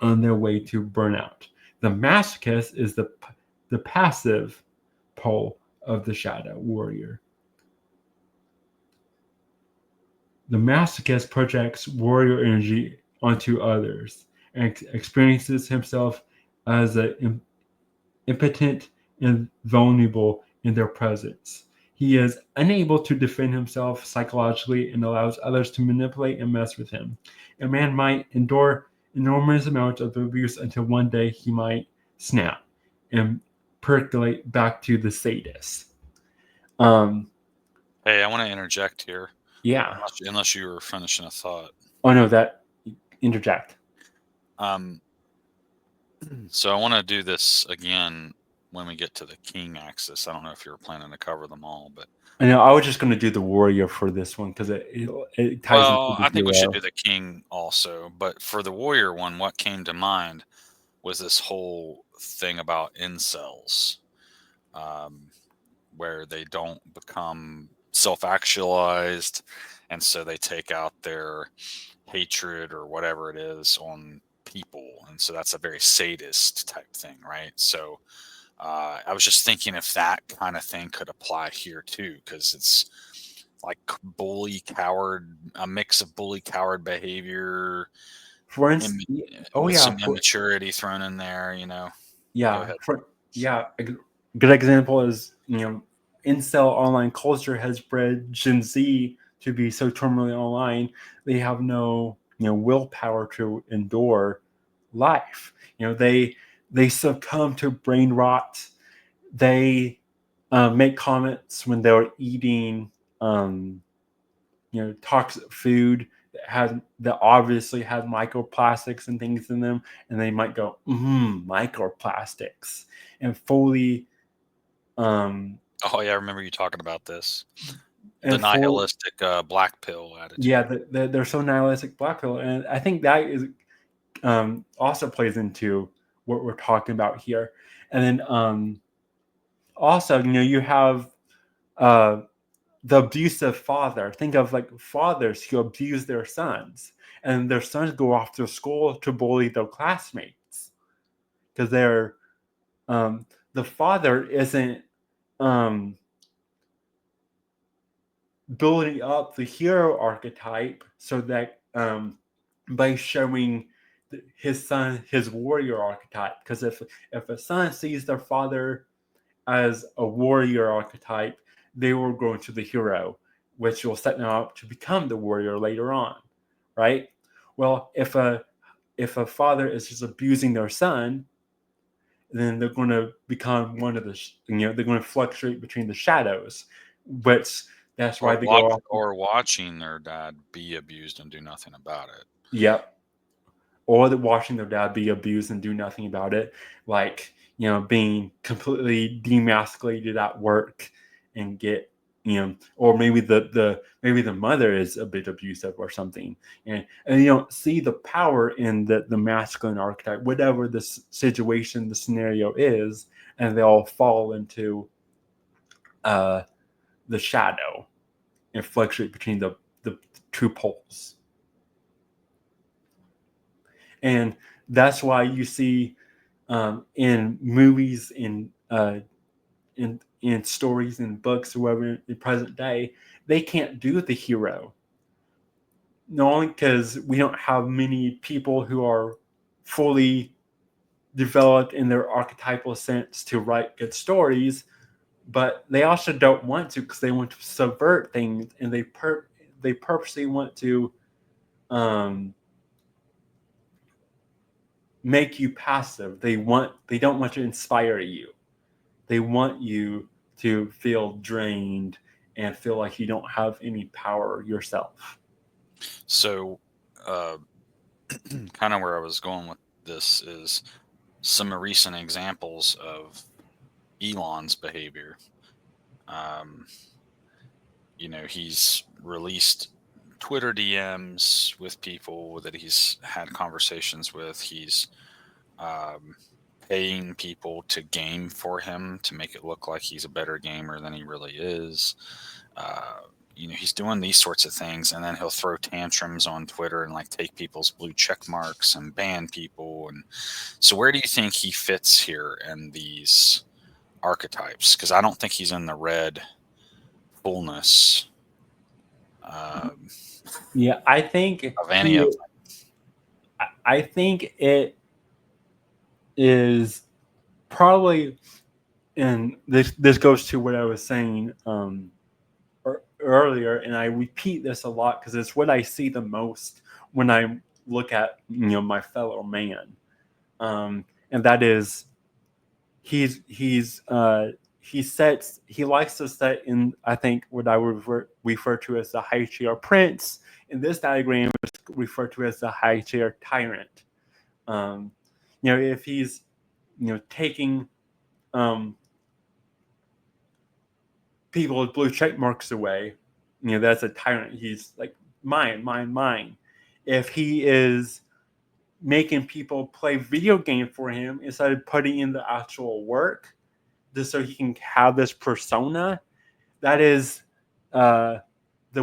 on their way to burnout. The masochist is the passive pole of the shadow warrior. The masochist projects warrior energy onto others and experiences himself as impotent and vulnerable in their presence. He is unable to defend himself psychologically and allows others to manipulate and mess with him. A man might endure enormous amounts of abuse until one day he might snap and percolate back to the sadist. Hey, I want to interject here. Yeah. Unless you were finishing a thought. Oh no, that interject. So I want to do this again when we get to the king axis. I don't know if you were planning to cover them all, but I know I was just going to do the warrior for this one because it ties well, into the I think we should do hero. the king also. But for the warrior one, what came to mind was this whole thing about incels, where they don't become self-actualized, and so they take out their hatred or whatever it is on people, and so that's a very sadist type thing, right? So I was just thinking if that kind of thing could apply here too, because it's like bully coward, a mix of bully coward behavior, For instance, with some immaturity thrown in there, you know. Go ahead. A good example is incel online culture has bred Gen Z to be so terminally online. They have no willpower to endure life. They succumb to brain rot. They make comments when they're eating toxic food that obviously has microplastics and things in them, and they might go microplastics and fully Oh yeah, I remember you talking about this. The nihilistic black pill attitude. Yeah, they're so nihilistic black pill, and I think that is also plays into what we're talking about here. And then also, you have the abusive father. Think of like fathers who abuse their sons, and their sons go off to school to bully their classmates because they're the father isn't building up the hero archetype so that by showing his son his warrior archetype. Because if a son sees their father as a warrior archetype, they will grow into the hero, which will set them up to become the warrior later on, right? Well, if a father is just abusing their son, then they're going to become one of the they're going to fluctuate between the shadows, which that's why they go off. Or watching their dad be abused and do nothing about it. Yep. Or watching their dad be abused and do nothing about it, like being completely demasculated at work and get or maybe the mother is a bit abusive or something, and you don't see the power in the masculine archetype, whatever the situation, the scenario is, and they all fall into the shadow and fluctuate between the two poles. And that's why you see in movies, in stories, in books, or whatever, in present day, they can't do the hero. Not only because we don't have many people who are fully developed in their archetypal sense to write good stories, but they also don't want to because they want to subvert things, and they purposely want to make you passive. They don't want to inspire you. They want you to feel drained and feel like you don't have any power yourself. So, kind of where I was going with this is some recent examples of Elon's behavior. He's released Twitter DMs with people that he's had conversations with. He's paying people to game for him to make it look like he's a better gamer than he really is. he's doing these sorts of things, and then he'll throw tantrums on Twitter and like take people's blue check marks and ban people. And so where do you think he fits here in these archetypes? Because I don't think he's in the red fullness Yeah, I think of any of them. I think it is probably, and this goes to what I was saying earlier, and I repeat this a lot because it's what I see the most when I look at my fellow man, and that is he likes to set in, I think, what I would refer to as the high chair prince. In this diagram, is referred to as the high chair tyrant. If he's taking people's blue check marks away, that's a tyrant. He's like, mine, mine, mine. If he is making people play video game for him instead of putting in the actual work just so he can have this persona, that is the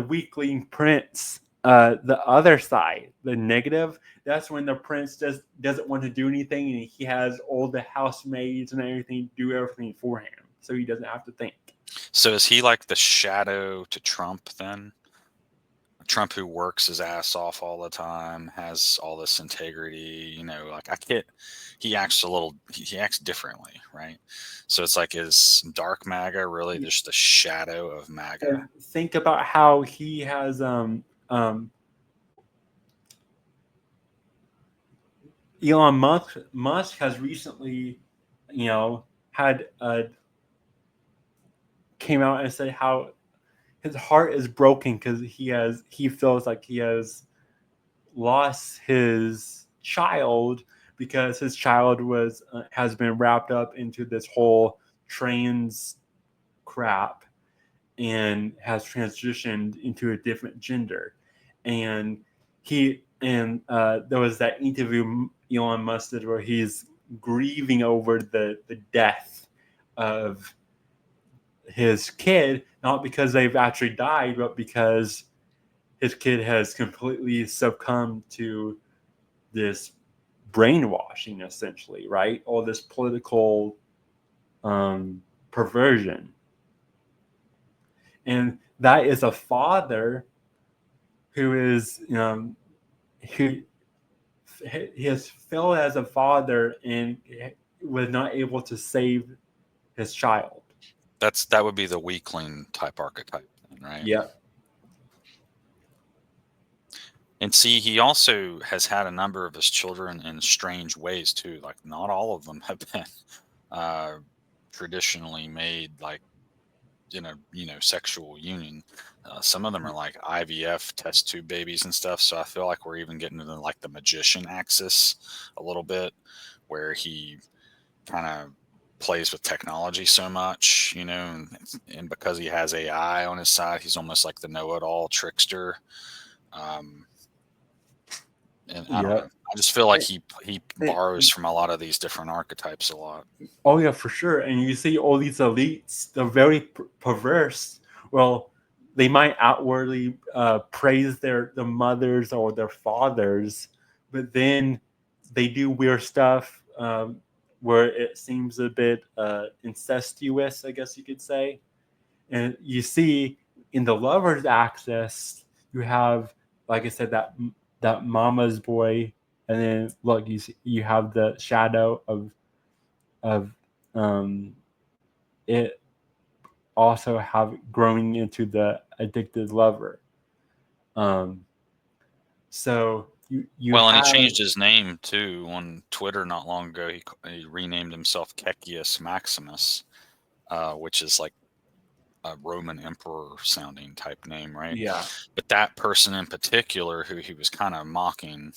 weakling prince. The other side, the negative, that's when the prince just doesn't want to do anything, and he has all the housemaids and everything do everything for him, so he doesn't have to think. So is he like the shadow to Trump then? Trump, who works his ass off all the time, has all this integrity, like he acts he acts differently, right? So it's like, is dark MAGA really just the shadow of MAGA? And think about how he has Elon Musk has recently, had came out and said how his heart is broken because he feels like he has lost his child because his child has been wrapped up into this whole trans crap and has transitioned into a different gender. And there was that interview Elon Musk did where he's grieving over the death of his kid, not because they've actually died, but because his kid has completely succumbed to this brainwashing, essentially, right? All this political perversion. And that is a father who is, who he has failed as a father and was not able to save his child. That would be the weakling type archetype, right? Yeah. And see, he also has had a number of his children in strange ways too. Like, not all of them have been traditionally made, like, sexual union. Some of them are like IVF test tube babies and stuff. So I feel like we're even getting into like the magician axis a little bit, where he kind of plays with technology so much, and because he has AI on his side, he's almost like the know-it-all trickster. And I don't know. I just feel like he borrows from a lot of these different archetypes a lot. Oh yeah, for sure. And you see all these elites, they're very perverse. Well, they might outwardly praise the mothers or their fathers, but then they do weird stuff where it seems a bit incestuous, I guess you could say. And you see in the lovers axis, you have, like I said, that mama's boy, and then look, you have the shadow of it also have growing into the addicted lover. So you and he changed his name too on Twitter not long ago. He renamed himself Kecius Maximus, which is like a Roman emperor sounding type name, right? Yeah. But that person in particular, who he was kind of mocking,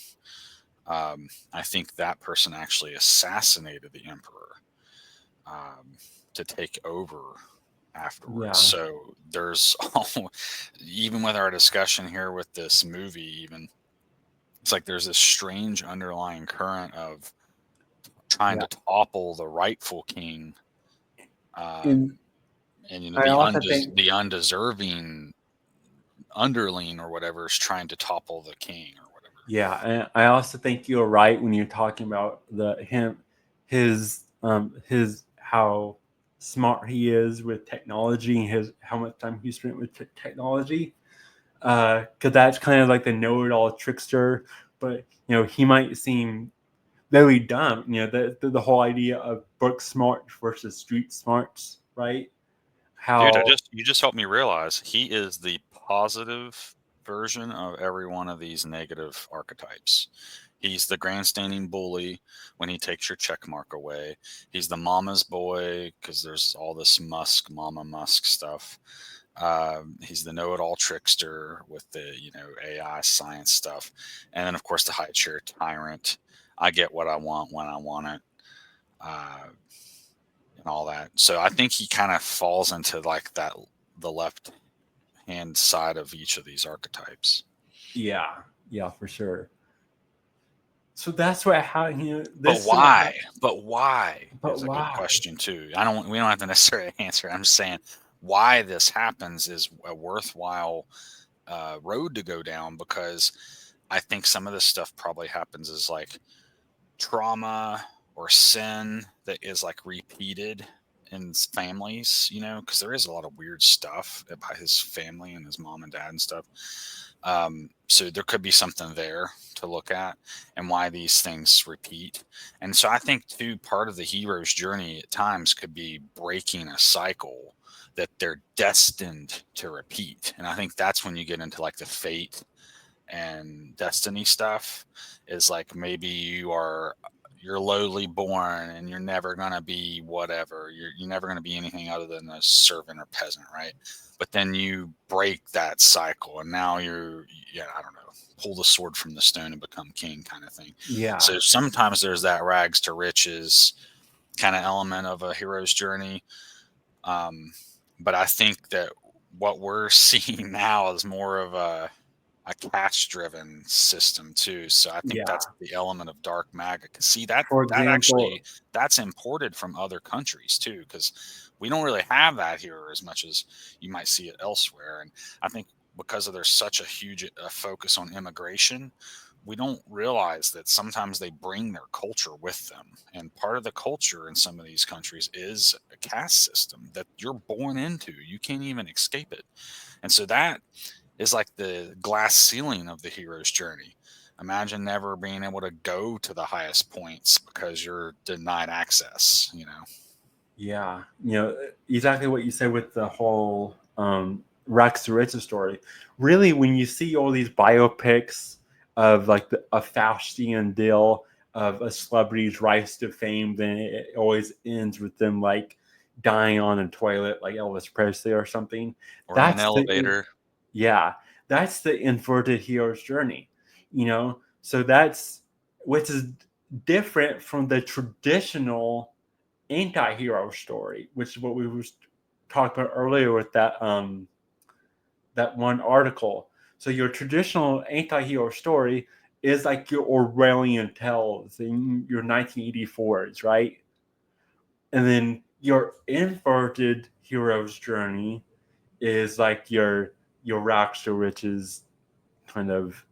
I think that person actually assassinated the emperor to take over afterwards. Yeah. So there's even with our discussion here with this movie, it's like there's this strange underlying current of trying to topple the rightful king, and the undeserving underling or whatever is trying to topple the king or whatever. Yeah, and I also think you're right when you're talking about his how smart he is with technology, and how much time he spent with technology. Because that's kind of like the know-it-all trickster, but he might seem very dumb. The whole idea of book smarts versus street smarts, right? Dude, How you just helped me realize he is the positive version of every one of these negative archetypes. He's the grandstanding bully when he takes your check mark away. He's the mama's boy because there's all this Mama Musk stuff. He's the know-it-all trickster with the AI science stuff, and then of course the high chair tyrant. I get what I want when I want it. And all that. So I think he kind of falls into like the left hand side of each of these archetypes. yeah, for sure. So that's what how But why? But why But is a good why? question too. We don't have to necessarily answer. I'm just saying why this happens is a worthwhile road to go down, because I think some of this stuff probably happens as like trauma or sin that is like repeated in families, because there is a lot of weird stuff about his family and his mom and dad and stuff. So there could be something there to look at and why these things repeat. And so I think too, part of the hero's journey at times could be breaking a cycle that they're destined to repeat. And I think that's when you get into like the fate and destiny stuff, is like maybe you're lowly born and you're never going to be whatever. You're never going to be anything other than a servant or peasant, right? But then you break that cycle and now I don't know, pull the sword from the stone and become king kind of thing. Yeah. So sometimes there's that rags to riches kind of element of a hero's journey. But I think that what we're seeing now is more of a cash-driven system too. So I think that's the element of dark MAGA. See that For example, that's imported from other countries too, because we don't really have that here as much as you might see it elsewhere. And I think because there's such a huge focus on immigration, we don't realize that sometimes they bring their culture with them. And part of the culture in some of these countries is a caste system that you're born into. You can't even escape it. And so that is like the glass ceiling of the hero's journey. Imagine never being able to go to the highest points because you're denied access, Yeah, exactly what you said with the whole Rex to Riches story. Really, when you see all these biopics of like a Faustian deal of a celebrity's rise to fame, then it always ends with them like dying on a toilet, like Elvis Presley or something. Or in an elevator. That's the inverted hero's journey, So that's which is different from the traditional anti-hero story, which is what we was talking about earlier with that one article. So your traditional anti-hero story is like your Orwellian tales in your 1984s, right? And then your inverted hero's journey is like your rags to riches kind of,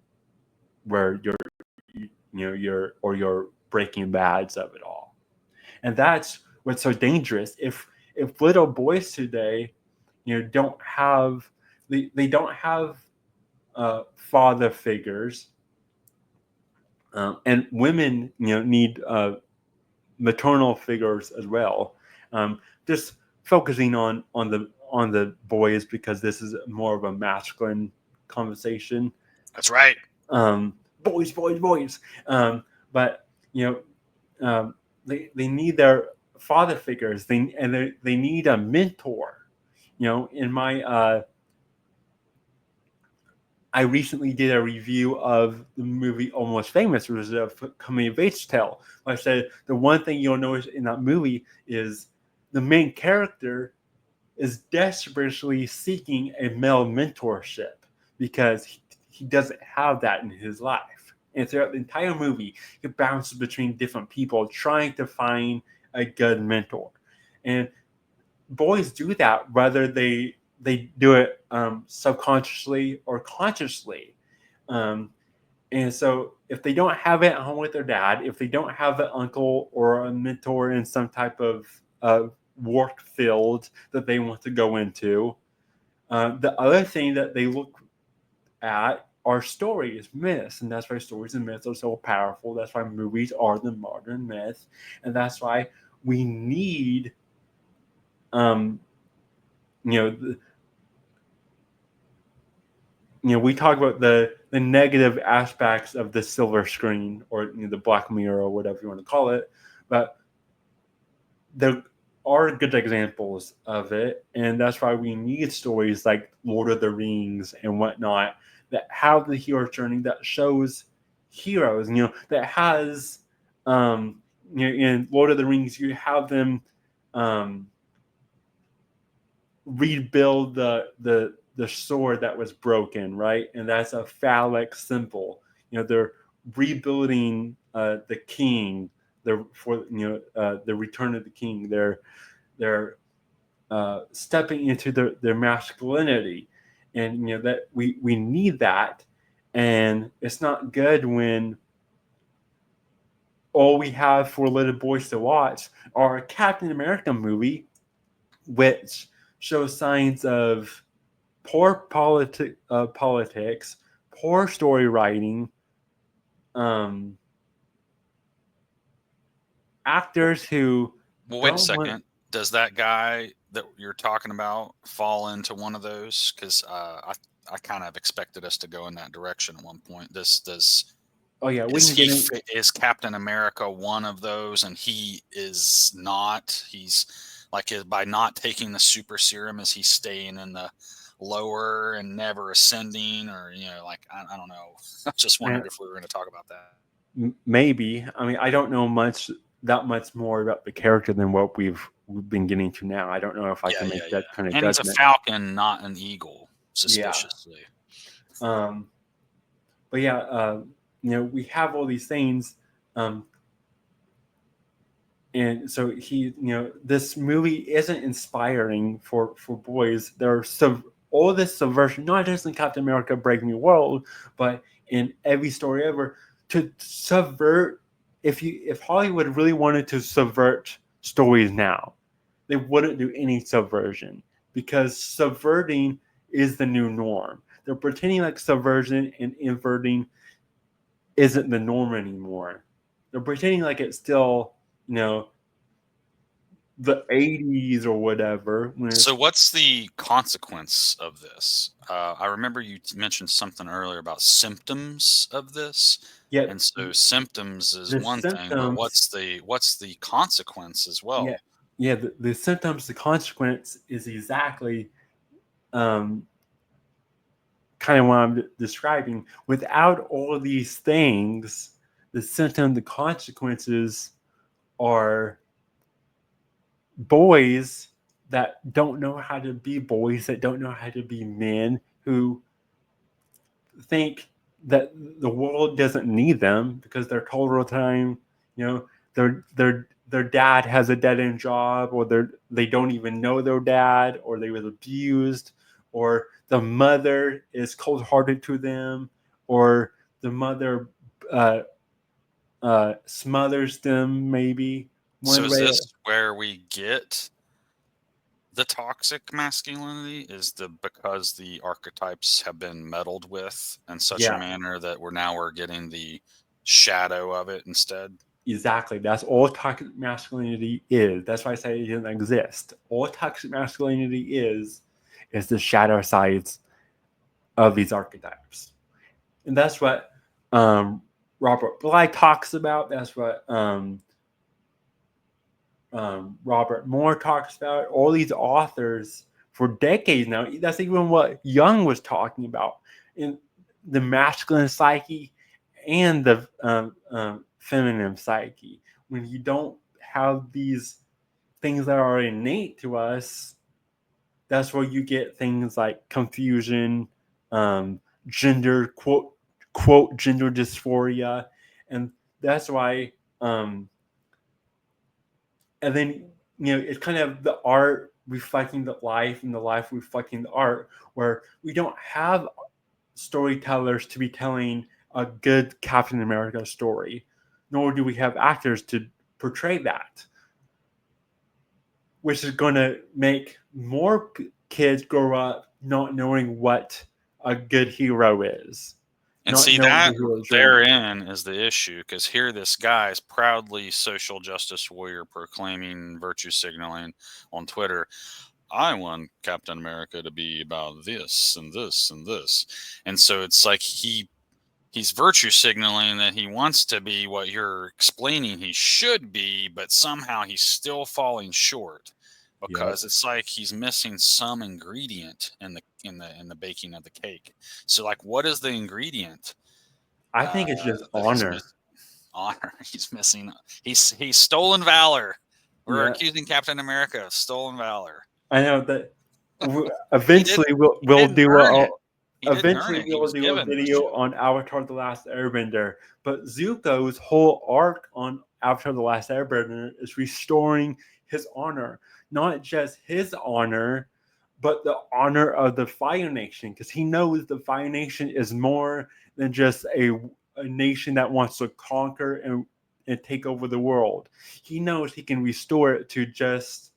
where your Breaking Bads of it all. And that's what's so dangerous. If little boys today, don't have they don't have father figures, and women, need maternal figures as well. Just focusing on the boys because this is more of a masculine conversation. That's right. Boys. But they need their father figures. They need a mentor. In my I recently did a review of the movie Almost Famous, which was a coming of age tale. I said the one thing you'll notice in that movie is the main character is desperately seeking a male mentorship because he doesn't have that in his life. And throughout the entire movie, he bounces between different people trying to find a good mentor. And boys do that whether they they do it subconsciously or consciously. And so if they don't have it at home with their dad, if they don't have an uncle or a mentor in some type of work field that they want to go into, the other thing that they look at are stories, myths, and that's why stories and myths are so powerful. That's why movies are the modern myth, and that's why we need, you know, we talk about the negative aspects of the silver screen, or the Black Mirror, or whatever you want to call it, but there are good examples of it, and that's why we need stories like Lord of the Rings and whatnot that have the hero journey, that shows heroes, that has, in Lord of the Rings, you have them um, rebuild the sword that was broken, right? And that's a phallic symbol. They're rebuilding the king, the return of the king. They're stepping into their masculinity, and that we need that. And it's not good when all we have for little boys to watch are a Captain America movie, which shows signs of poor politics, poor story writing, actors who Well, wait a don't want. second. Does that guy that you're talking about fall into one of those? Because I kind of expected us to go in that direction at one point. Oh yeah, we can get in. Is Captain America one of those, and he is not? He's like, by not taking the super serum, is he staying in the lower and never ascending, or like I don't know. I just wondered if we were going to talk about that. Maybe. I mean, I don't know that much more about the character than what we've been getting to now. I don't know if I can make that kind of and judgment. he's a falcon, not an eagle, suspiciously. Yeah. But yeah, we have all these things, and so this movie isn't inspiring for boys. There's all this subversion, not just in Captain America: Brave New World, but in every story ever, to subvert. If Hollywood really wanted to subvert stories now, they wouldn't do any subversion, because subverting is the new norm. They're pretending like subversion and inverting isn't the norm anymore. They're pretending like it's still, the 80s or whatever. So what's the consequence of this? I remember you mentioned something earlier about symptoms of this. Yeah, And so symptoms is the one thing, but symptoms. what's the consequence as well? Yeah, the symptoms, the consequence is exactly kind of what I'm describing. Without all of these things, the symptom, the consequences are boys that don't know how to be boys, that don't know how to be men, who think that the world doesn't need them because they're told all the time, their dad has a dead end job, or they don't even know their dad, or they was abused, or the mother is cold hearted to them, or the mother smothers them, maybe. So is this where we get the toxic masculinity, is because the archetypes have been meddled with in such a manner that we're getting the shadow of it instead? Exactly. That's all toxic masculinity is. That's why I say it doesn't exist. All toxic masculinity is the shadow sides of these archetypes. And that's what Robert Bly talks about. That's what Robert Moore talks about. All these authors for decades now. That's even what Jung was talking about in the masculine psyche and the feminine psyche. When you don't have these things that are innate to us, that's where you get things like confusion, gender quote gender dysphoria, and that's why. And then it's kind of the art reflecting the life and the life reflecting the art, where we don't have storytellers to be telling a good Captain America story, nor do we have actors to portray that, which is going to make more kids grow up not knowing what a good hero is, And not see, knowing that the hero's journey. therein is the issue, because here this guy is proudly social justice warrior proclaiming virtue signaling on Twitter. I want Captain America to be about this and this and this. And so it's like he's virtue signaling that he wants to be what you're explaining he should be, but somehow he's still falling short, because it's like he's missing some ingredient in the baking of the cake. So like, what is the ingredient? I think it's just That he's honor. Honor. He's missing. He's stolen valor. We're Yeah, accusing Captain America of stolen valor. I know that. He Eventually, we'll didn't do earn it. He didn't earn eventually it. He we'll was do a given the video ship. on Avatar: The Last Airbender. But Zuko's whole arc on Avatar: The Last Airbender is restoring his honor, not just his honor, but the honor of the Fire Nation, because he knows the Fire Nation is more than just a nation that wants to conquer and take over the world. He knows he can restore it to just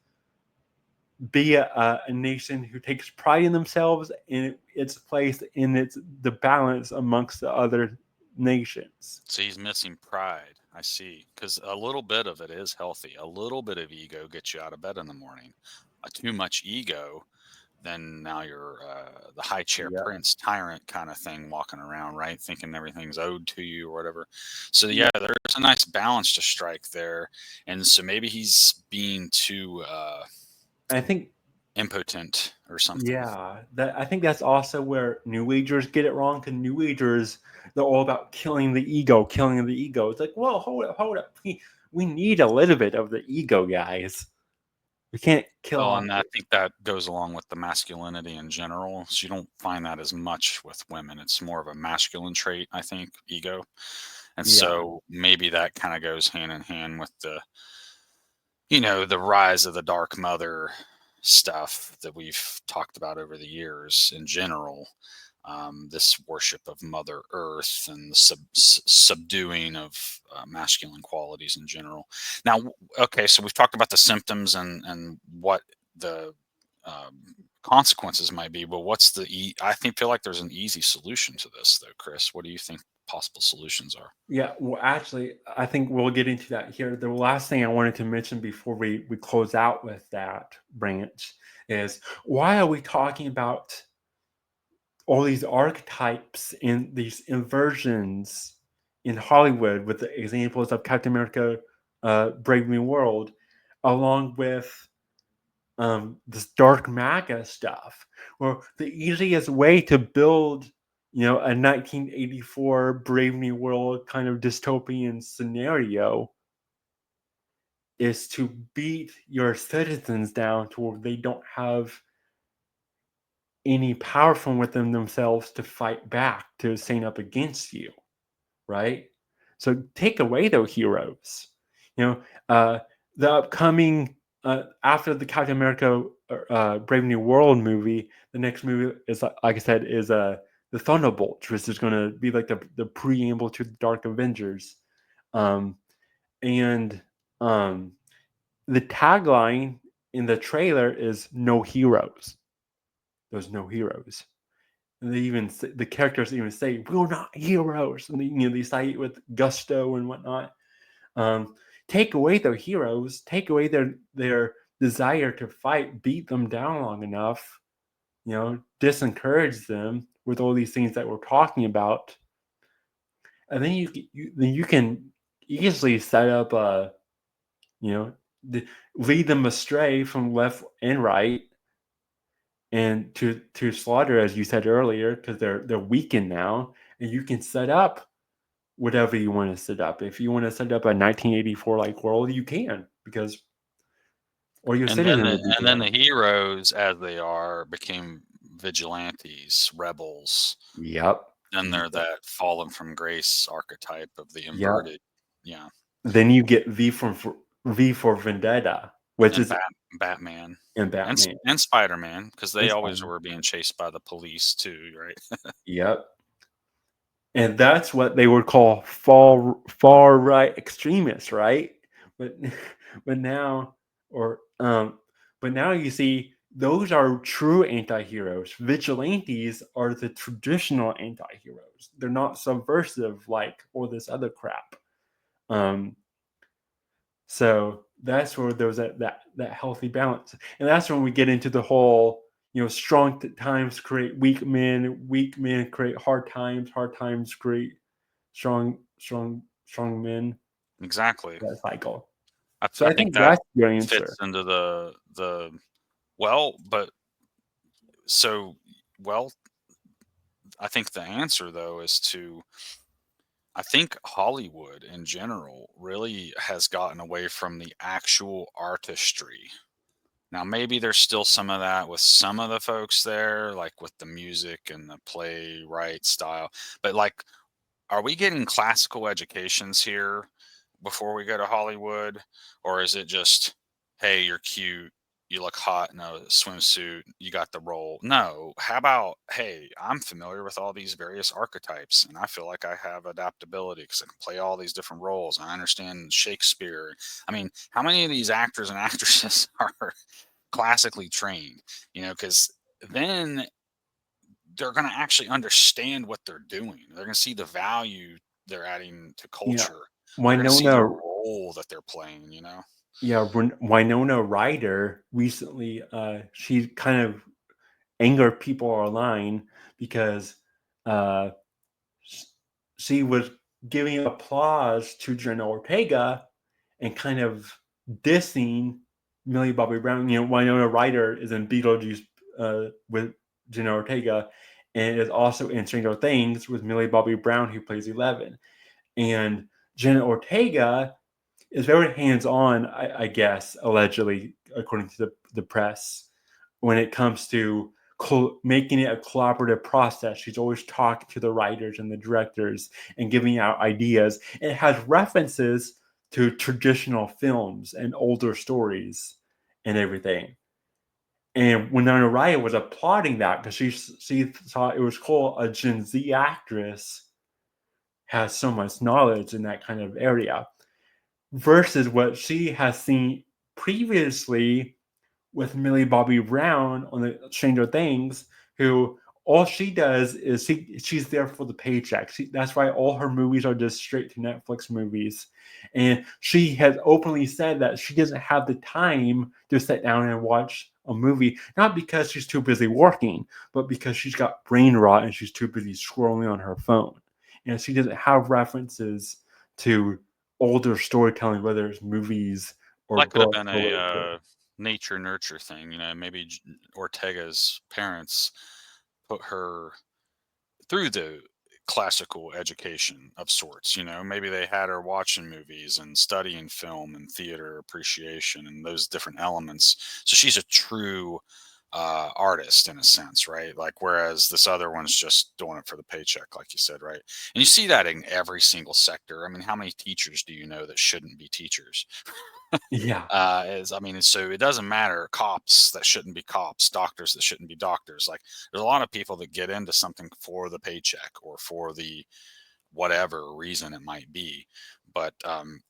be a nation who takes pride in themselves and its place in the balance amongst the other nations. So he's missing pride. I see. Because a little bit of it is healthy. A little bit of ego gets you out of bed in the morning. Too much ego, then now you're the high chair Yeah. prince tyrant kind of thing, walking around, right, thinking everything's owed to you or whatever. So yeah, there's a nice balance to strike there. And so maybe he's being too I think impotent or something. yeah, I think that's also where New Agers get it wrong. Because New Agers, they're all about killing the ego, killing the ego. It's like, whoa, hold up. We need a little bit of the ego, guys. We can't kill Well, off. and I think that goes along with the masculinity in general. So you don't find that as much with women. It's more of a masculine trait, I think, ego. And Yeah. so maybe that kind of goes hand in hand with the rise of the dark mother stuff that we've talked about over the years in general. This worship of Mother Earth and the subduing of masculine qualities in general. Now, okay, so we've talked about the symptoms and what the consequences might be, but what's I feel like there's an easy solution to this, though, Chris. What do you think possible solutions are? Yeah, well, actually, I think we'll get into that here. The last thing I wanted to mention before we close out with that branch is, why are we talking about all these archetypes and these inversions in Hollywood with the examples of Captain America, Brave New World, along with this dark MAGA stuff? Well, the easiest way to build a 1984 Brave New World kind of dystopian scenario is to beat your citizens down to where they don't have any power from within themselves to fight back, to stand up against you, right? So take away those heroes. The upcoming after the Captain America Brave New World movie, the next movie is, like I said, is the Thunderbolts, which is going to be like the preamble to the Dark Avengers, and the tagline in the trailer is "No heroes." There's no heroes. And the characters even say, "We're not heroes," and they say it with gusto and whatnot. Take away their heroes, take away their desire to fight, beat them down long enough, disencourage them with all these things that we're talking about, and then you can easily set up lead them astray from left and right, and to slaughter, as you said earlier, because they're weakened now, and you can set up whatever you want to set up. If you want to set up a 1984 like world, you can, because or your citizen would be And then dead. the heroes, as they are, became vigilantes, rebels. Yep. And they're that fallen from grace archetype of the Yep. inverted. Yeah. Then you get V for Vendetta, which and is Batman in Batman. and Spider-Man, because they And always Spider-Man. were being chased by the police too, right? Yep. And that's what they would call far right extremists, right? But but now or but now you see those are true anti-heroes. Vigilantes are the traditional anti-heroes. They're not subversive like all this other crap. Um, so that's where there's that healthy balance, and that's when we get into the whole strong times create weak men create hard times create strong men. Exactly. That cycle. So I I think think that that's your answer. fits into well, but so well, I think the answer though is to I think Hollywood in general really has gotten away from the actual artistry. Now, maybe there's still some of that with some of the folks there, like with the music and the playwright style. But like, are we getting classical educations here before we go to Hollywood? Or is it just, hey, you're cute, you look hot in a swimsuit, you got the role? No. How about, hey, I'm familiar with all these various archetypes and I feel like I have adaptability because I can play all these different roles. I understand Shakespeare. I mean, how many of these actors and actresses are classically trained? Because then they're going to actually understand what they're doing. They're going to see the value they're adding to Yeah, culture. They're going to see the Winona. role that they're playing. Yeah, Winona Ryder recently. She kind of angered people online because uh, she was giving applause to Jenna Ortega and kind of dissing Millie Bobby Brown. Winona Ryder is in Beetlejuice with Jenna Ortega, and is also in Stranger Things with Millie Bobby Brown, who plays 11. And Jenna Ortega is very hands-on, I guess, allegedly, according to the press, when it comes to making it a collaborative process. She's always talking to the writers and the directors and giving out ideas. It has references to traditional films and older stories and everything. And Winona Ryder was applauding that because she thought it was cool. A Gen Z actress has so much knowledge in that kind of area versus what she has seen previously with Millie Bobby Brown on the Stranger Things, who all she does is she's there for the paycheck. That's why all her movies are just straight to Netflix movies. And she has openly said that she doesn't have the time to sit down and watch a movie, not because she's too busy working, but because she's got brain rot and she's too busy scrolling on her phone. And she doesn't have references to older storytelling, whether it's movies or That could have books been or a literature. nature nurture thing. Maybe Ortega's parents put her through the classical education of sorts. Maybe they had her watching movies and studying film and theater appreciation and those different elements. So she's a true artist in a sense, right? Like, whereas this other one's just doing it for the paycheck, like you said, right? And you see that in every single sector. I mean, how many teachers do you know that shouldn't be teachers? Yeah. So it doesn't matter. Cops that shouldn't be cops, doctors that shouldn't be doctors. Like, there's a lot of people that get into something for the paycheck or for the whatever reason it might be. But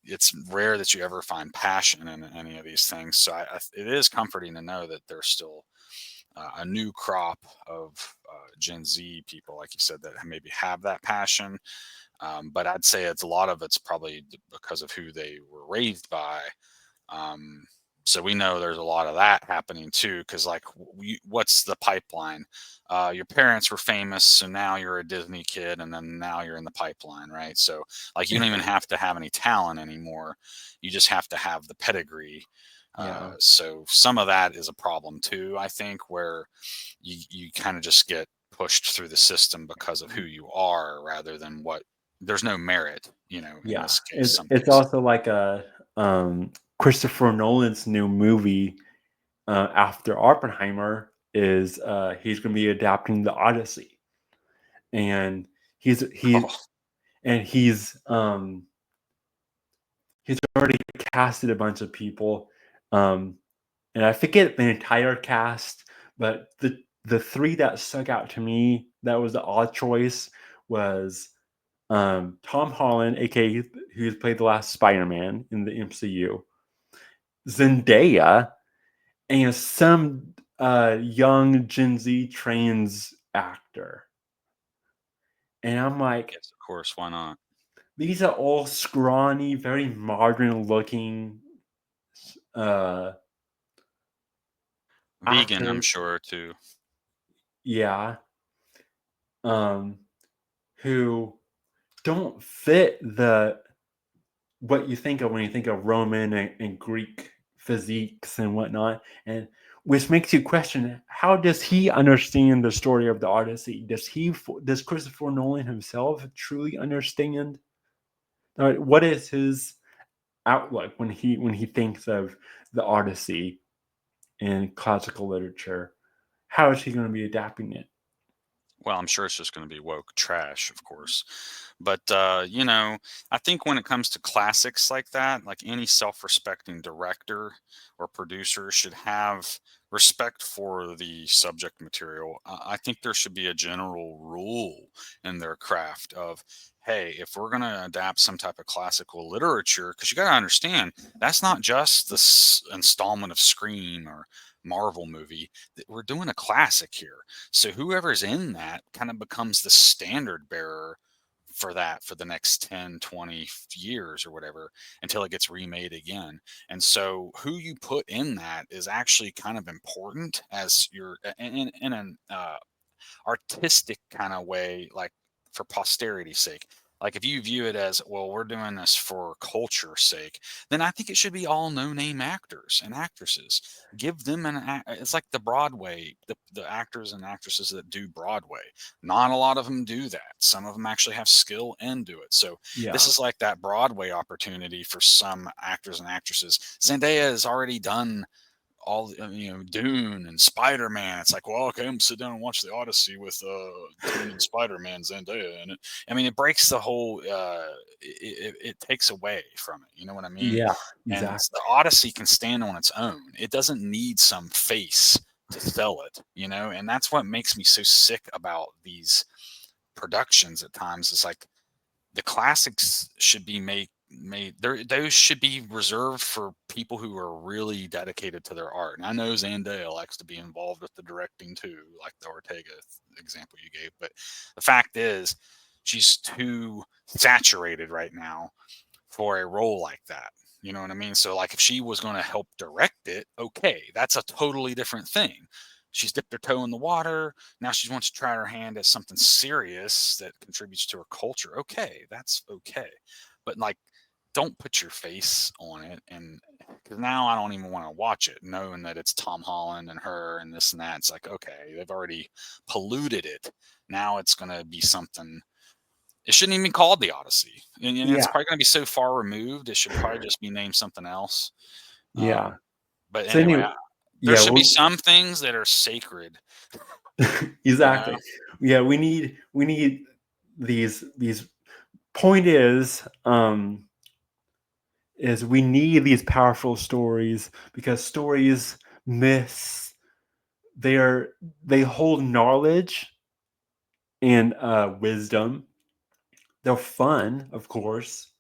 it's rare that you ever find passion in any of these things. So it is comforting to know that there's still a new crop of Gen Z people, like you said, that maybe have that passion. But I'd say a lot of it's probably because of who they were raised by. Um, so we know there's a lot of that happening too, because like, what's the pipeline? Your parents were famous, so now you're a Disney kid, and then now you're in the pipeline, right? So like, you don't even have to have any talent anymore; you just have to have the pedigree. Yeah. So some of that is a problem too, I think, where you kind of just get pushed through the system because of who you are, rather than what. There's no merit, in Yeah. this case, It's some it's cases. also like Christopher Nolan's new movie after Oppenheimer is he's going to be adapting the Odyssey, and he's he Oh, and he's already casted a bunch of people. And I forget the entire cast, but the three that stuck out to me that was the odd choice was Tom Holland, aka who's played the last Spider-Man in the MCU, Zendaya, and some young Gen Z trans actor. And I'm like, Yes, of course. Why not? these are all scrawny, very modern looking Vegan, I'm actors. sure, too. Yeah. Who don't fit the what you think of when you think of Roman and Greek physiques and whatnot, and which makes you question, how does he understand the story of the Odyssey? Does Christopher Nolan himself truly understand? What is his outlook when he thinks of the Odyssey in classical literature? How is he going to be adapting it? Well, I'm sure it's just going to be woke trash, of course. But, I think when it comes to classics like that, like any self respecting director or producer should have respect for the subject material. I think there should be a general rule in their craft of, hey, if we're going to adapt some type of classical literature, because you got to understand, that's not just the installment of Scream or Marvel movie. We're doing a classic here, so whoever's in that kind of becomes the standard bearer for that for the next 10, 20 years or whatever until it gets remade again. And so who you put in that is actually kind of important as you're in an artistic kind of way, like for posterity's sake. Like if you view it as, well, we're doing this for culture's sake, then I think it should be all no-name actors and actresses. Give them it's like the Broadway, the actors and actresses that do Broadway. Not a lot of them do that. Some of them actually have skill and do it. So this Yeah, is like that Broadway opportunity for some actors and actresses. Zendaya has already done all Dune and Spider-Man. It's like, well, okay, I'm gonna sit down and watch the Odyssey with Dune and Spider-Man Zendaya, and it breaks the whole it takes away from it, you know what I mean? yeah, And exactly. the Odyssey can stand on its own. It doesn't need some face to sell it, and that's what makes me so sick about these productions at times. It's like the classics should be made there, those should be reserved for people who are really dedicated to their art. And I know Zendaya likes to be involved with the directing too, like the Ortega example you gave, but the fact is she's too saturated right now for a role like that. You know what I mean? So, like, if she was going to help direct it, okay, that's a totally different thing. She's dipped her toe in the water. Now she wants to try her hand at something serious that contributes to her culture. Okay, that's okay. But, like, don't put your face on it. And because now I don't even want to watch it, knowing that it's Tom Holland and her and this and that. It's like, okay, they've already polluted it. Now it's going to be something. It shouldn't even be called the Odyssey, and it's Yeah, probably going to be so far removed. It should probably just be named something else. yeah. But So anyway, anyway, there yeah, should be well, some things that are sacred. You know, exactly. Yeah, we need these. Point is we need these powerful stories because stories, myths, they hold knowledge and wisdom. They're fun, of course,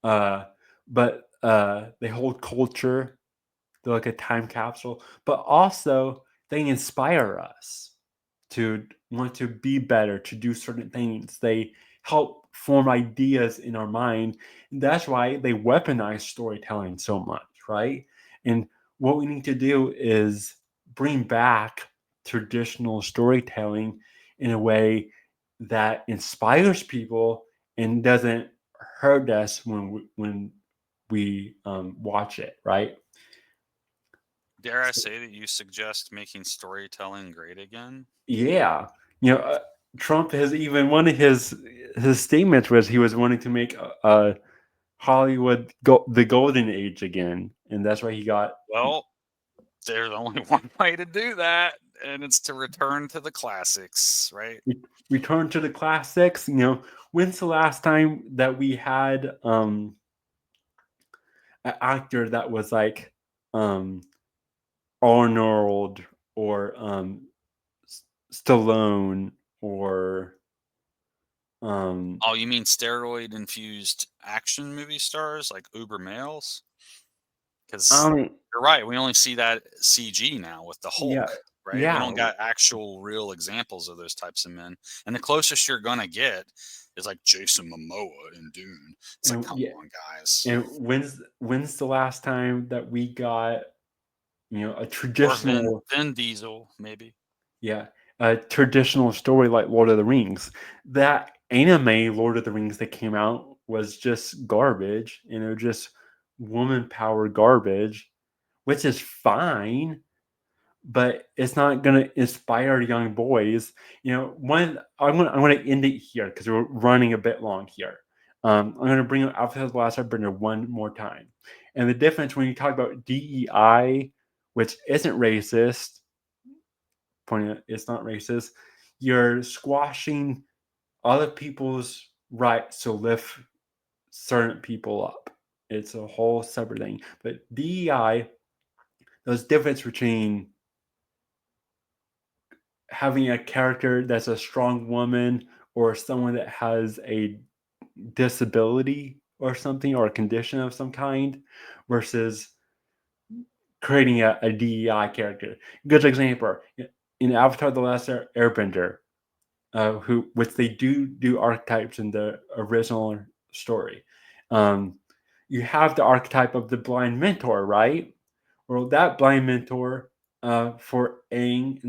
uh, but they hold culture. They're like a time capsule, but also they inspire us to want to be better, to do certain things. They help form ideas in our mind. And that's why they weaponize storytelling so much, right? And what we need to do is bring back traditional storytelling in a way that inspires people and doesn't hurt us when we watch it, right? dare I say that you suggest making storytelling great again? Yeah, you know, Trump has even one of his statements was he was wanting to make Hollywood the golden age again, and that's why he got Well, there's only one way to do that, and it's to return to the classics, right? returned to the classics. You know, when's the last time that we had an actor that was like Arnold or Stallone or Oh, you mean steroid infused action movie stars like uber males? Because you're right, we only see that CG now with the yeah, Hulk, right? We yeah. don't got actual real examples of those types of men. And the closest you're gonna get is like Jason Momoa in Dune. It's like, And come yeah, on, guys. and when's the last time that we got, a Or Vin traditional, Vin Diesel, maybe. yeah, a traditional story like Lord of the Rings? That anime Lord of the Rings that came out was just garbage, just woman power garbage, which is fine, but it's not going to inspire young boys. When I'm going to end it here because we're running a bit long here. I'm going to bring up Alpha the Last Airbender one more time, and the difference when you talk about DEI, which isn't racist, pointing out it's not racist, you're squashing other people's rights to lift certain people up. It's a whole separate thing. But DEI, there's difference between having a character that's a strong woman or someone that has a disability or something or a condition of some kind versus creating a DEI character. Good example in Avatar: The Last Airbender, which they do archetypes in the original story. Um, you have the archetype of the blind mentor, right? Well, that blind mentor for Aang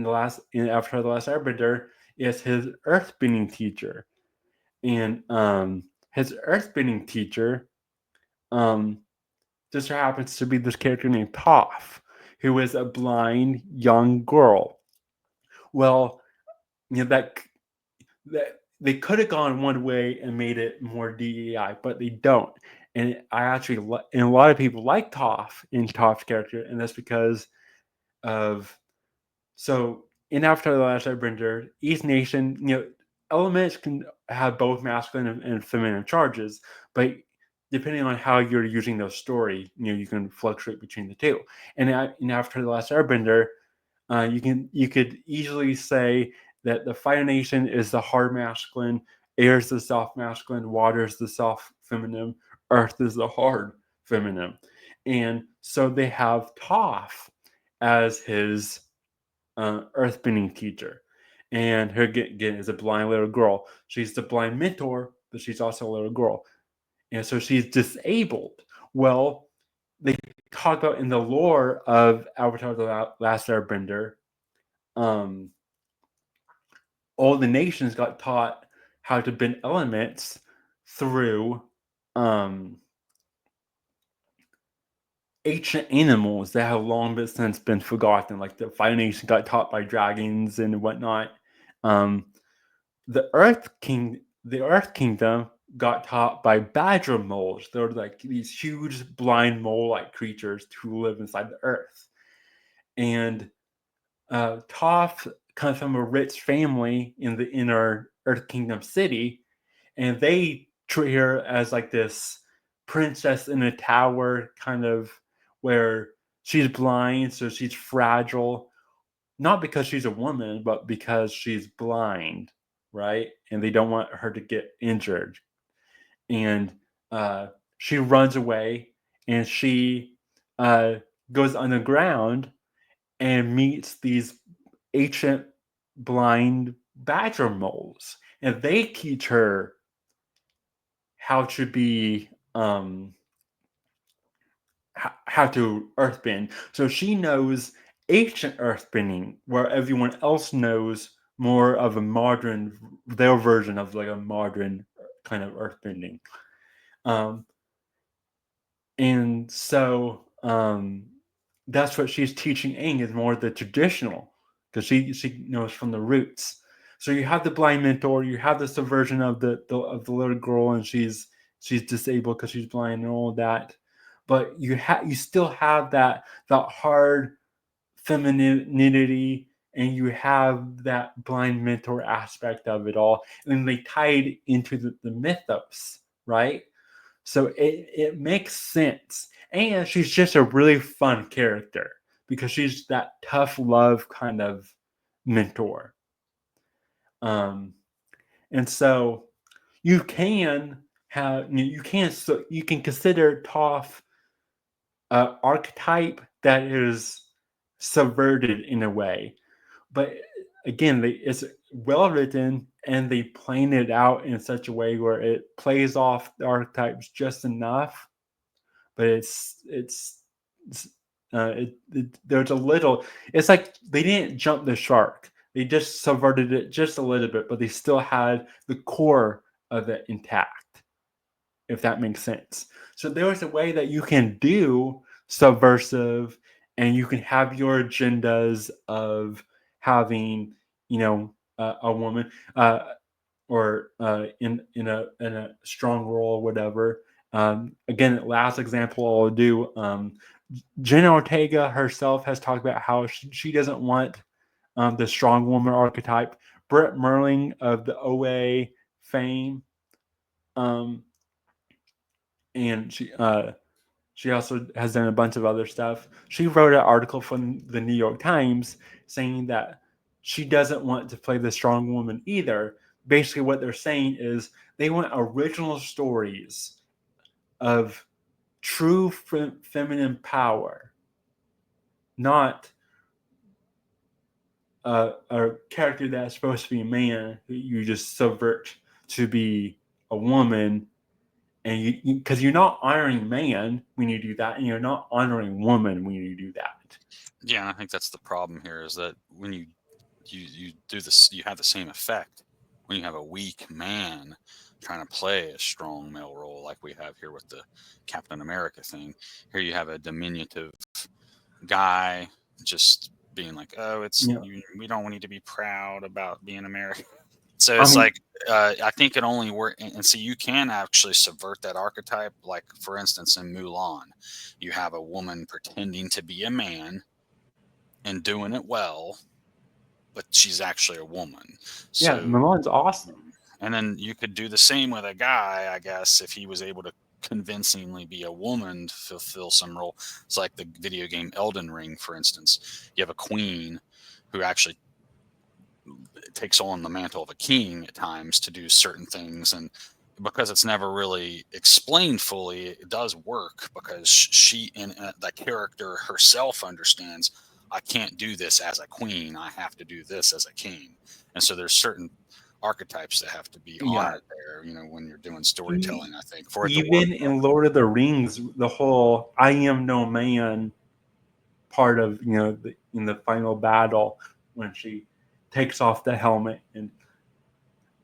in Avatar: The Last Airbender is his earthbending teacher, and his earthbending teacher um, just so happens to be this character named Toph, who is a blind young girl. Well, that they could have gone one way and made it more DEI, but they don't. And I actually, and a lot of people like Toph in Toph's character, and that's because of so in Avatar: The Last Airbender, each nation, elements can have both masculine and feminine charges, but depending on how you're using those story, you can fluctuate between the two. And in Avatar: The Last Airbender, you could easily say that the Fire Nation is the hard masculine, air is the soft masculine, water is the soft feminine, earth is the hard feminine. And so they have Toph as his earthbending teacher. And her, again, is a blind little girl. She's the blind mentor, but she's also a little girl. And so she's disabled. Well, they talk about in the lore of Avatar: The Last Airbender, all the nations got taught how to bend elements through ancient animals that have long since been forgotten. Like the Fire Nation got taught by dragons and whatnot. Um, the Earth Kingdom got taught by badger moles. They're like these huge blind mole-like creatures who live inside the Earth. And Toph comes from a rich family in the inner Earth Kingdom city, and they treat her as like this princess in a tower, kind of where she's blind, so she's fragile, not because she's a woman, but because she's blind, right? And they don't want her to get injured. And she runs away, and she uh, goes underground and meets these ancient blind badger moles, and they teach her how to be how to earthbend. So she knows ancient earthbending, where everyone else knows more of a modern, their version of like a modern kind of earthbending. Um, and so that's what she's teaching Aang is more the traditional, because she knows from the roots. So you have the blind mentor, you have the subversion of the of the little girl, and she's disabled because she's blind and all that. But you still have that hard femininity, and you have that blind mentor aspect of it all, and then they tie it into the mythos, right? So it makes sense. And she's just a really fun character because she's that tough love kind of mentor. And so you can you can consider Toph archetype that is subverted in a way, but again, it's well written and they plan it out in such a way where it plays off the archetypes just enough, but there's a little. It's like they didn't jump the shark. They just subverted it just a little bit, but they still had the core of it intact, if that makes sense. So there's a way that you can do subversive and you can have your agendas of having, a woman or in a strong role or whatever. Again, last example I'll do. Jenna Ortega herself has talked about how she doesn't want the strong woman archetype. Brett Merling of the OA fame, um, and she also has done a bunch of other stuff. She wrote an article from the New York Times saying that she doesn't want to play the strong woman either. Basically, what they're saying is they want original stories of true feminine power, not a character that's supposed to be a man who you just subvert to be a woman. And because you're not honoring man when you do that, and you're not honoring woman when you do that. Yeah, and I think that's the problem here is that when you do this, you have the same effect when you have a weak man trying to play a strong male role, like we have here with the Captain America thing. Here you have a diminutive guy just being like, "Oh, we don't need to be proud about being American." So it's like I think it only works, and so you can actually subvert that archetype. Like for instance, in Mulan, you have a woman pretending to be a man and doing it well, but she's actually a woman. Yeah, So, Mulan's awesome. and then you could do the same with a guy, I guess, if he was able to convincingly be a woman to fulfill some role. It's like the video game Elden Ring, for instance. You have a queen who actually takes on the mantle of a king at times to do certain things, and because it's never really explained fully, it does work because she and the character herself understands I can't do this as a queen, I have to do this as a king. And so there's certain archetypes that have to be honored there, when you're doing storytelling, I think, for it to work. Even in Lord of the Rings, the whole "I am no man" part of in the final battle when she takes off the helmet and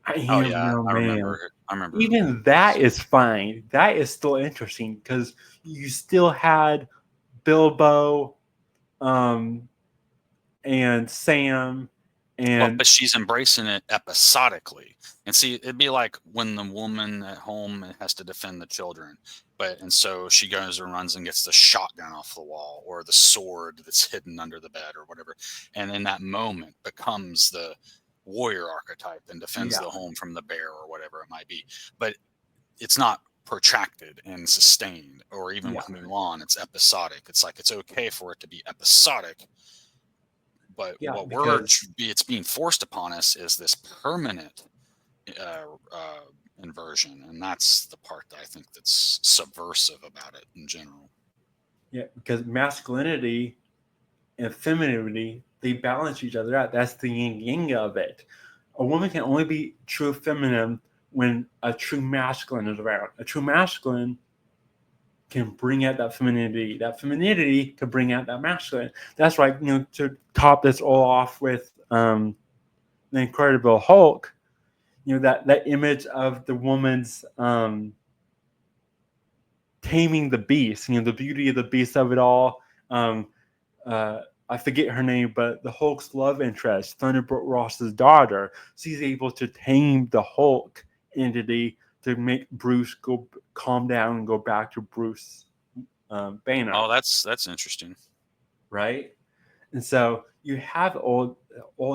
"I am no I man." remember Even that is fine. That is still interesting because you still had Bilbo, and Sam, Well, and but she's embracing it episodically. And see, it'd be like when the woman at home has to defend the children, and so she goes and runs and gets the shotgun off the wall or the sword that's hidden under the bed or whatever, and in that moment becomes the warrior archetype and defends the home from the bear or whatever it might be. But it's not protracted and sustained, or even with Mulan, it's episodic. It's like it's okay for it to be episodic. But it's being forced upon us is this permanent inversion, and that's the part that I think that's subversive about it in general. Yeah, because masculinity and femininity, they balance each other out. That's the yin yang of it. A woman can only be true feminine when a true masculine is around. A true masculine can bring out that femininity. That femininity can bring out that masculine. That's right. To top this all off with the Incredible Hulk, that image of the woman's taming the beast. The beauty of the beast of it all. I forget her name, but the Hulk's love interest, Thunderbolt Ross's daughter, she's able to tame the Hulk entity to make Bruce go calm down and go back to Bruce Banner. Oh, that's interesting, right? And so you have all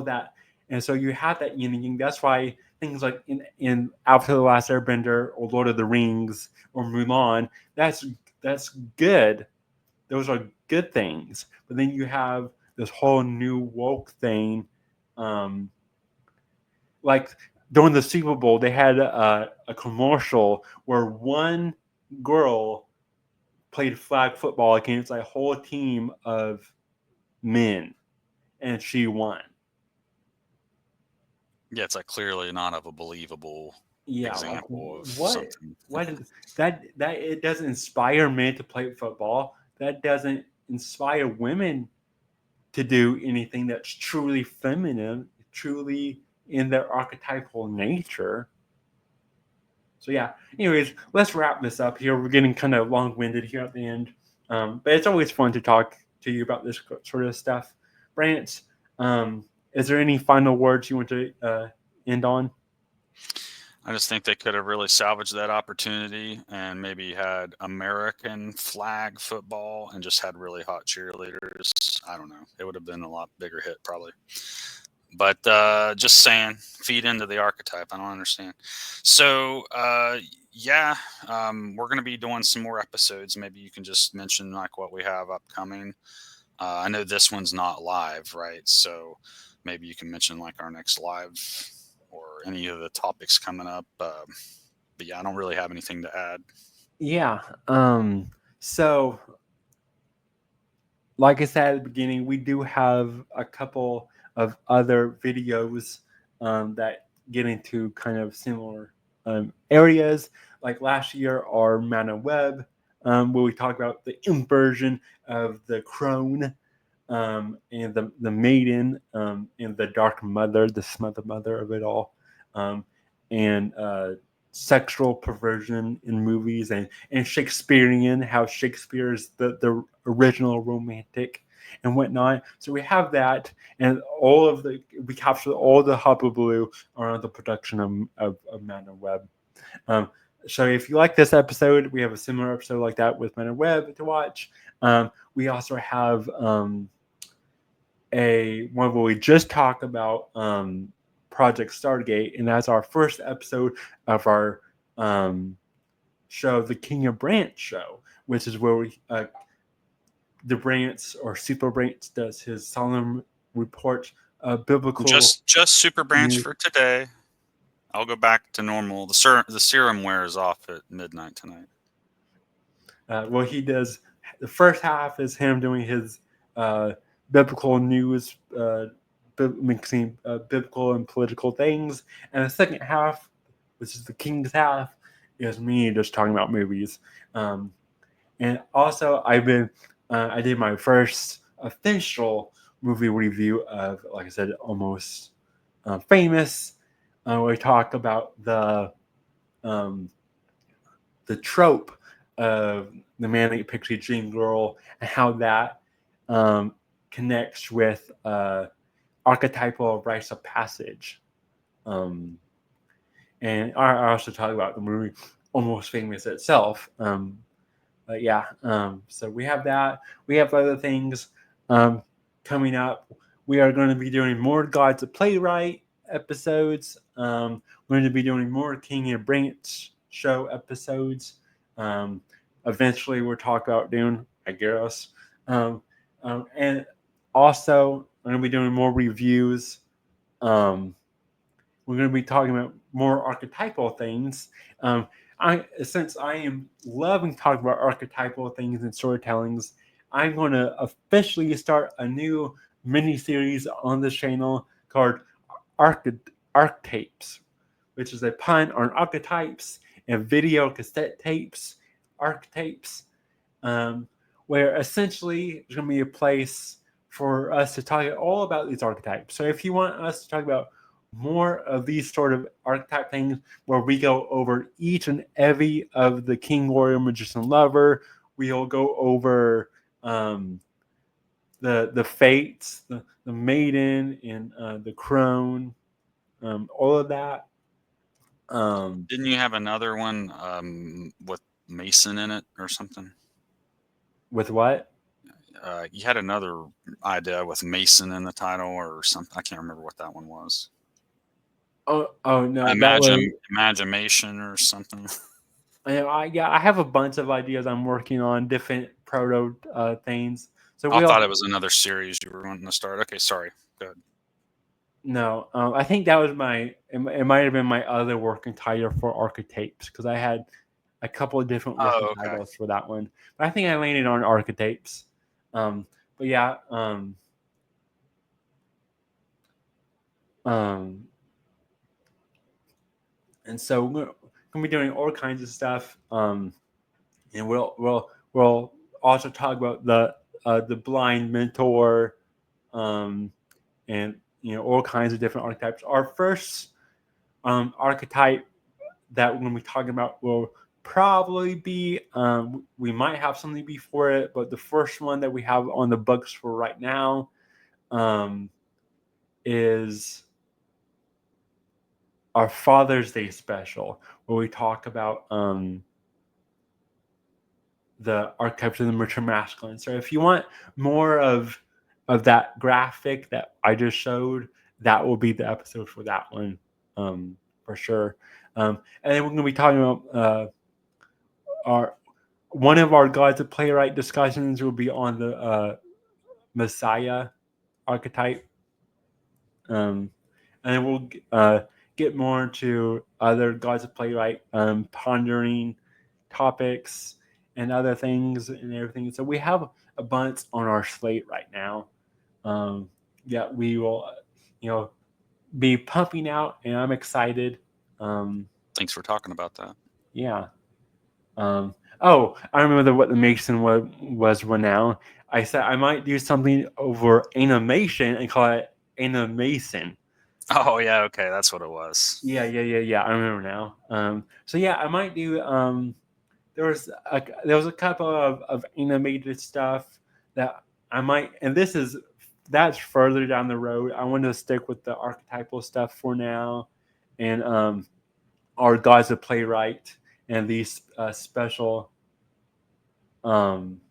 that, and so you have that yin and yang. That's why things like in Avatar: The Last Airbender or Lord of the Rings or Mulan, that's good. Those are good things. But then you have this whole new woke thing, like during the Super Bowl, they had a commercial where one girl played flag football against a whole team of men, and she won. Yeah, it's like clearly not of a believable example of What? something. What is that? It doesn't inspire men to play football. That doesn't inspire women to do anything that's truly feminine, truly in their archetypal nature. So yeah. Anyways, let's wrap this up here. We're getting kind of long-winded here at the end, but it's always fun to talk to you about this sort of stuff. Brant, is there any final words you want to end on? I just think they could have really salvaged that opportunity and maybe had American flag football and just had really hot cheerleaders. I don't know. It would have been a lot bigger hit probably. But just saying, feed into the archetype. I don't understand. So yeah, we're going to be doing some more episodes. Maybe you can just mention like what we have upcoming. I know this one's not live, right? So maybe you can mention like our next live or any of the topics coming up. But yeah, I don't really have anything to add. Yeah. So, like I said at the beginning, we do have a couple of other videos that get into kind of similar areas. Like last year, our MAGA web, where we talk about the inversion of the crone and the maiden and the dark mother, the smother mother of it all, and sexual perversion in movies and Shakespearean, how Shakespeare is the original romantic and whatnot. So we have that, and we capture all the hullabaloo around the production of MAGA web. So if you like this episode, we have a similar episode like that with MAGA web to watch. We also have a one where we just talk about Project Stargate, and that's our first episode of our show, the King of Branch show, which is where we the Branch or Super Branch does his solemn report biblical. Just Super Branch for today. I'll go back to normal. The serum wears off at midnight tonight. Well, he does. The first half is him doing his biblical news, mixing biblical and political things, and the second half, which is the King's half, is me just talking about movies. And also, I did my first official movie review of, like I said, Almost Famous. We talk about the trope of the manic pixie dream girl and how that connects with archetypal rites of passage. And I also talk about the movie Almost Famous itself. But yeah, so we have that. We have other things coming up. We are going to be doing more Gods of Playwright episodes. We're going to be doing more King and Branch show episodes. Eventually, we'll talk about doing, I guess. And also, we're going to be doing more reviews. We're going to be talking about more archetypal things. Since I am loving talking about archetypal things and storytellings, I'm going to officially start a new mini series on this channel called Archetypes, which is a pun on archetypes and video cassette tapes, archetypes, where essentially there's going to be a place for us to talk all about these archetypes. So if you want us to talk about more of these sort of archetype things where we go over each and every of the king, warrior, magician, lover, we'll go over the fates, the maiden, and the crone, all of that. Didn't you have another one with Mason in it or something? With what? You had another idea with Mason in the title or something. I can't remember what that one was. Oh no, that was. Imagination or something. I have a bunch of ideas I'm working on, different proto things. So I we'll thought it was another series you were wanting to start. Okay, sorry. Go ahead. no. I think that was my. It might have been my other working title for archetypes because I had a couple of different working Oh, okay. titles for that one. But I think I landed on archetypes. But yeah. Um, and so we're gonna be doing all kinds of stuff. And we'll also talk about the blind mentor, um, and all kinds of different archetypes. Our first archetype that we're going to be talking about will probably be we might have something before it, but the first one that we have on the books for right now is our Father's Day special, where we talk about the archetypes of the mature masculine. So if you want more of that graphic that I just showed, that will be the episode for that one, for sure. And then we're going to be talking about our one of our Gods of Playwright discussions will be on the Messiah archetype, and then we'll get more into other Gods of Playwright, pondering topics and other things and everything. So we have a bunch on our slate right now. That we will, be pumping out, and I'm excited. Thanks for talking about that. Yeah. Oh, I remember what the Mason was now. I said I might do something over animation and call it animation. Oh yeah, okay, that's what it was. Yeah. I remember now. So yeah, I might do. There was a couple of animated stuff that I might, and that's further down the road. I want to stick with the archetypal stuff for now, and our Gods of Playwright and these special um,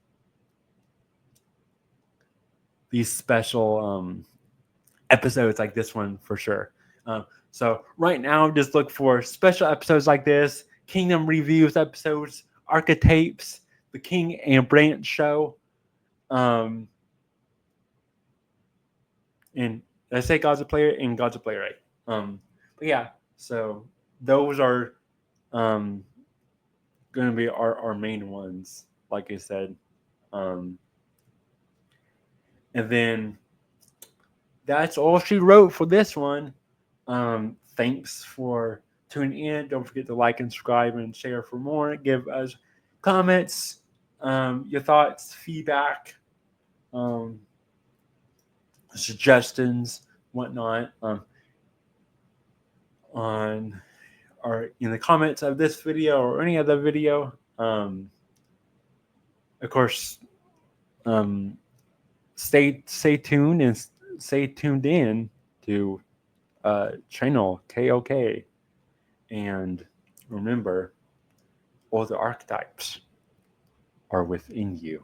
episodes like this one for sure. So right now, just look for special episodes like this, Kingdom Reviews episodes, Archetypes, the King and Branch show, and I say God's a Player and God's a Playwright. But yeah, so those are going to be our main ones, like I said. And then that's all she wrote for this one. Thanks for tuning in. Don't forget to like and subscribe and share for more. Give us comments, your thoughts, feedback, suggestions, whatnot, on or in the comments of this video or any other video. Of course, stay tuned and stay tuned in to channel KOK, and remember, all the archetypes are within you.